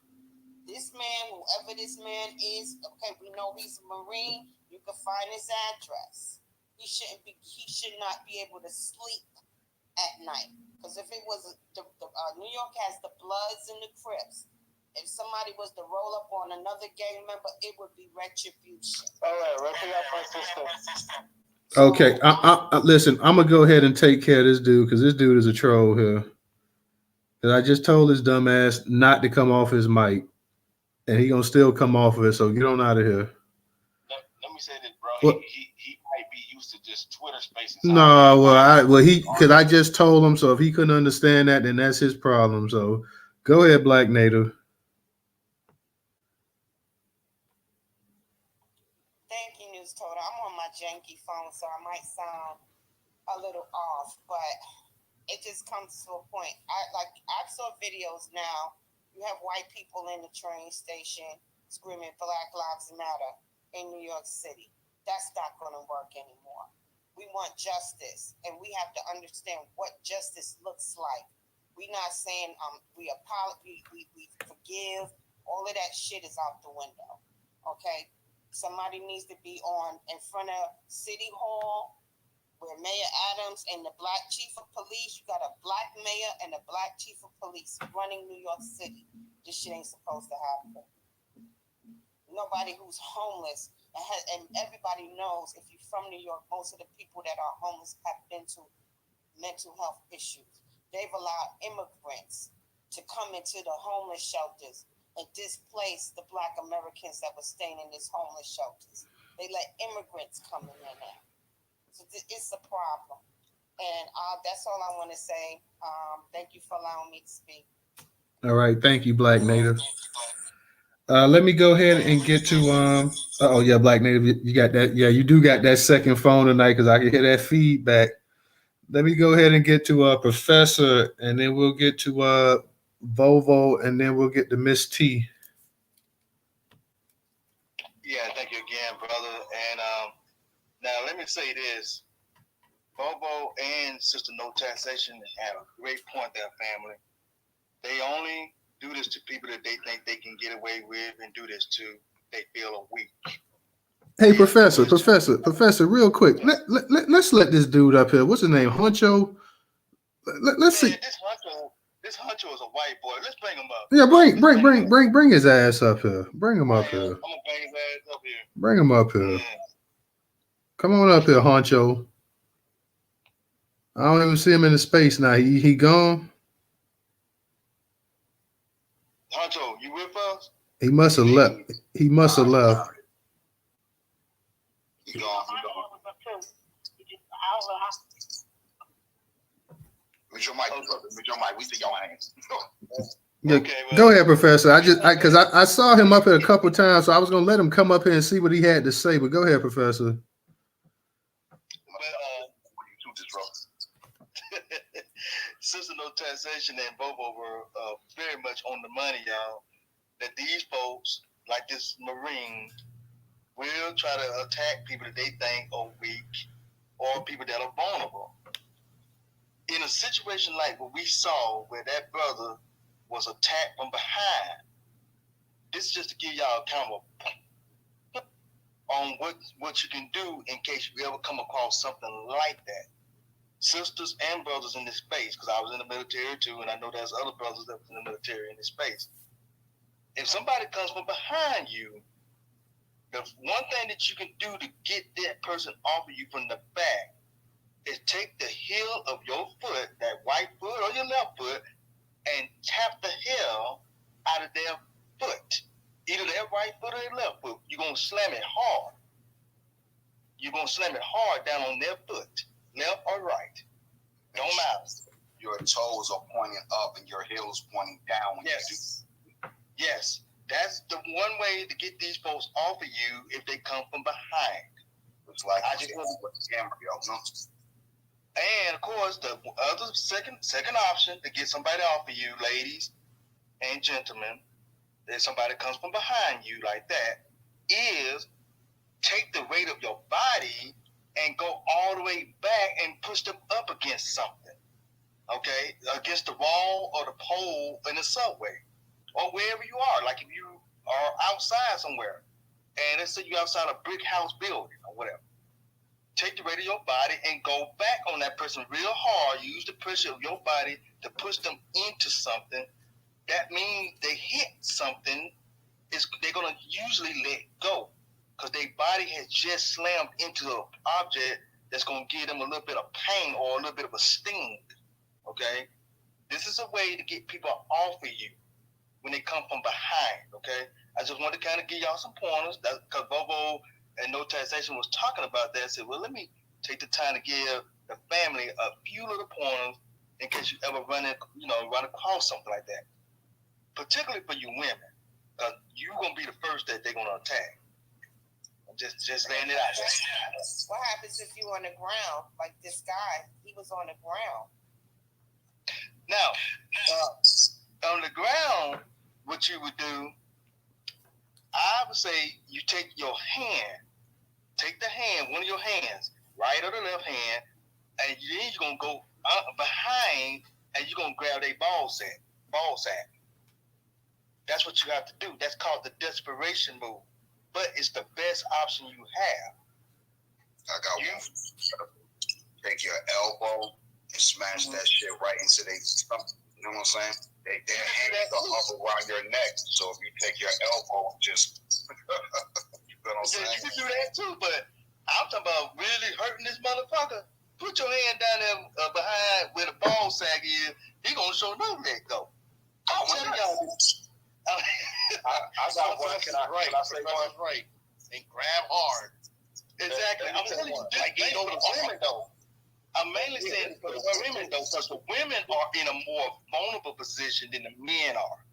This man, whoever this man is, okay, we know he's a Marine. You can find his address. He should not be able to sleep at night. Because if it was, New York has the Bloods and the Crips. If somebody was to roll up on another gang member, it would be retribution.
All right, repeat up my sister.
Okay, I listen. I'm gonna go ahead and take care of this dude because this dude is a troll here. And I just told his dumb ass not to come off his mic, and he gonna still come off of it. So get on out of here.
Let me say this, bro. He might be used to just Twitter Spaces.
No, because I just told him. So if he couldn't understand that, then that's his problem. So go ahead, Black Native.
Thank you, Newstoter. I'm on my janky phone, so I might sound a little off, but it just comes to a point. I saw videos now. You have white people in the train station screaming Black Lives Matter in New York City. That's not going to work anymore. We want justice, and we have to understand what justice looks like. We're not saying we apologize, we forgive. All of that shit is out the window. Okay? Somebody needs to be in front of City Hall where Mayor Adams and the black chief of police, you got a black mayor and a black chief of police running New York City. This shit ain't supposed to happen. Nobody who's homeless, and everybody knows if you're from New York, most of the people that are homeless have been to mental health issues. They've allowed immigrants to come into the homeless shelters and displace the black Americans that were staying in these homeless shelters. They let immigrants come in there now. So it's a problem. And that's all I want to say. Thank you for allowing me to speak.
All right. Thank you, Black Native. Let me go ahead and get to yeah, Black Native, you got that. Yeah, you do got that second phone tonight because I can hear that feedback. Let me go ahead and get to Professor, and then we'll get to Volvo, and then we'll get to Miss T.
Yeah, thank you again, brother. And now let me say this. Bobo and Sister No Taxation have a great point there, family. They only do this to people that they think they can get away with and do this to. They feel are weak.
Hey, Professor, real quick. Let's let this dude up here. What's his name? Honcho? Let's see.
This Honcho is a white boy. Let's bring him up.
Yeah, bring his ass up here. Bring him up here.
I'm gonna bring his ass up here.
Bring him up here.
Yeah.
Come on up here, Honcho. I don't even see him in the space now. He gone.
Honcho, you with us?
He must have left. He must have left.
He gone.
With your mic, we see your hands.
Yeah,
Okay, well,
go ahead, Professor. I saw him up here a couple of times, so I was gonna let him come up here and see what he had to say. But go ahead, Professor.
Sister No Taxation and Bobo were very much on the money, y'all. That these folks, like this Marine, will try to attack people that they think are weak or people that are vulnerable. In a situation like what we saw, where that brother was attacked from behind, this is just to give y'all kind of a on what you can do in case you ever come across something like that. Sisters and brothers in this space, because I was in the military too, and I know there's other brothers that was in the military in this space. If somebody comes from behind you, the one thing that you can do to get that person off of you from the back is take the heel of your foot, that right foot or your left foot, and tap the heel out of their foot. Either their right foot or their left foot. You're going to slam it hard. You're going to slam it hard down on their foot. Left or right. Don't matter.
Your toes are pointing up and your heels pointing down.
Yes. Yes. That's the one way to get these folks off of you if they come from behind.
It's like I just embryo, no?
And of course, the other second option to get somebody off of you, ladies and gentlemen, if somebody comes from behind you like that, is take the weight of your body and go all the way back and push them up against something. Okay, against the wall or the pole in the subway or wherever you are. Like if you are outside somewhere, and let's say you're outside a brick house building or whatever. Take the weight of your body and go back on that person real hard. Use the pressure of your body to push them into something. That means they hit something. They're going to usually let go because their body has just slammed into an object that's going to give them a little bit of pain or a little bit of a sting. Okay? This is a way to get people off of you when they come from behind. Okay? I just wanted to kind of give y'all some pointers because Bobo and No Taxation was talking about that. I said, well, let me take the time to give the family a few little pointers in case you ever run across something like that. Particularly for you women, because you're gonna be the first that they're gonna attack. I'm just laying it out.
What happens if you're on the ground? Like this guy, he was on the ground.
Now, on the ground, what you would do, I would say you take your hand, one of your hands, right or the left hand, and then you're gonna go behind and you're gonna grab their ball sack. That's what you have to do. That's called the desperation move. But it's the best option you have.
I got one. Take your elbow and smash that shit right into their stomach. You know what I'm saying? Their hands are up around your neck. So if you take your elbow, just you know what I'm saying?
You can do that too, but I'm talking about really hurting this motherfucker. Put your hand down there behind where the ball sack is. He gonna show no let go. I'm telling y'all this.
I got one. Can I say one? Right. And grab hard.
Exactly. I'm telling you, this ain't for the women though. I'm mainly saying for the women though, because the women are in a more vulnerable position than the men are.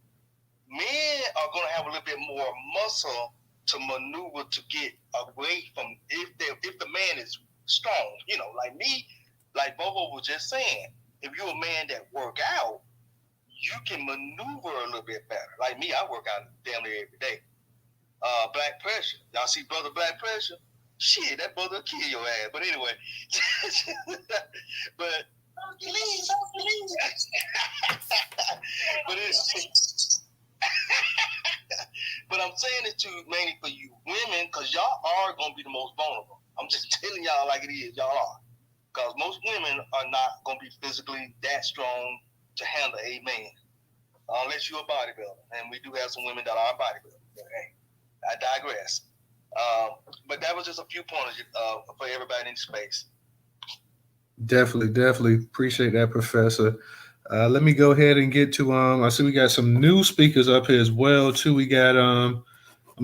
Men are going to have a little bit more muscle to maneuver to get away from if the man is strong. You know, like me, like Bobo was just saying, if you're a man that work out, you can maneuver a little bit better. Like me, I work out damn near every day. Black pressure. Y'all see brother Black pressure? Shit, that brother will kill your ass. But anyway, but but I'm saying it too mainly for you women because y'all are gonna be the most vulnerable. I'm just telling y'all like it is. Y'all are, because most women are not gonna be physically that strong to handle a man unless you're a bodybuilder, and we do have some women that are bodybuilders. But hey, I digress. But that was just a few pointers for everybody in space.
Definitely appreciate that, Professor. Let me go ahead and get to I see we got some new speakers up here as well too. We got I'm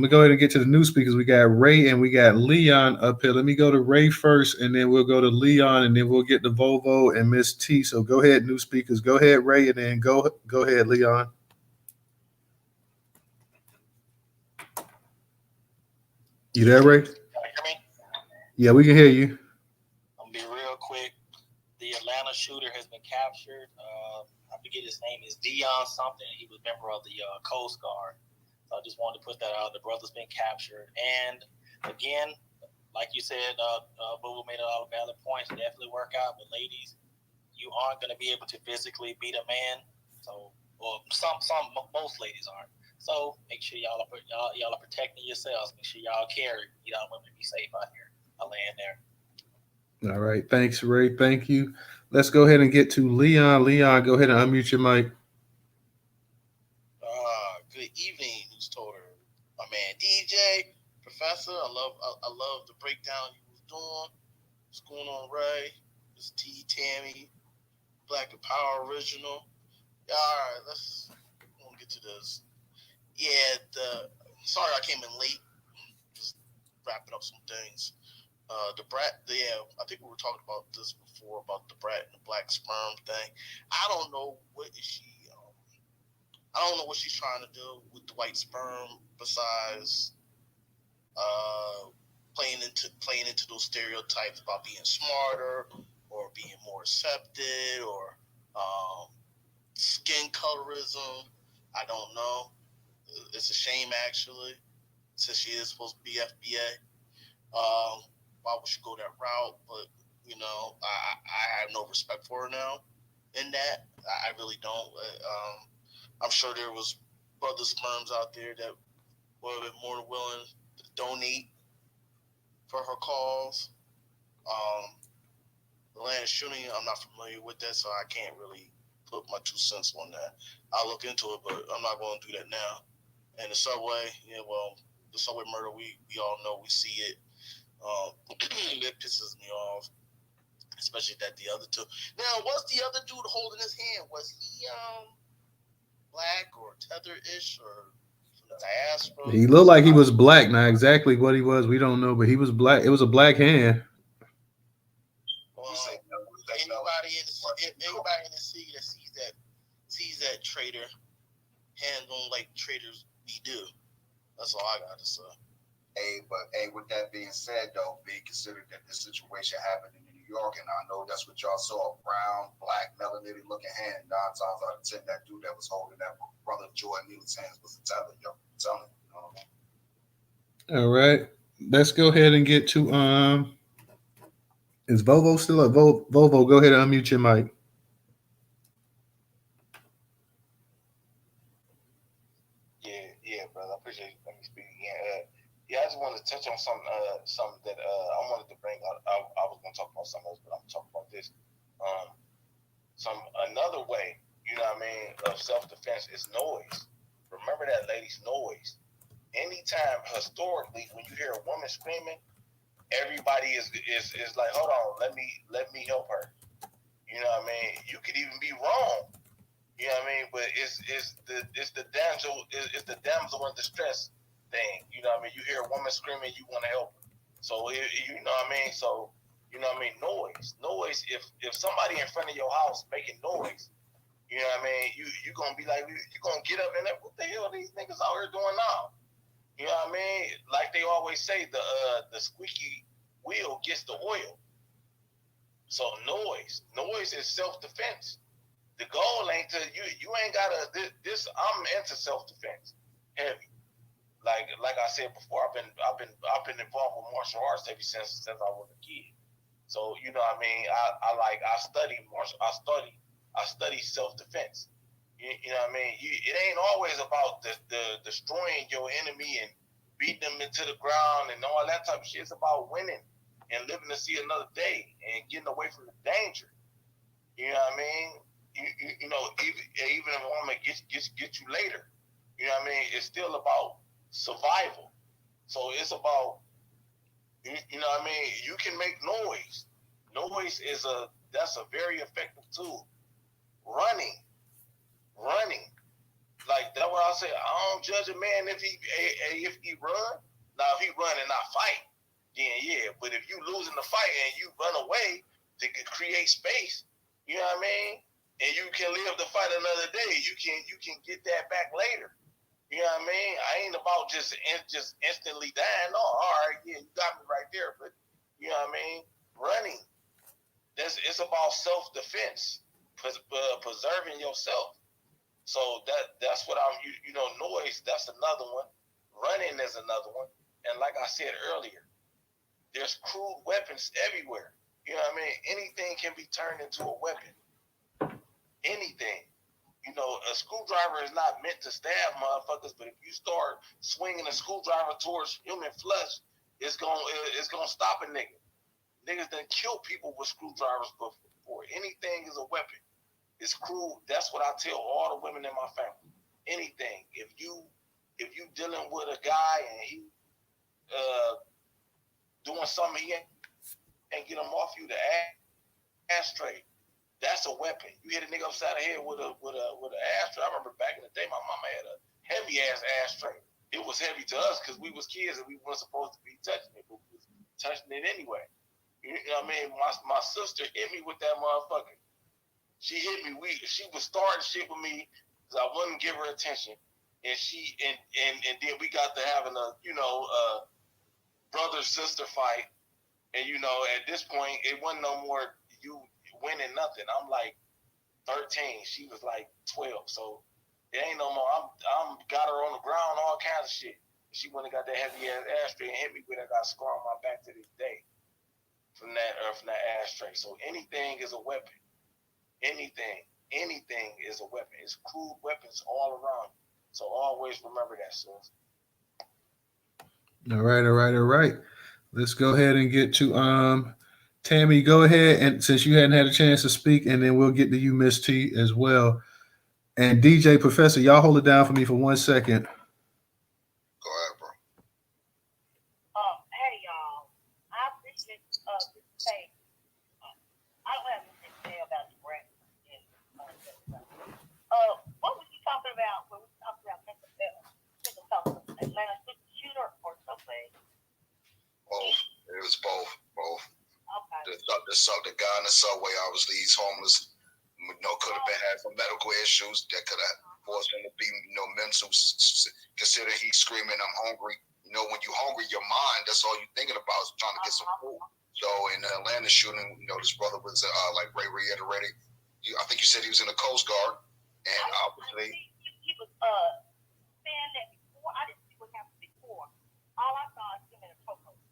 gonna go ahead and get to the new speakers. We got Ray and we got Leon up here. Let me go to Ray first, and then we'll go to Leon, and then we'll get to Volvo and Miss T. So go ahead, new speakers. Go ahead, Ray, and then go ahead, Leon. You there, Ray?
Can you hear me?
Yeah, we can hear you.
I'm gonna be real quick. The Atlanta shooter has been captured. I forget his name is Dion something. He was a member of the Coast Guard. So I just wanted to put that out. The brother's been captured. And again, like you said, Boo made a lot of valid points. Definitely work out. But ladies, you aren't going to be able to physically beat a man. So, well, most ladies aren't. So make sure y'all are protecting yourselves. Make sure y'all carry. Y'all women be safe out here. I'll land there.
All right. Thanks, Ray. Thank you. Let's go ahead and get to Leon. Leon, go ahead and unmute your mic.
Good evening, Newstoter. My man DJ, Professor. I love the breakdown you was doing. What's going on, Ray? It's T Tammy, Black and Power Original. Yeah, all right, let's get to this. Yeah, sorry I came in late. Just wrapping up some things. The Brat, I think we were talking about this before, about the Brat and the black sperm thing. I don't know what she's trying to do with the white sperm besides playing into those stereotypes about being smarter or being more accepted, or skin colorism. I don't know. It's a shame, actually, since she is supposed to be FBA. Why would she go that route? But, I have no respect for her now in that. I really don't. I'm sure there was brother sperms out there that were a bit more willing to donate for her cause. The Atlanta shooting, I'm not familiar with that, so I can't really put my 2 cents on that. I'll look into it, but I'm not going to do that now. And the subway, the subway murder, we all know, we see it. It pisses me off, especially that the other two. Now, what's the other dude holding his hand? Was he black or tether-ish or from the diaspora?
He looked like he was black. Now, exactly what he was, we don't know, but he was black. It was a black hand.
Anybody in the city that sees that traitor hands on like traitors we do. That's all I got to say.
Hey, with that being said, though, be considered that this situation happened in New York, and I know that's what y'all saw, a brown, black, melanated looking hand. 9 times out of 10, that dude that was holding that brother Joy Neal's hands was a tether, yo. I'm telling you.
All right. Let's go ahead and get to is Volvo still up? Volvo, go ahead and unmute your mic.
Yeah, brother. I appreciate you letting me speak again. I just wanted to touch on something that I wanted to bring up. I was going to talk about something else, but I'm going to talk about this. Another way, of self-defense is noise. Remember that, ladies, noise. Anytime historically when you hear a woman screaming, everybody is like, hold on, let me help her. You could even be wrong. But it's the damsel in distress thing. You hear a woman screaming, you want to help her. So noise. If somebody in front of your house making noise, you gonna be like, you gonna get up and like, what the hell are these niggas out here doing now? Like they always say, the squeaky wheel gets the oil. So noise is self-defense. The goal ain't to you ain't gotta this. I'm into self-defense heavy. Like I said before, I've been involved with martial arts ever since I was a kid. So I study self-defense. It ain't always about the destroying your enemy and beating them into the ground and all that type of shit. It's about winning and living to see another day and getting away from the danger. You know what I mean? Even if a woman gets you later, it's still about survival. So it's about, you can make noise. Noise that's a very effective tool. Running. Like that's what I say. I don't judge a man if he run. Now if he run and not fight, then yeah. But if you losing the fight and you run away to create space, you know what I mean? And you can live the fight another day. You can get that back later. You know what I mean? I ain't about just instantly dying. No, all right, yeah, you got me right there. But you know what I mean? Running. It's about self-defense, preserving yourself. So that's what noise. That's another one. Running is another one. And like I said earlier, there's crude weapons everywhere. You know what I mean? Anything can be turned into a weapon. Anything. A screwdriver is not meant to stab motherfuckers, but if you start swinging a screwdriver towards human flesh, it's gonna stop a nigga. Niggas done kill people with screwdrivers before. Anything is a weapon. It's cruel. That's what I tell all the women in my family. Anything. If you dealing with a guy and he doing something he ain't get him off you, the ashtray. That's a weapon. You hit a nigga upside the head with an ashtray. I remember back in the day, my mama had a heavy ass ashtray. It was heavy to us because we was kids and we weren't supposed to be touching it, but we was touching it anyway. You know what I mean? My sister hit me with that motherfucker. She hit me. She was starting shit with me because I wouldn't give her attention, and then we got to having a brother sister fight, and at this point it wasn't no more you winning nothing. I'm like 13. She was like 12. So it ain't no more. I'm got her on the ground, all kinds of shit. She went and got that heavy ass ashtray and hit me with it. I got a scar on my back to this day from that ashtray. So anything is a weapon. Anything is a weapon. It's crude weapons all around. So always remember that, sis.
All right. Let's go ahead and get to Tammy. Go ahead, and since you hadn't had a chance to speak, and then we'll get to you, Miss T, as well. And DJ Professor, y'all hold it down for me for 1 second.
Go ahead, bro.
Hey y'all, I appreciate this thing. I don't have anything to say about the Brat. What was you talking about when we talked about Atlanta shooter or something?
Both. It was both.
Okay.
The guy in the subway, obviously, he's homeless. Could have been had some medical issues that could have forced him to be, mental. Consider he's screaming, "I'm hungry." When you're hungry, your mind, that's all you're thinking about is trying to get some food. So in the Atlanta shooting, this brother was like Ray reiterated. I think you said he was in the Coast Guard, and obviously
he was saying that before. I didn't see what happened before. All I saw is him in a chokehold.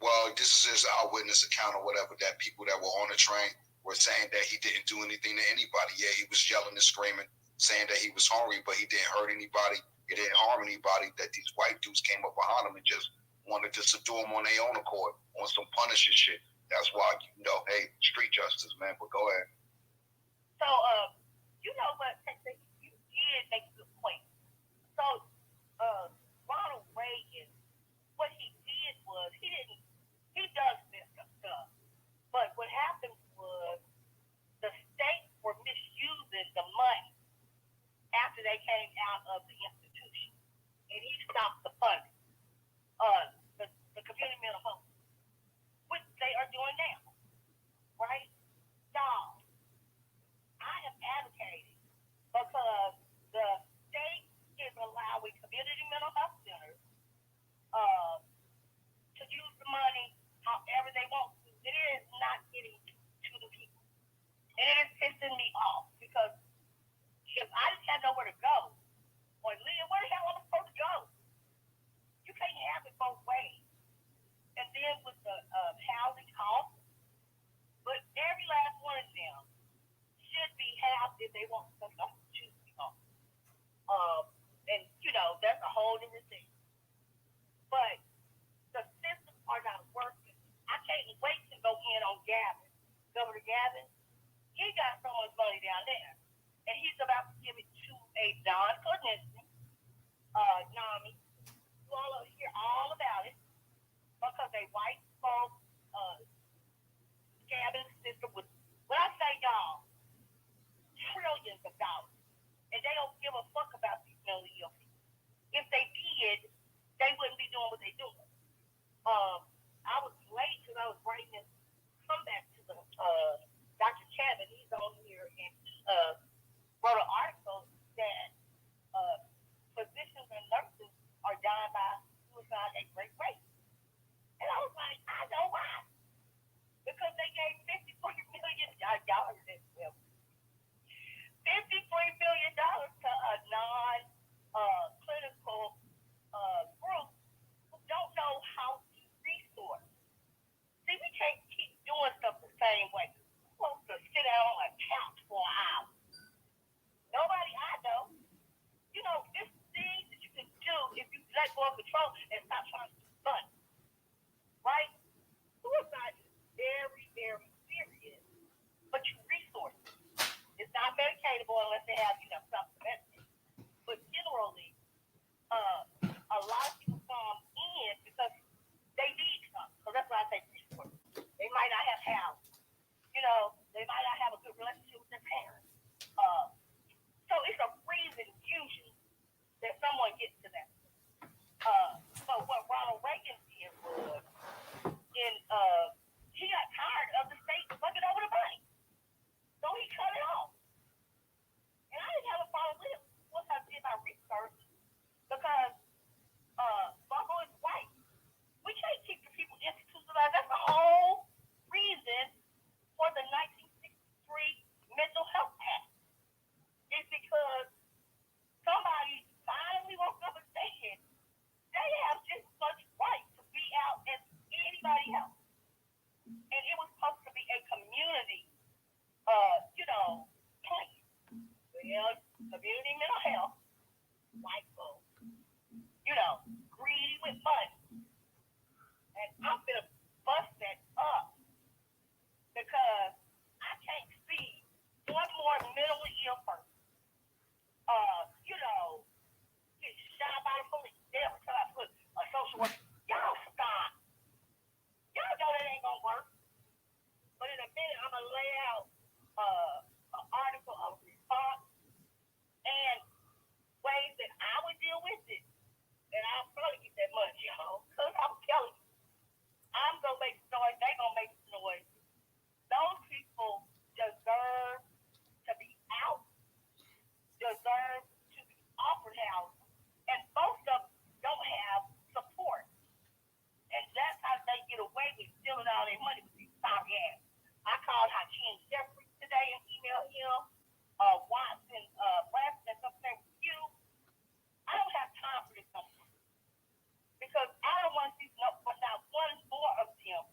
Well, this is his eyewitness account or whatever, that people that were on the train were saying that he didn't do anything to anybody. Yeah, he was yelling and screaming, saying that he was hungry, but he didn't hurt anybody. He didn't harm anybody. That these white dudes came up behind him and just wanted to subdue him on their own accord, on some punishing shit. That's why, hey, street justice, man. But go ahead.
So, you know what, Texas, you did make a good point. So, Ronald Reagan, what he did was, he does this stuff. But what happened was the states were misusing the money after they came out of the institution. And he stopped the funding. The community mental health, which they are doing now. Right? Y'all, I am advocating because the state is allowing community mental health centers to use the money however they want to. It is not getting to the people. And it is pissing me off because if I just had nowhere to go, or Leah, where the hell am I supposed to go? You can't have it both ways. And then with the housing costs, but every last one of them should be housed if they want to choose to be home. And, that's a whole different thing. But the systems are not working. I can't wait to go in on Gavin. Governor Gavin, he got so much money down there. And he's about to give it to a Don Clinton, NAMI. You all hear all about it because they white folks, Gavin system with, when I say y'all, trillions of dollars. And they don't give a fuck about these mentally ill people. If they did, they wouldn't be doing what they're doing. I was late because I was writing this comeback to the Dr. Chapman. He's on here and he wrote an article that physicians and nurses are dying by suicide at great rates. And I was like, I know why. Because they gave $54 million. Y'all heard this, well. $53 million to a non-clinical group who don't know how to resource. See, we can't keep doing stuff the same way. We're supposed to sit down on a couch for an hour. Nobody I know. It's things that you can do if you let go of control and stop trying to do fun. Right? Suicide is very, very serious. But you resource it. It's not medicatable unless they have, something medicine. But generally, a lot of people come in because they need something. So that's why I say resources. They might not have house. They might not have a good relationship with their parents. So it's a reason usually that someone gets to that. So what community mental health, white folks, greedy with money. And I'm going to bust that up because I can't see one more mentally ill person, get shot by the police. Every time I put a social worker, y'all stop. Y'all know that ain't going to work. But in a minute, I'm going to lay out an article of response and ways that I would deal with it. And I'll probably get that much, because I'm telling you, I'm going to make noise. They're going to make noise. Those people deserve to be out, deserve to be offered housing, and most of them don't have support. And that's how they get away with stealing all their money with these sorry ass. I called Hakeem Jeffries today and emailed him, Watson, Brat, and something with you. I don't have time for this number because I don't want to see not one more of them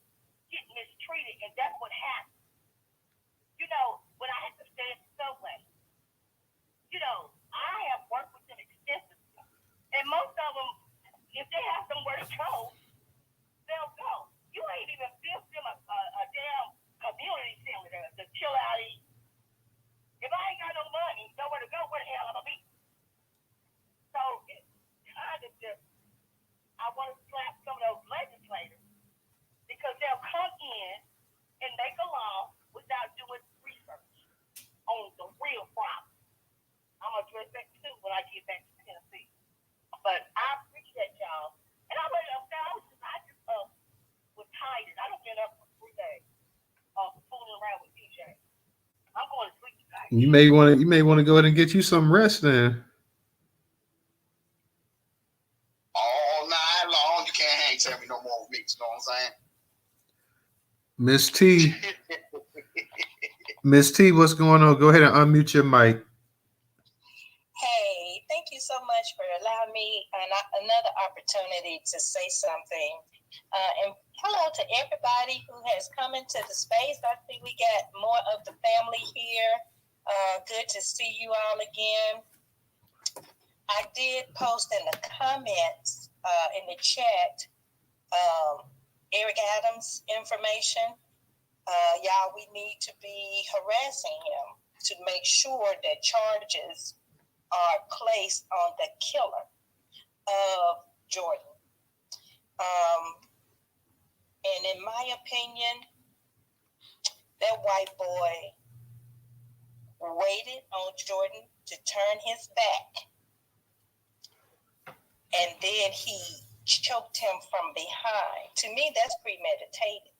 get mistreated, and that's what happened. When I had to stay at the subway, I have worked with them extensively, and most of them, if they have somewhere to go, they'll go. You ain't even built them a damn community center to chill out eat. If I ain't got no money, nowhere to go, where the hell am I be? So it's kind of just, I want to slap some of those legislators because they'll come in and make a law without doing research on the real problem. I'm going to address that too when I get back to Tennessee. But I appreciate y'all. And I'm ready to I just was tired. I don't get up for 3 days fooling around with DJ. I'm going to sleep tonight.
You may want to go ahead and get you some rest then.
All night long, you can't hang tell me no more with me. You know what I'm saying?
Miss T. Miss T, what's going on? Go ahead and unmute your mic.
Hey, thank you so much for allowing me another opportunity to say something. And hello to everybody who has come into the space. I see we got more of the family here. Good to see you all again. I did post in the comments, in the chat, Eric Adams' information. Y'all, we need to be harassing him to make sure that charges are placed on the killer of Jordan. And in my opinion, that white boy waited on Jordan to turn his back, and then he choked him from behind. To me, that's premeditated.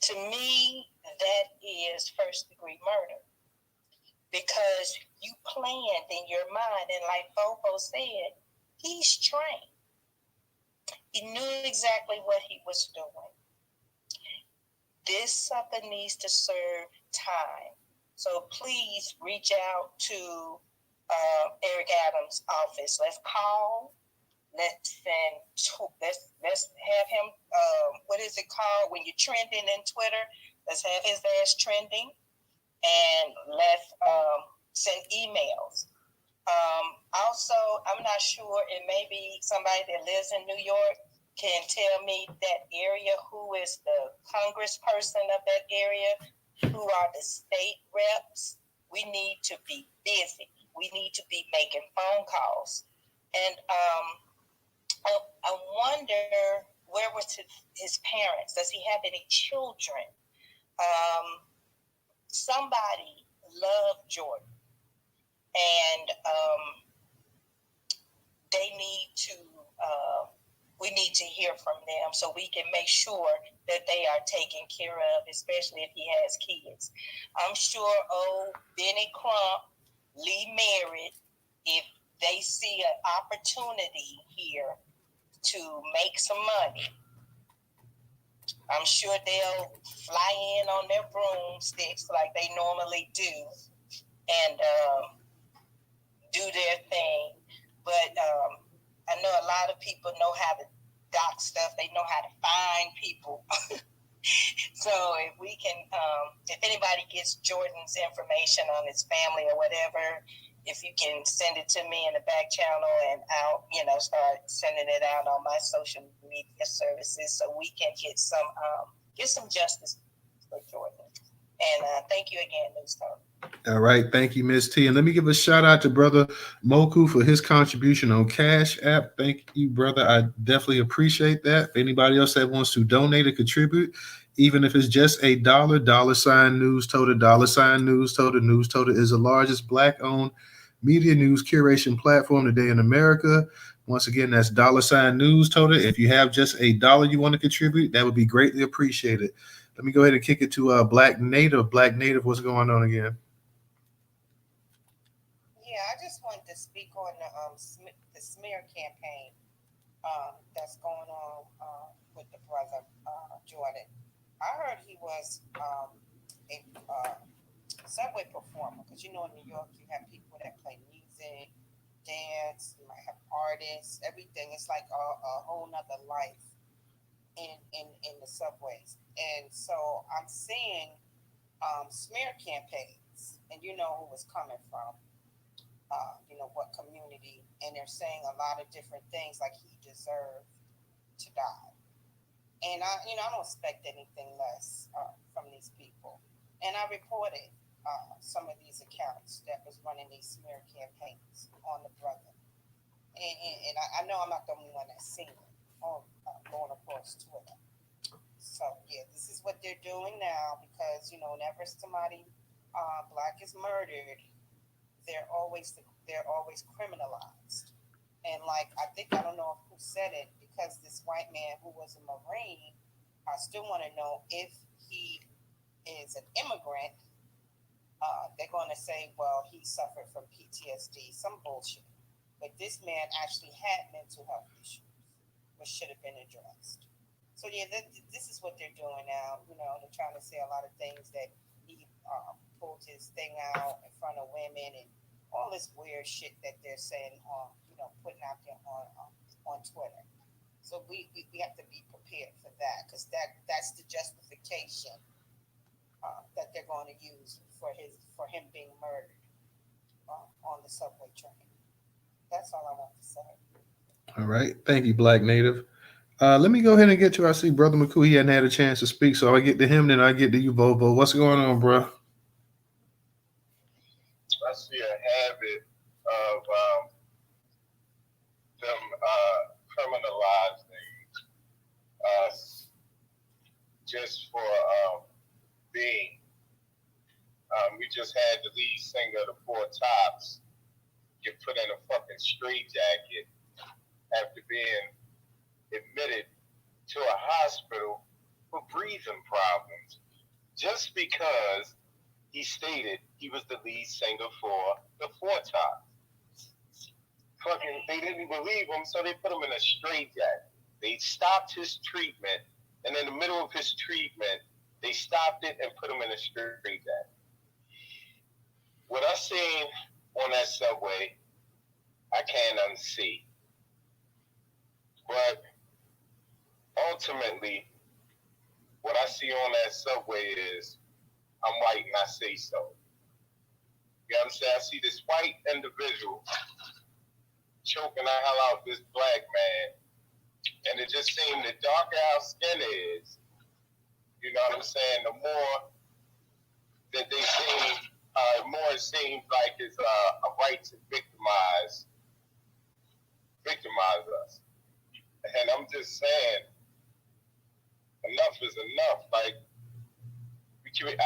To me, that is first-degree murder, because you planned in your mind, and like Fofo said, he's trained. He knew exactly what he was doing. This sucker needs to serve time. So please reach out to Eric Adams' office. Let's call. Let's have him. What is it called when you're trending in Twitter? Let's have his ass trending, and let's send emails. Also, I'm not sure, it may be somebody that lives in New York can tell me that area, who is the congressperson of that area, who are the state reps. We need to be busy. We need to be making phone calls. And I wonder, where was his parents? Does he have any children? Somebody loved Jordan, and they need to. We need to hear from them so we can make sure that they are taken care of, especially if he has kids. I'm sure old Benny Crump, Lee Merritt, if they see an opportunity here to make some money, I'm sure they'll fly in on their broomsticks like they normally do and do their thing. But I know a lot of people know how to dock stuff. They know how to find people. So if we can, if anybody gets Jordan's information on his family or whatever, if you can send it to me in the back channel, and I'll, start sending it out on my social media services so we can get some justice for Jordan. And thank you again, Newstoter.
All right, thank you, Miss T. And let me give a shout out to Brother Moku for his contribution on Cash App. Thank you, brother. I definitely appreciate that. If anybody else that wants to donate or contribute, even if it's just $1, $Newstoter, $Newstoter. Newstoter is the largest Black-owned media news curation platform today in America. Once again, that's $Newstoter. If you have just $1 you want to contribute, that would be greatly appreciated. Let me go ahead and kick it to Black Native. Black Native, what's going on again?
Yeah, I just wanted to speak on the smear campaign that's going on with the brother Jordan. I heard he was a subway performer, because in New York you have people that play music, dance, you might have artists, everything. It's like a whole nother life in the subways. And so I'm seeing smear campaigns, and who it's coming from, what community, and they're saying a lot of different things, like he deserved to die. And I don't expect anything less from these people. And I reported some of these accounts that was running these smear campaigns on the brother. And I know I'm not the only one that's seen it on going across Twitter. So yeah, this is what they're doing now, because whenever somebody Black is murdered, they're always criminalized. And I don't know who said it, because this white man who was a Marine, I still want to know if he is an immigrant. They're going to say, well, he suffered from PTSD, some bullshit. But this man actually had mental health issues, which should have been addressed. So yeah, this is what they're doing now. They're trying to say a lot of things, that he pulled his thing out in front of women, and all this weird shit that they're saying putting out there on Twitter. So we have to be prepared for that, because that's the justification that they're going to use for him being murdered on the subway train. That's all I want to say.
All right, thank you, Black Native. Let me go ahead and get to, I see Brother McCool, he hadn't had a chance to speak, so I get to him, then I get to you, Bobo. What's going on, bro?
I see a habit of them criminalizing us just for being. We just had the lead singer of the Four Tops get put in a fucking straitjacket after being admitted to a hospital for breathing problems, just because he stated he was the lead singer for the Four Tops. Fucking, they didn't believe him, so they put him in a straitjacket. They stopped his treatment, and in the middle of his treatment, they stopped it and put him in a straitjacket. What I seen on that subway, I can't unsee. But ultimately, what I see on that subway is, I'm white and I say so. You know what I'm saying? I see this white individual choking the hell out this black man, and it just seemed the darker our skin is, you know what I'm saying, the more that they seem, more it seems like it's a right to victimize us. And I'm just saying, enough is enough. Like, we can't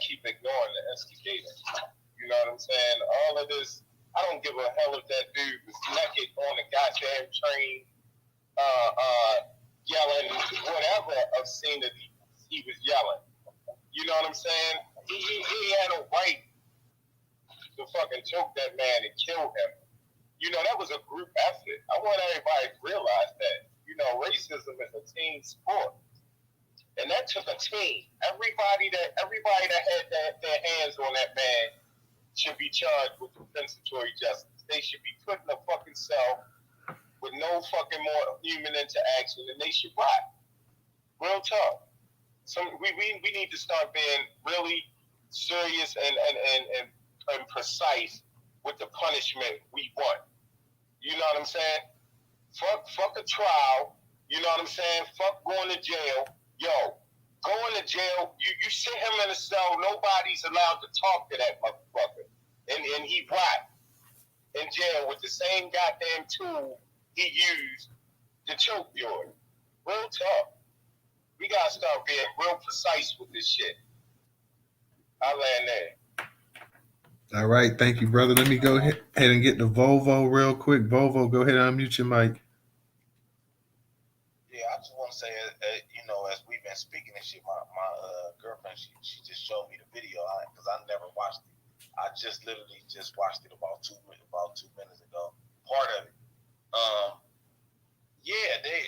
keep ignoring the instigator. You know what I'm saying? All of this, I don't give a hell if that dude was naked on a goddamn train, yelling whatever obscenity he was yelling. You know what I'm saying? He had a right to fucking choke that man and kill him. That was a group effort. I want everybody to realize that, racism is a team sport. And that took a team. Everybody that had their hands on that man should be charged with compensatory justice. They should be put in a fucking cell with no fucking more human interaction, and they should rot. Real talk. We need to start being really
serious and precise with the punishment we want. You know what I'm saying? Fuck a trial. You know what I'm saying? Fuck going to jail. Yo, going to jail, you sit him in a cell, nobody's allowed to talk to that motherfucker. And he rot in jail with the same goddamn tool he used to choke Jordan. Real talk. We gotta start being real precise with this shit. I'll land there.
All right, thank you, brother. Let me go ahead and get the Volvo real quick. Volvo, go ahead and unmute your mic.
Yeah, I just want to say, as we've been speaking and shit, my girlfriend, she just showed me the video because I never watched it. I just literally just watched it about 2 minutes ago. Part of it. Yeah, they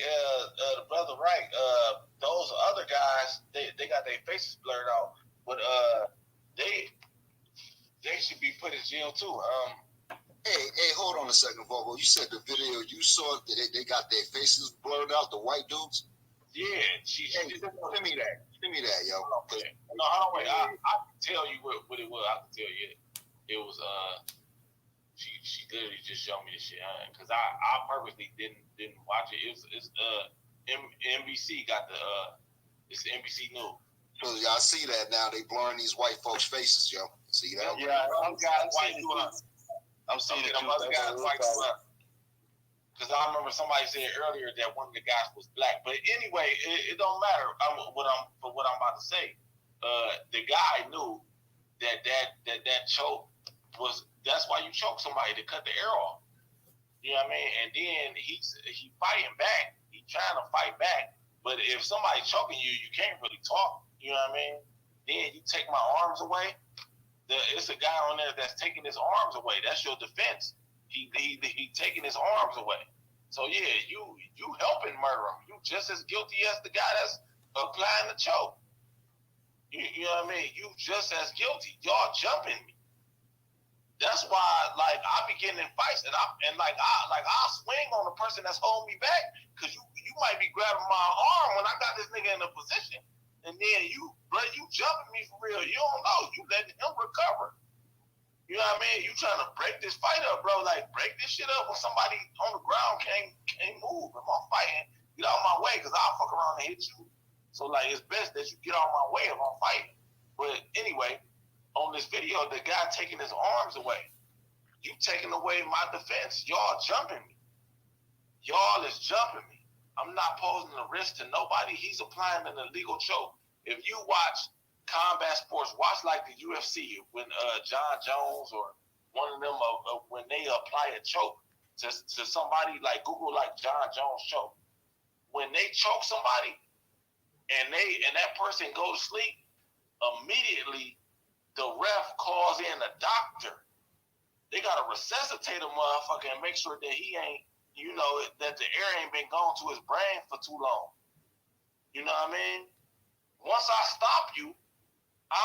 the brother right. Those other guys, they got their faces blurred out, but they should be put in jail too.
Hey, hold on a second, Bobo. You said the video you saw that they got their faces blurred out, the white dudes?
Yeah,
send me that. Send me that, yo.
Okay. No, hold on, wait. I can tell you what it was. I can tell you it was she literally just showed me this shit because I purposely didn't watch it. It's NBC got the it's NBC News.
So y'all see that now? They blurring these white folks' faces, yo. See that?
Yeah, some guys white you up. I'm seeing it. Some other guys white you up. Because I remember somebody said earlier that one of the guys was black. But anyway, it don't matter. What I'm about to say. The guy knew that choke was. That's why you choke somebody, to cut the air off. You know what I mean? And then he fighting back. He trying to fight back. But if somebody's choking you, you can't really talk. You know what I mean? Then you take my arms away. It's a guy on there that's taking his arms away. That's your defense. He taking his arms away. So yeah, you helping murder him. You just as guilty as the guy that's applying the choke. You know what I mean? You just as guilty. Y'all jumping me. That's why, like, I be getting in fights, and I'll swing on the person that's holding me back, because you might be grabbing my arm when I got this nigga in a position, and then you jumping me for real. You don't know. You letting him recover. You know what I mean? You trying to break this fight up, bro. Like, break this shit up when somebody on the ground can't move. If I'm fighting, get out of my way, because I'll fuck around and hit you. So, like, it's best that you get out of my way if I'm fighting. But anyway, on this video, the guy taking his arms away. You taking away my defense. Y'all jumping me. Y'all is jumping me. I'm not posing a risk to nobody. He's applying an illegal choke. If you watch combat sports, watch like the UFC when John Jones or one of them when they apply a choke to somebody, like Google like John Jones choke. When they choke somebody and that person go to sleep, immediately the ref calls in a doctor. They gotta resuscitate a motherfucker and make sure that he ain't, that the air ain't been gone to his brain for too long. You know what I mean? Once I stop you, I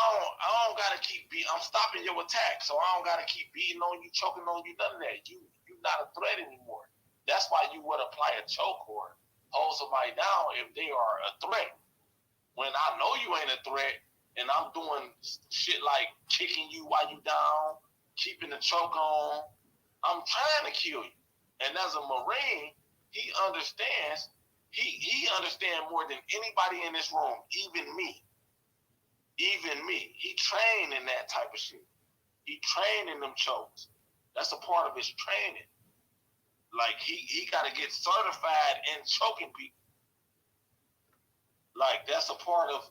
don't gotta keep beating. I'm stopping your attack, so I don't gotta keep beating on you, choking on you, none of that. You're not a threat anymore. That's why you would apply a choke or hold somebody down if they are a threat. When I know you ain't a threat, and I'm doing shit like kicking you while you down, keeping the choke on, I'm trying to kill you. And as a Marine, he understands. He understands more than anybody in this room, even me. Even me. He trained in that type of shit. He trained in them chokes. That's a part of his training. Like, he got to get certified in choking people. Like, that's a part of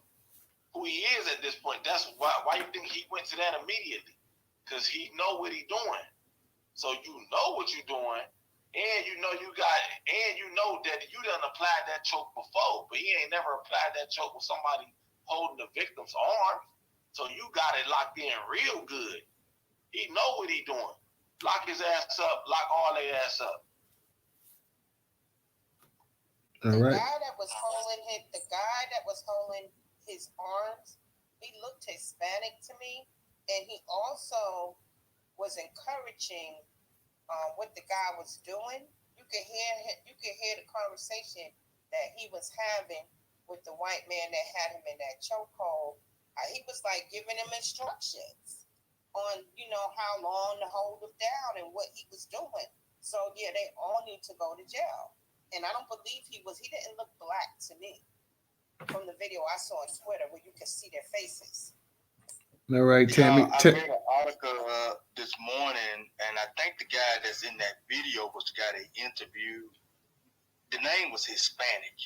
who he is at this point. That's why you think he went to that immediately. Because he know what he doing. So you know what you doing, and you know that you done applied that choke before, but he ain't never applied that choke with somebody holding the victim's arms. So you got it locked in real good. He know what he doing. Lock his ass up, lock all their ass up.
All right.
The guy that was holding his arms, he looked Hispanic to me, and he also was encouraging what the guy was doing. You could hear the conversation that he was having with the white man that had him in that chokehold, He was like giving him instructions on, how long to hold him down and what he was doing. So yeah, they all need to go to jail. And I don't believe he didn't look black to me from the video I saw on Twitter where you could see their faces.
All right, Tammy.
I read an article this morning, and I think the guy that's in that video was the guy they interviewed. The name was Hispanic.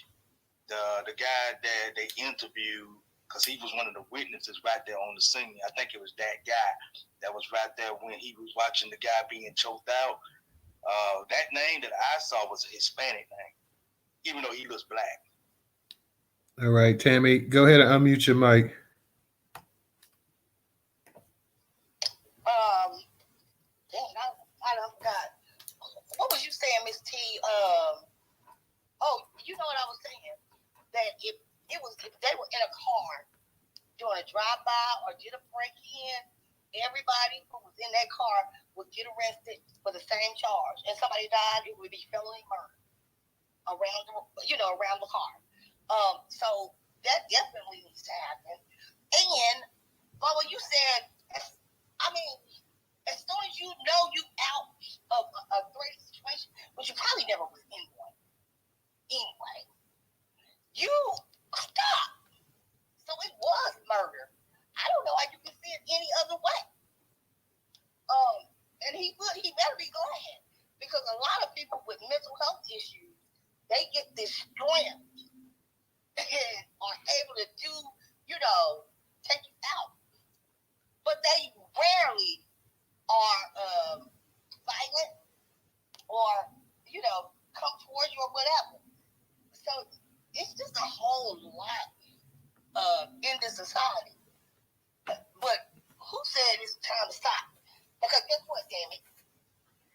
The guy that they interviewed, because he was one of the witnesses right there on the scene. I think it was that guy that was right there when he was watching the guy being choked out. That name that I saw was a Hispanic name, even though he looks black.
All right, Tammy, go ahead and unmute your mic.
I don't got. What was you saying, Miss T? You know what I was saying? That if they were in a car doing a drive-by or did a break-in, everybody who was in that car would get arrested for the same charge, and somebody died, it would be felony murder around the car. So that definitely needs to happen. And Bubba, you said, as soon as you know you out of a threat situation, which you probably never was in one anyway, you stop. So it was murder. I don't know how you can see it any other way. And he better be glad, because a lot of people with mental health issues, they get this strength and are able to do, take you out. But they rarely are violent or, come towards you or whatever. So it's just a whole lot in this society. But who said it's time to stop? Because guess what, damn it?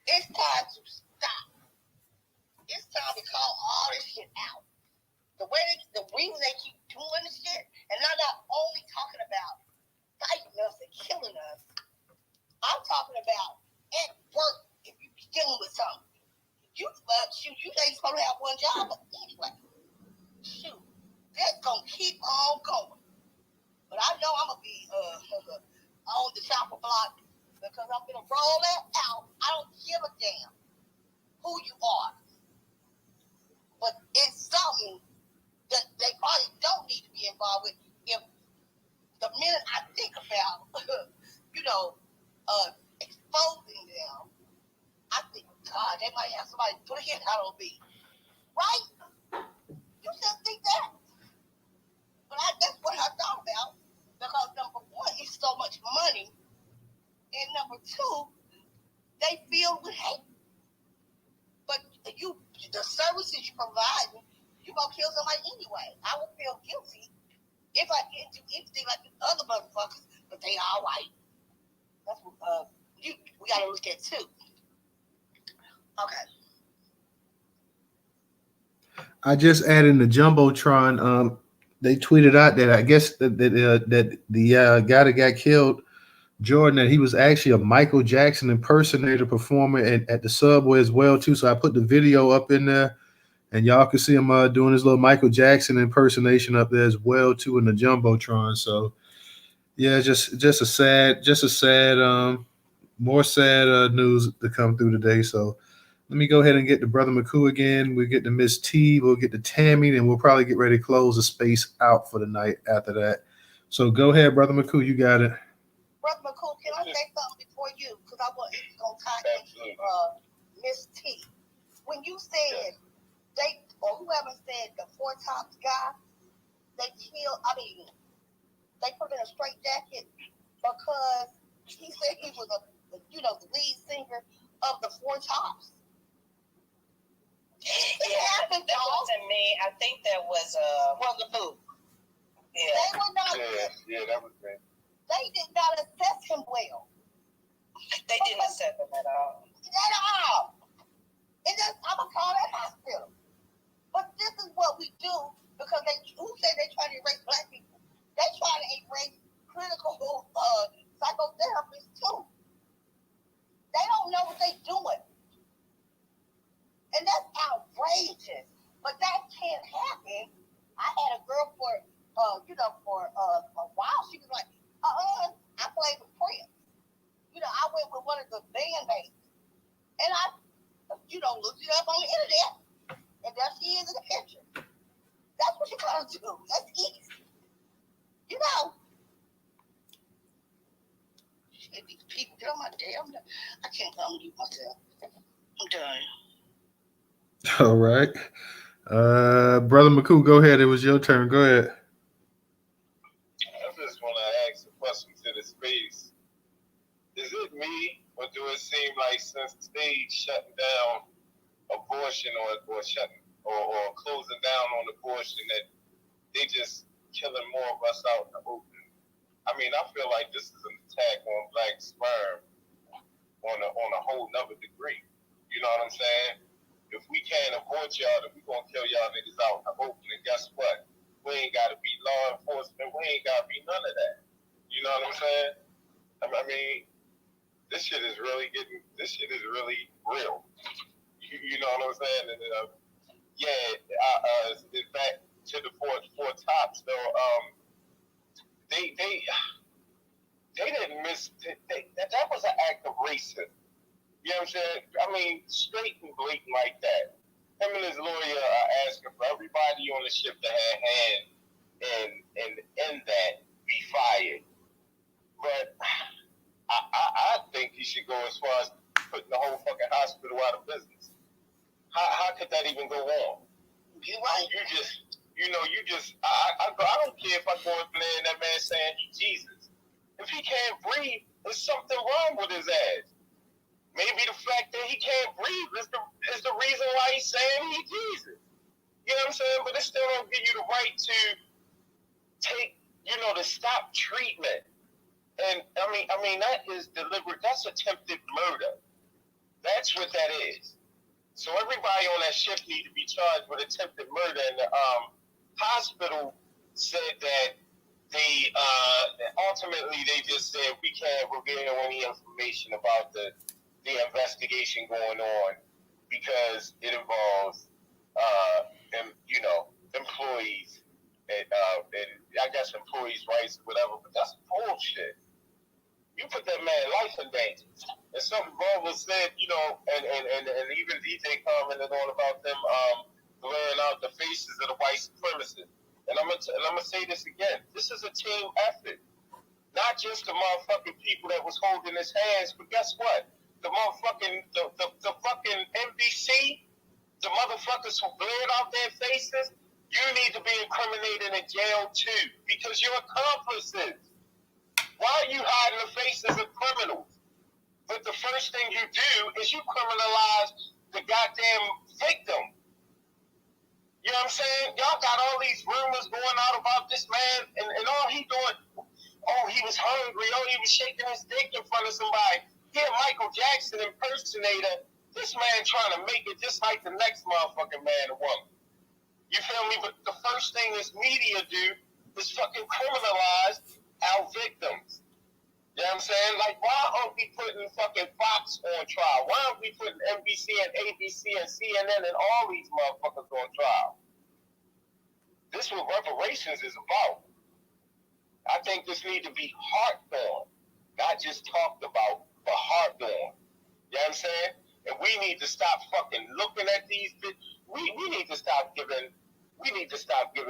It's time to stop. It's time to call all this shit out. The reason they keep doing this shit, and I'm not only talking about fighting us and killing us, I'm talking about at work, if you're dealing with something. You ain't supposed to have one job, but anyway, shoot, that's gonna keep on going. But I know I'm gonna be on the chopper block, because I'm gonna roll that out. I don't give a damn who you are, but it's something that they probably don't need to be involved with. If the minute I think about, exposing them, I think, God, they might have somebody put a hit out on me. Right? You just think that. But that's what I thought about. Because number one, it's so much money. And number two, they feel with hate. But the services you provide, you're going to kill somebody anyway. I would feel guilty if I didn't do anything like the other motherfuckers, but they all white. That's what we got to look at too. Okay.
I just added in the Jumbotron. They tweeted out that I guess that the guy that got killed, Jordan, that he was actually a Michael Jackson impersonator performer at the Subway as well too. So I put the video up in there, and y'all can see him doing his little Michael Jackson impersonation up there as well too in the Jumbotron. So yeah, just a sad, more sad news to come through today. So let me go ahead and get to Brother McCoo again. We'll get to Miss T. We'll get to Tammy, and we'll probably get ready to close the space out for the night after that. So go ahead, Brother McCoo. You got it.
Brother McCoo, can I say something before you? Because I want it's going to tie into Miss T. When you said whoever said the Four Tops guy, they put him in a straight jacket because he said he was the lead singer of the Four Tops.
Yeah, that wasn't me. I think that was
Brother Boo.
Yeah.
They were not.
Yeah, that was me.
They did not assess him well.
They didn't assess him at all.
At all. And I'm gonna call that hospital. But this is what we do because who said they try to erase black people? They try to erase critical psychotherapists too. They don't know what they're doing. And that's outrageous. But that can't happen. I had a girl for for a while, she was like, I played with Prince. I went with one of the bandmates. And I, looked it up on the internet. And there she is in the picture. That's what you're going to do. That's easy. Shit, these people get on my damn. I can't unmute myself. I'm done.
All right. Brother McCoo, go ahead. It was your turn. Go ahead.
I just want to ask a question to the space. Is it me, or do it seem like since the stage shutting down abortion or closing down on abortion that they just killing more of us out in the open? I mean, I feel like this is an attack on black sperm on a whole nother degree. You know what I'm saying? If we can't abort y'all, then we gonna kill y'all niggas out in the open. And guess what? We ain't gotta be law enforcement. We ain't gotta be none of that. You know what I'm saying? I mean, this shit is really real. You know what I'm saying? And back to the four tops though. They didn't miss. That was an act of racism. You know what I'm saying? I mean, straight and blatant like that. Him and his lawyer are asking for everybody on the ship to have hand and that be fired. But I think he should go as far as putting the whole fucking hospital out of business. How could that even go on?
You're right.
I don't care if I go in there and that man saying he Jesus. If he can't breathe, there's something wrong with his ass. Maybe the fact that he can't breathe is the reason why he's saying he Jesus. You know what I'm saying? But it still don't give you the right to take, to stop treatment. And I mean that is deliberate. That's attempted murder. That's what that is. So everybody on that ship need to be charged with attempted murder. And the hospital said that they ultimately they just said we can't reveal any information about the investigation going on because it involves employees and I guess employees' rights or whatever. But that's bullshit. You put that man life in danger. And something Rover said, and even DJ commented on about them blurring out the faces of the white supremacists. And I'm gonna say this again. This is a team effort. Not just the motherfucking people that was holding his hands, but guess what? The motherfucking the fucking NBC, the motherfuckers who blared out their faces, you need to be incriminated in jail too, because you're accomplices. Why are you hiding the faces of criminals? But the first thing you do is you criminalize the goddamn victim. You know what I'm saying? Y'all got all these rumors going out about this man, and all he doing, he was hungry, he was shaking his dick in front of somebody. He a Michael Jackson impersonator. This man trying to make it just like the next motherfucking man or woman. You feel me? But the first thing this media do is fucking criminalize our victims. You know what I'm saying? Like, why aren't we putting fucking Fox on trial? Why aren't we putting NBC and ABC and CNN and all these motherfuckers on trial? This is what reparations is about. I think this need to be harped on, not just talked about, but harped on. You know what I'm saying? And we need to stop fucking looking at these. We need to stop giving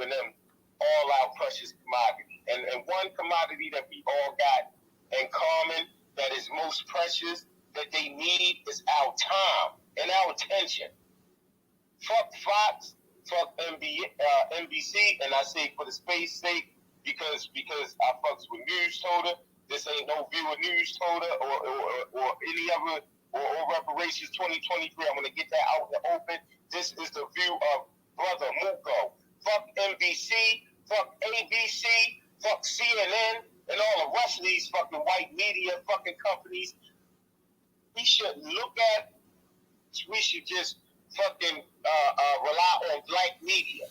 them all our precious commodity. And one commodity that we all got in common that is most precious that they need is our time and our attention. Fuck Fox, fuck NBC, and I say for the space sake because I fucks with Newstoter. This ain't no view of Newstoter or any other or reparations 2023. I'm gonna get that out in the open. This is the view of Brother Muko. Fuck NBC, fuck ABC, fuck CNN, and all the rest of these fucking white media fucking companies. We shouldn't look at. We should just fucking rely on black media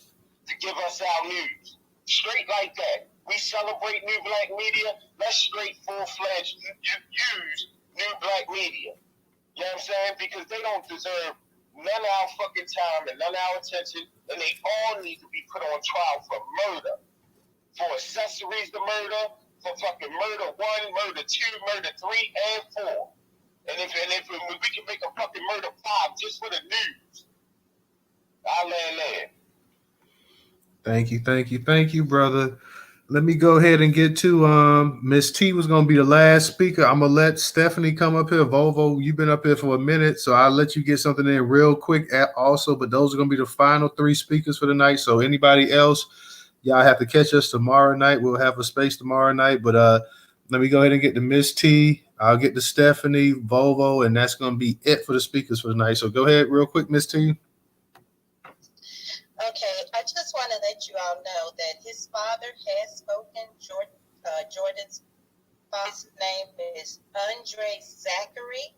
to give us our news. Straight like that. We celebrate new black media. Let's straight full-fledged use new black media. You know what I'm saying? Because they don't deserve none of our fucking time and none of our attention, and they all need to be put on trial for murder.
for accessories to murder, for fucking murder 1, murder 2, murder 3, and 4. And if we can make a fucking murder 5 just for the news, I'll land there.
Thank you, brother. Let me go ahead and get to Miss T was gonna be the last speaker. I'm gonna let Stephanie come up here. Volvo, you've been up here for a minute, so I'll let you get something in real quick also. But those are gonna be the final 3 speakers for the night. So anybody else, y'all have to catch us tomorrow night. We'll have a space tomorrow night. But let me go ahead and get to Miss T. I'll get to Stephanie, Volvo, and that's gonna be it for the speakers for the night. So go ahead real quick, Miss T.
Okay, I just want to let you all know that his father has spoken. Jordan's father's name is Andre Zachary,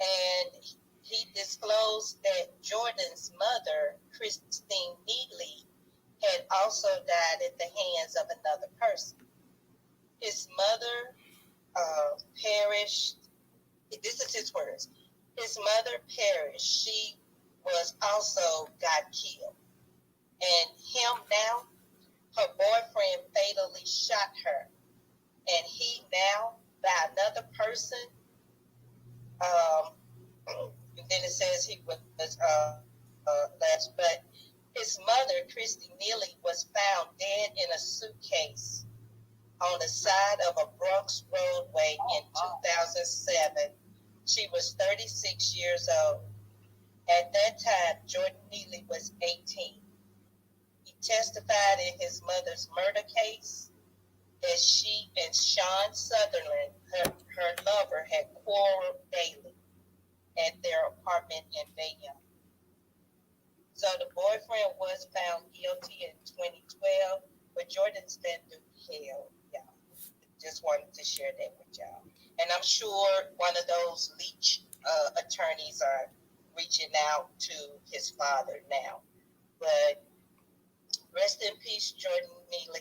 and he disclosed that Jordan's mother, Christine Neely, had also died at the hands of another person. His mother perished. This is his words. His mother perished. She was also got killed. And him now, her boyfriend fatally shot her. And he now, by another person, and then it says he was left, but his mother, Christy Neely, was found dead in a suitcase on the side of a Bronx roadway in 2007. She was 36 years old. At that time, Jordan Neely was 18. He testified in his mother's murder case that she and Sean Sutherland, her lover, had quarreled daily at their apartment in Bayonne. So the boyfriend was found guilty in 2012, but Jordan's been through hell, y'all. Just wanted to share that with y'all. And I'm sure one of those leech attorneys are reaching out to his father now. But rest in peace, Jordan Neely.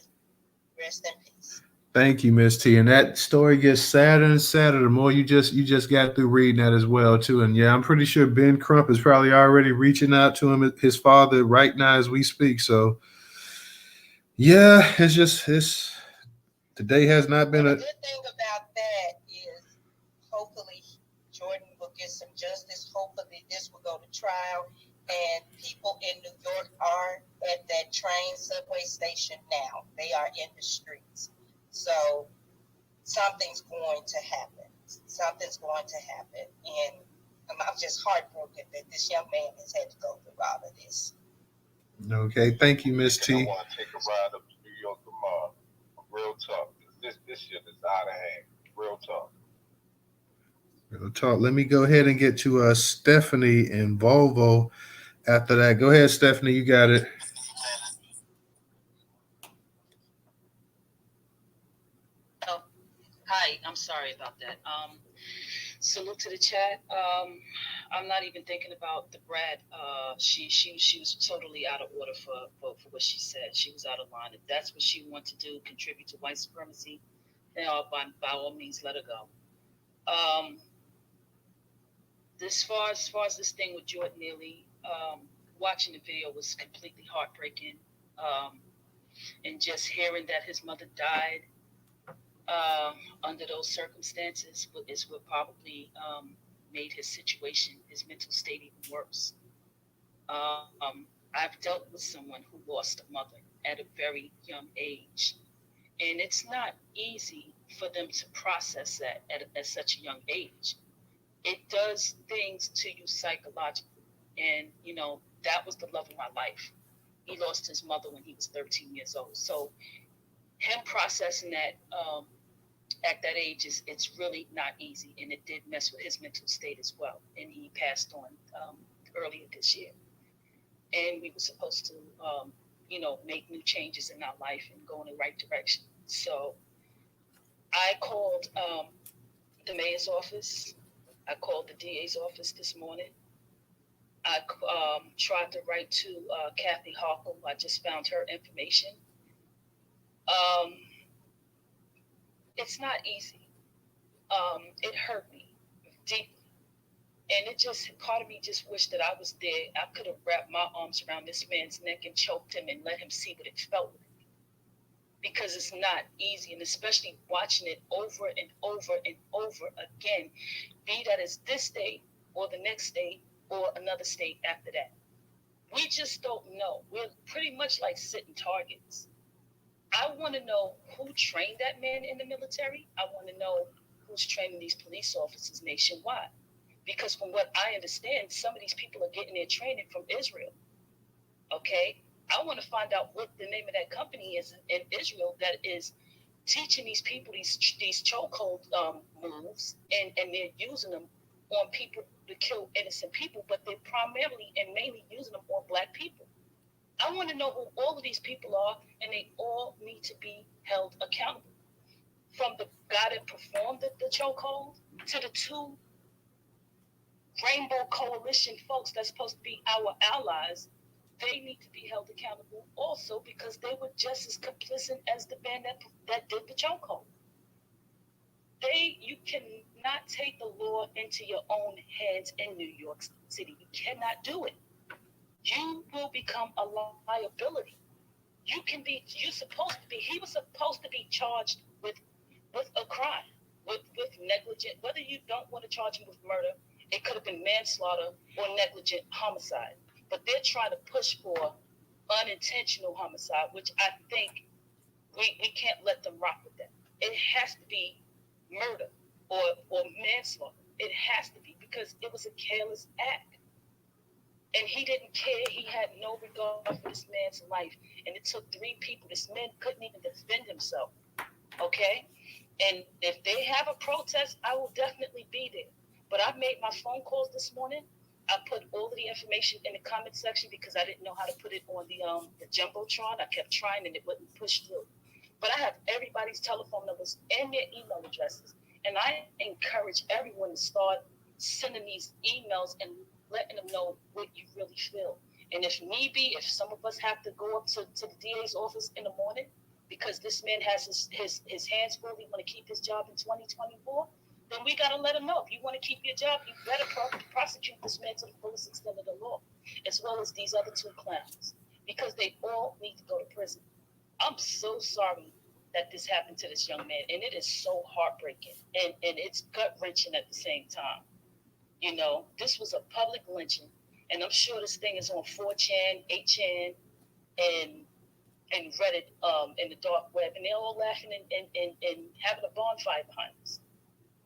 Rest in peace.
Thank you, Miss T. And that story gets sadder and sadder the more you just got through reading that as well, too. And yeah, I'm pretty sure Ben Crump is probably already reaching out to him, his father, right now as we speak. So yeah, it's today has not been
a good thing about that is hopefully Jordan will get some justice. Hopefully this will go to trial. And people in New York are at that train subway station now. They are in the streets. So something's going to happen. Something's going to happen. And I'm just heartbroken that this young man has had to go through all of this.
Okay, thank you, Miss T.
I want to take a ride up to New York tomorrow. Real tough. This shit is out of hand. Real tough.
Real talk. Let me go ahead and get to Stephanie and Volvo after that. Go ahead, Stephanie. You got it.
Hi, I'm sorry about that. Salute to the chat. I'm not even thinking about the Brat. She was totally out of order for what she said. She was out of line. If that's what she wanted to do, contribute to white supremacy, then by all means let her go. As far as this thing with Jordan Neely, watching the video was completely heartbreaking. And just hearing that his mother died under those circumstances is what probably made his situation, his mental state even worse. I've dealt with someone who lost a mother at a very young age, and it's not easy for them to process that at such a young age. It does things to you psychologically, and that was the love of my life. He lost his mother when he was 13 years old, so him processing that at that age it's really not easy, and it did mess with his mental state as well. And he passed on earlier this year, and we were supposed to make new changes in our life and go in the right direction. So I called the mayor's office. I called the DA's office this morning. I tried to write to Kathy Harkle. I just found her information. It's not easy. It hurt me deeply. And part of me just wished that I was there. I could have wrapped my arms around this man's neck and choked him and let him see what it felt like. because it's not easy, and especially watching it over and over and over again, be that it's this state or the next state or another state after that. We just don't know. We're pretty much like sitting targets. I want to know who trained that man in the military. I want to know who's training these police officers nationwide. Because from what I understand, some of these people are getting their training from Israel. Okay? I want to find out what the name of that company is in Israel that is teaching these people these chokehold moves, and they're using them on people to kill innocent people, but they're primarily and mainly using them on black people. I want to know who all of these people are, and they all need to be held accountable. From the guy that performed the chokehold to the two Rainbow Coalition folks that's supposed to be our allies, they need to be held accountable also, because they were just as complicit as the band that did the chokehold. You cannot take the law into your own hands in New York City. You cannot do it. You will become a liability. He was supposed to be charged with a crime, with negligent, whether you don't want to charge him with murder, it could have been manslaughter or negligent homicide. But they're trying to push for unintentional homicide, which I think we can't let them rock with that. It has to be murder or manslaughter. It has to be, because it was a careless act. And he didn't care. He had no regard for this man's life. And it took 3 people. This man couldn't even defend himself. Okay? And if they have a protest, I will definitely be there. But I made my phone calls this morning. I put all of the information in the comment section because I didn't know how to put it on the Jumbotron. I kept trying and it wouldn't push through. But I have everybody's telephone numbers and their email addresses. And I encourage everyone to start sending these emails and letting them know what you really feel. And if need be, if some of us have to go up to the DA's office in the morning because this man has his hands full, he want to keep his job in 2024, then we got to let him know. If you want to keep your job, you better prosecute this man to the fullest extent of the law, as well as these other 2 clowns, because they all need to go to prison. I'm so sorry that this happened to this young man, and it is so heartbreaking, and it's gut-wrenching at the same time. You know, this was a public lynching, and I'm sure this thing is on 4chan, 8chan, and Reddit, in the dark web, and they're all laughing and having a bonfire behind us.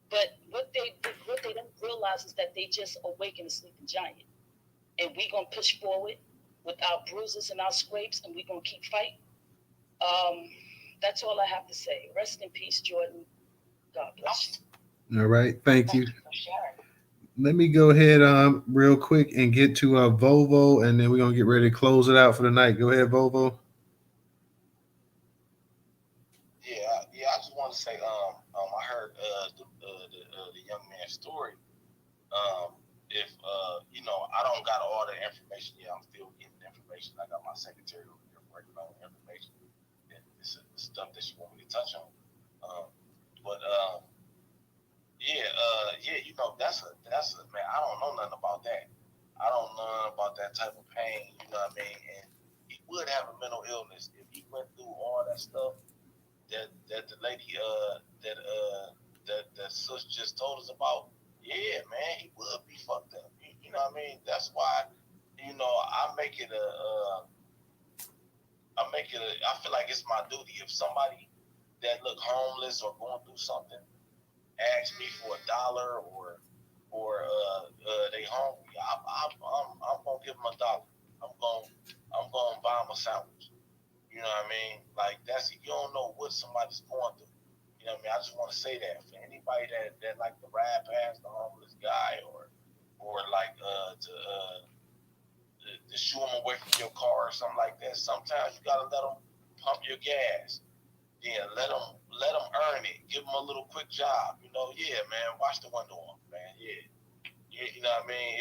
But what they don't realize is that they just awakened a sleeping giant, and we're gonna push forward with our bruises and our scrapes, and we're gonna keep fighting. That's all I have to say. Rest in peace, Jordan. God bless you.
All right, thank you. Let me go ahead real quick and get to Volvo, and then we're gonna get ready to close it out for the night. Go ahead, Volvo.
Yeah. I just want to say, I heard the young man's story. If I don't got all the information yet. I'm still getting information. I got my secretary over here working on information. And it's stuff that she want me to touch on. That's a man. I don't know nothing about that. I don't know nothing about that type of pain. You know what I mean? And he would have a mental illness if he went through all that stuff that the lady that sis just told us about. Yeah, man, he would be fucked up. You know what I mean? That's why I make it I feel like it's my duty. If somebody that look homeless or going through something asks me for $1 or they hungry, I'm gonna give them $1. I'm gonna buy them a sandwich. You know what I mean? Like you don't know what somebody's going through. You know what I mean? I just want to say that for anybody that like to ride past the homeless guy or like to shoo them away from your car or something like that. Sometimes you gotta let them pump your gas. Yeah, let them earn it. Give them a little quick job. Yeah, man. Wash the window off, man. Yeah, you know what I mean.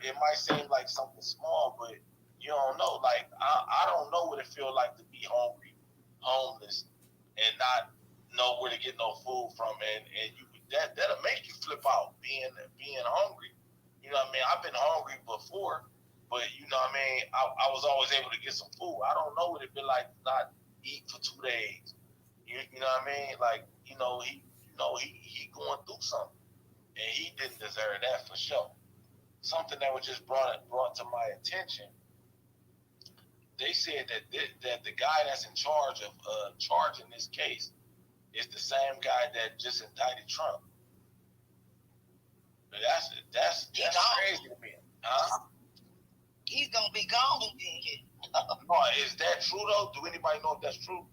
It might seem like something small, but you don't know. Like I don't know what it feels like to be hungry, homeless, and not know where to get no food from, and that'll make you flip out being hungry. You know what I mean? I've been hungry before, but you know what I mean. I was always able to get some food. I don't know what it be like not eat for 2 days. You know what I mean? Like, he going through something, and he didn't deserve that for sure. Something that was just brought to my attention. They said that the guy that's in charge of charging this case is the same guy that just indicted Trump. That's crazy to me. Huh?
He's gonna be gone.
Is that true though? Do anybody know if that's true?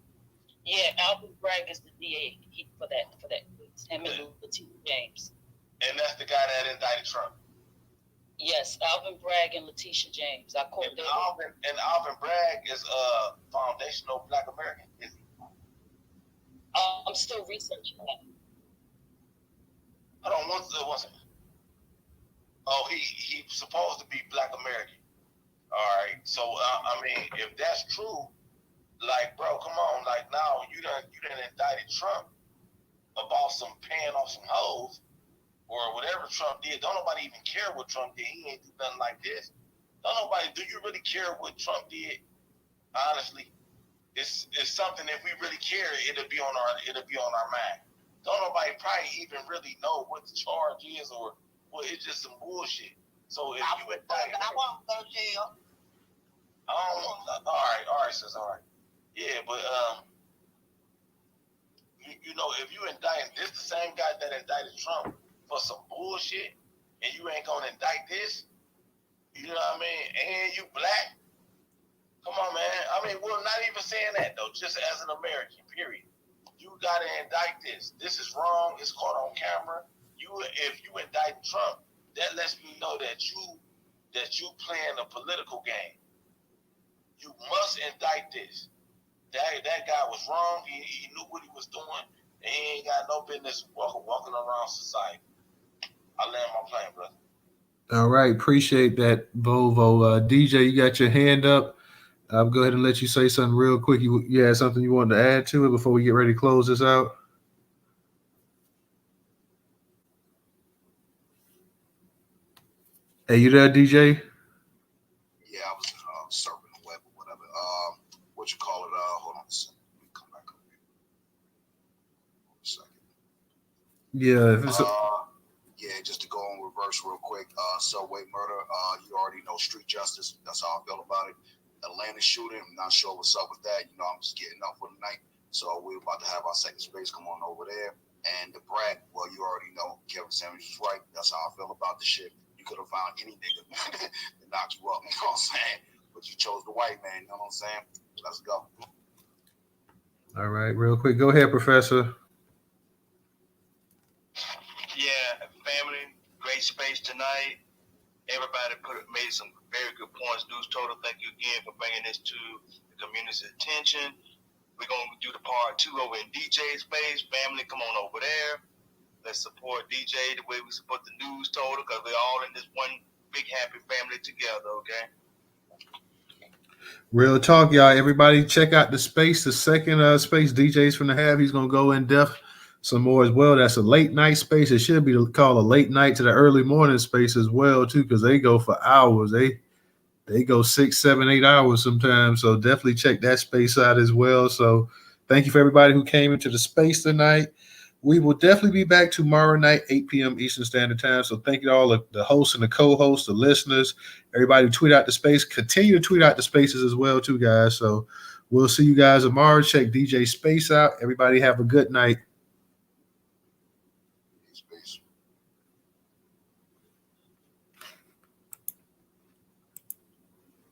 Yeah, Alvin Bragg is the DA for that case. Him and Letitia James.
And that's the guy that indicted Trump.
Yes, Alvin Bragg and Letitia James. I quote that.
Alvin Bragg is a foundational Black American. Is he?
I'm still researching that.
Hold on, one second. Oh, he's supposed to be Black American. All right. So I mean, if that's true, like, bro, come on, like, now you done indicted Trump about some paying off some hoes or whatever Trump did. Don't nobody even care what Trump did. He ain't do nothing like this. Do you really care what Trump did? Honestly, it's something, if we really care, it'll be on our mind. Don't nobody probably even really know what the charge is, or well, it's just some bullshit. So if you indict,
I won't go to jail.
All right, sis, all right. Yeah, but if you indict this, the same guy that indicted Trump for some bullshit, and you ain't gonna indict this, you know what I mean? And you Black? Come on, man. I mean, we're not even saying that though. Just as an American, period. You gotta indict this. This is wrong. It's caught on camera. If you indict Trump, that lets me know that you playing a political game. You must indict this. That guy was wrong. He knew what he was doing, and he ain't got no business walking around society. I land my plane, brother.
All right, appreciate that, Volvo. DJ, you got your hand up. I'll go ahead and let you say something real quick. You had something you wanted to add to it before we get ready to close this out? Hey, you there, DJ?
Yeah, I was surfing the web or whatever. What you call it? Hold on a second. Let me come back up here. Hold on a second.
Yeah.
Yeah, just to go in reverse real quick. Subway murder. You already know street justice. That's how I feel about it. Atlanta shooting. I'm not sure what's up with that. I'm just getting up for the night. So we're about to have our second space. Come on over there. And the Brat. Well, you already know. Kevin Samuels is right. That's how I feel about the shit. You could have found any nigga to knock you up, you know what I'm saying? But you chose the white man, you know what I'm saying? Let's go.
All right, real quick. Go ahead, Professor.
Yeah, family, great space tonight. Everybody made some very good points. Newstoter, thank you again for bringing this to the community's attention. We're going to do the part 2 over in DJ's space. Family, come on over there. Let's support DJ the way we support the Newstoter, because we're all in this one big happy family together, okay?
Real talk, y'all. Everybody check out the space, the second space DJ's from the have. He's going to go in depth some more as well. That's a late night space. It should be called a late night to the early morning space as well, too, because they go for hours. They go 6, 7, 8 hours sometimes. So definitely check that space out as well. So thank you for everybody who came into the space tonight. We will definitely be back tomorrow night, 8 p.m. Eastern Standard Time. So thank you to all the hosts and the co-hosts, the listeners, everybody who tweet out the space. Continue to tweet out the spaces as well, too, guys. So we'll see you guys tomorrow. Check DJ Space out. Everybody have a good night.